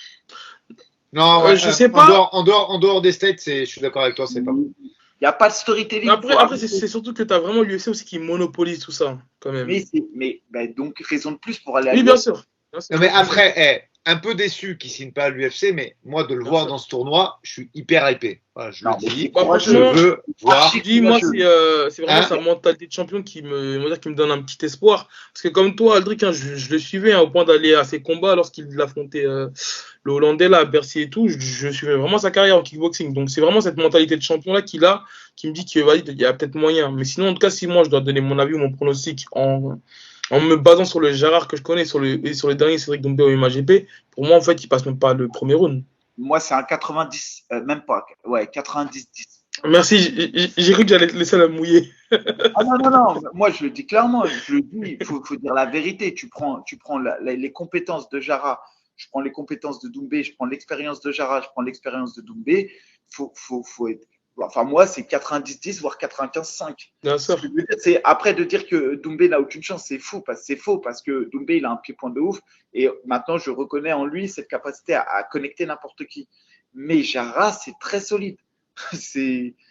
Non, je sais pas. En dehors des States, je suis d'accord avec toi, c'est pas. Il n'y a pas de storytelling. Après c'est surtout que tu as vraiment l'UFC aussi qui monopolise tout ça, quand même. Mais donc, raison de plus pour aller à l'UFC. Oui, bien sûr. Non, mais après, un peu déçu qu'il ne signe pas à l'UFC, mais moi, de le voir dans ce tournoi, je suis hyper hypé. Voilà, je le dis. Je veux voir. Moi, c'est vraiment sa mentalité de champion qui me donne un petit espoir. Parce que comme toi, Aldric, hein, je le suivais au point d'aller à ses combats lorsqu'il affrontait le Hollandais là, à Bercy et tout. Je suivais vraiment sa carrière en kickboxing. Donc, c'est vraiment cette mentalité de champion-là qu'il a, qui me dit qu'il y a peut-être moyen. Mais sinon, en tout cas, si moi, je dois donner mon avis ou mon pronostic en me basant sur le Gérard que je connais et sur le dernier Cédric Doumbé au MAGP, pour moi, en fait, il passe même pas le premier round. Moi, c'est un 90, même pas. Ouais, 90-10. Merci, j'ai cru que j'allais te laisser la mouiller. Non. Moi, je le dis clairement. Je le dis, il faut dire la vérité. Tu prends les compétences de Jara, je prends les compétences de Doumbé, je prends l'expérience de Jara, je prends l'expérience de Doumbé. Faut être. Enfin, moi, c'est 90-10, voire 95-5. Bien sûr. Ce que je veux dire, c'est après de dire que Doumbé n'a aucune chance, c'est faux parce que Doumbé, il a un pied-point de ouf. Et maintenant, je reconnais en lui cette capacité à connecter n'importe qui. Mais Jara, c'est très solide.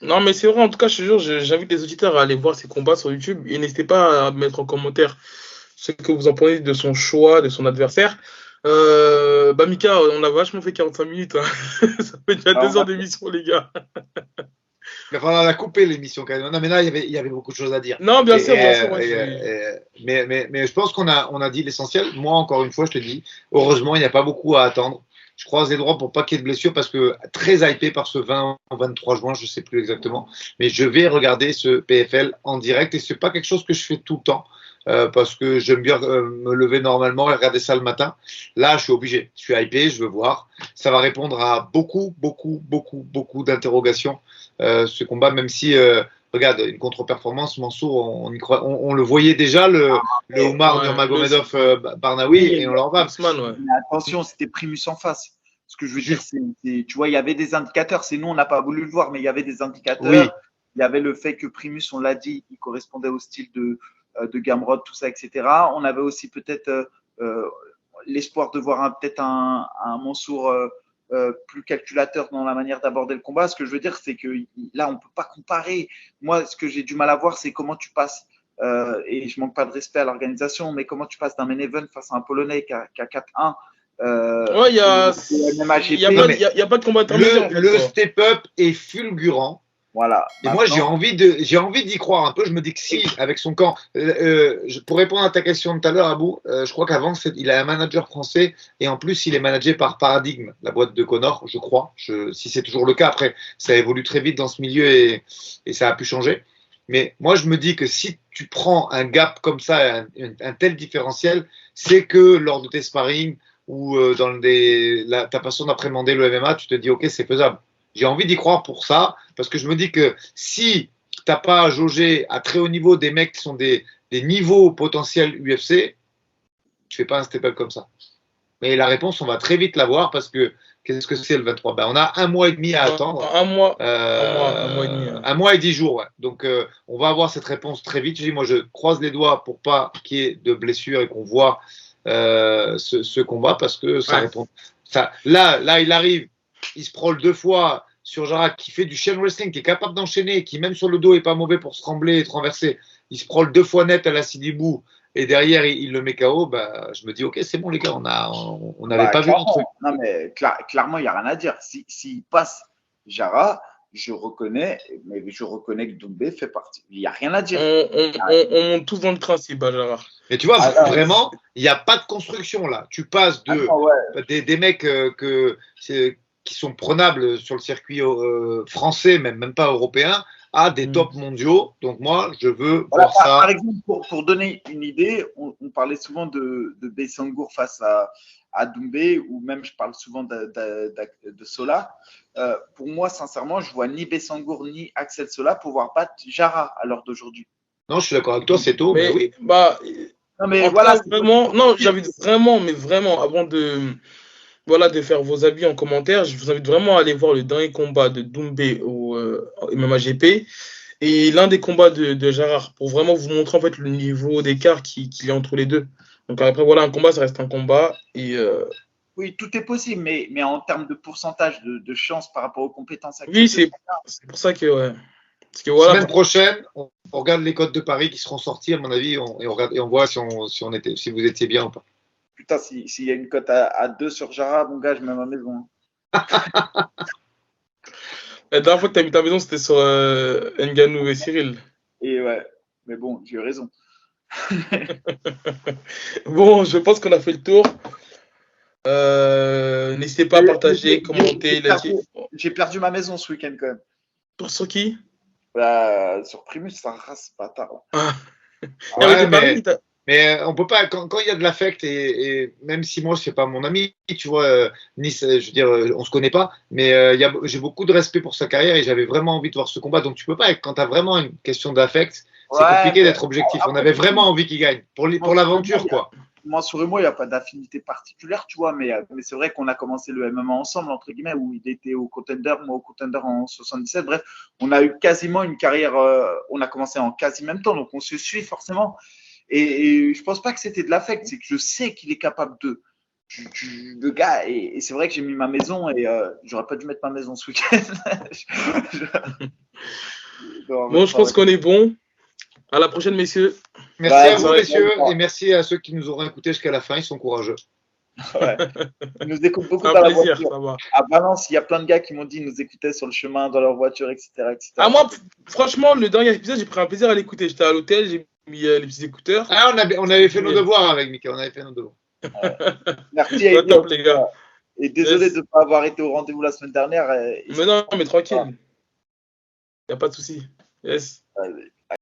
Non, mais c'est vrai, en tout cas, je te jure, j'invite les auditeurs à aller voir ses combats sur YouTube. Et n'hésitez pas à mettre en commentaire ce que vous en pensez de son choix, de son adversaire. Mika, on a vachement fait 45 minutes. Hein. Ça fait déjà 2 heures d'émission, les gars. On a coupé l'émission quand même. Non, mais là, il y avait beaucoup de choses à dire. Non, bien sûr. Mais je pense qu'on a dit l'essentiel. Moi, encore une fois, je te dis, heureusement, il n'y a pas beaucoup à attendre. Je croise les doigts pour pas qu'il y ait de blessures parce que très hypé par ce 20-23 juin, je sais plus exactement. Mais je vais regarder ce PFL en direct et c'est pas quelque chose que je fais tout le temps. Parce que j'aime bien me lever normalement et regarder ça le matin. Là, je suis obligé. Je suis hypé, je veux voir. Ça va répondre à beaucoup d'interrogations, ce combat, même si, regarde, une contre-performance, Mansour, on le voyait déjà, le Oumar Nurmagomedov Barnaoui, et on leur va. Mais attention, c'était Primus en face. Ce que je veux dire, c'est, tu vois, il y avait des indicateurs. C'est nous, on n'a pas voulu le voir, mais il y avait des indicateurs. Oui. Il y avait le fait que Primus, on l'a dit, il correspondait au style de Gamrod, tout ça, etc. On avait aussi peut-être l'espoir de voir peut-être un Mansour plus calculateur dans la manière d'aborder le combat. Ce que je veux dire, c'est que là, on ne peut pas comparer. Moi, ce que j'ai du mal à voir, c'est comment tu passes, et je manque pas de respect à l'organisation, mais comment tu passes d'un main event face à un Polonais qui a 4-1. Ouais, il n'y a pas de combat intermédiaire. Le step-up est fulgurant. Voilà. Et moi, j'ai envie d'y croire un peu. Je me dis que si, avec son camp, pour répondre à ta question de tout à l'heure, Abou, je crois qu'avant, il a un manager français et en plus, il est managé par Paradigme, la boîte de Connor, je crois. Si c'est toujours le cas, après, ça évolue très vite dans ce milieu et ça a pu changer. Mais moi, je me dis que si tu prends un gap comme ça, un tel différentiel, c'est que lors de tes sparring ou dans ta façon d'appréhender le MMA, tu te dis, OK, c'est faisable. J'ai envie d'y croire pour ça, parce que je me dis que si tu n'as pas à jauger à très haut niveau des mecs qui sont des niveaux potentiels UFC, tu fais pas un step-up comme ça. Mais la réponse, on va très vite l'avoir, parce que qu'est-ce que c'est le 23 ? On a 1 mois et demi à attendre. Un mois et demi. 1 mois et 10 jours, ouais. Donc, on va avoir cette réponse très vite. Moi, je croise les doigts pour pas qu'il y ait de blessures et qu'on voit ce combat, parce que ça répond. Là, il arrive. Il se prôle 2 fois sur Jara, qui fait du chain wrestling, qui est capable d'enchaîner, qui même sur le dos est pas mauvais pour se trembler et te renverser. Il se prôle 2 fois net à la Sidibou. et derrière il le met KO, bah, je me dis ok, c'est bon les gars, on n'avait pas vu un truc. Non, mais clairement, il n'y a rien à dire. S'il passe Jara, je reconnais que Doumbé fait partie. Il n'y a rien à dire. On monte tous dans le principe, Gérard. Mais tu vois, vraiment, il n'y a pas de construction là. Tu passes des mecs qui sont prenables sur le circuit français, même pas européen, à des tops mondiaux. Donc moi, je veux voir ça. Par exemple, pour donner une idée, on parlait souvent de Bessangour face à Doumbé, ou même je parle souvent de Sola. Pour moi, sincèrement, je vois ni Bessangour ni Axel Sola pouvoir battre Jara à l'heure d'aujourd'hui. Non, je suis d'accord avec toi, c'est tôt, mais oui. Non, mais voilà, vraiment, non, j'invite vraiment, avant de faire vos avis en commentaire, je vous invite vraiment à aller voir le dernier combat de Doumbé au MMA GP et l'un des combats de Gérard pour vraiment vous montrer en fait le niveau d'écart qu'il y a entre les deux. Donc après, voilà, un combat, ça reste un combat. Oui, tout est possible, mais en termes de pourcentage de chance par rapport aux compétences actuelles. Oui, c'est pour ça que, ouais. Parce que voilà, semaine prochaine, on regarde les codes de Paris qui seront sortis, à mon avis, et on voit si vous étiez bien ou pas. Putain, s'il y a une cote à 2 sur Jara, mon gars, je mets ma maison. La dernière fois que tu as mis ta maison, c'était sur Ngannou et Cyril. Et ouais, mais bon, j'ai eu raison. Bon, je pense qu'on a fait le tour. N'hésitez pas à partager, commenter. J'ai perdu ma maison ce week-end quand même. Sur qui? Sur Primus, ça race bâtard. Mais on peut pas, quand il y a de l'affect, et même si moi je fais pas mon ami, tu vois, Nice, je veux dire, on se connaît pas, mais j'ai beaucoup de respect pour sa carrière et j'avais vraiment envie de voir ce combat. Donc tu peux pas, quand tu as vraiment une question d'affect, c'est compliqué d'être objectif. On avait vraiment envie qu'il gagne, pour l'aventure, quoi. Moi, sur moi, il n'y a pas d'affinité particulière, tu vois, mais c'est vrai qu'on a commencé le MMA ensemble, entre guillemets, où il était au Contender, moi au Contender en 77. Bref, on a eu quasiment une carrière, on a commencé en quasi même temps, donc on se suit forcément. Et je pense pas que c'était de l'affect, c'est que je sais qu'il est capable de gars, et c'est vrai que j'ai mis ma maison, et j'aurais pas dû mettre ma maison ce week-end. Bon, je pense qu'on est bon. À la prochaine, messieurs. Merci à vous, messieurs, et merci à ceux qui nous auront écoutés jusqu'à la fin. Ils sont courageux. Ouais. Ils nous écoutent beaucoup dans la voiture. À Valence, il y a plein de gars qui m'ont dit qu'ils nous écoutaient sur le chemin, dans leur voiture, etc. Ah, moi, franchement, le dernier épisode, j'ai pris un plaisir à l'écouter. J'étais à l'hôtel, j'ai mis les petits écouteurs. Ah, on avait fait nos devoirs avec Mika. On avait fait nos devoirs. Merci à top, les gars. Et désolé de ne pas avoir été au rendez-vous la semaine dernière. Mais non, mais tranquille. Il n'y a pas de souci. Yes. Allez.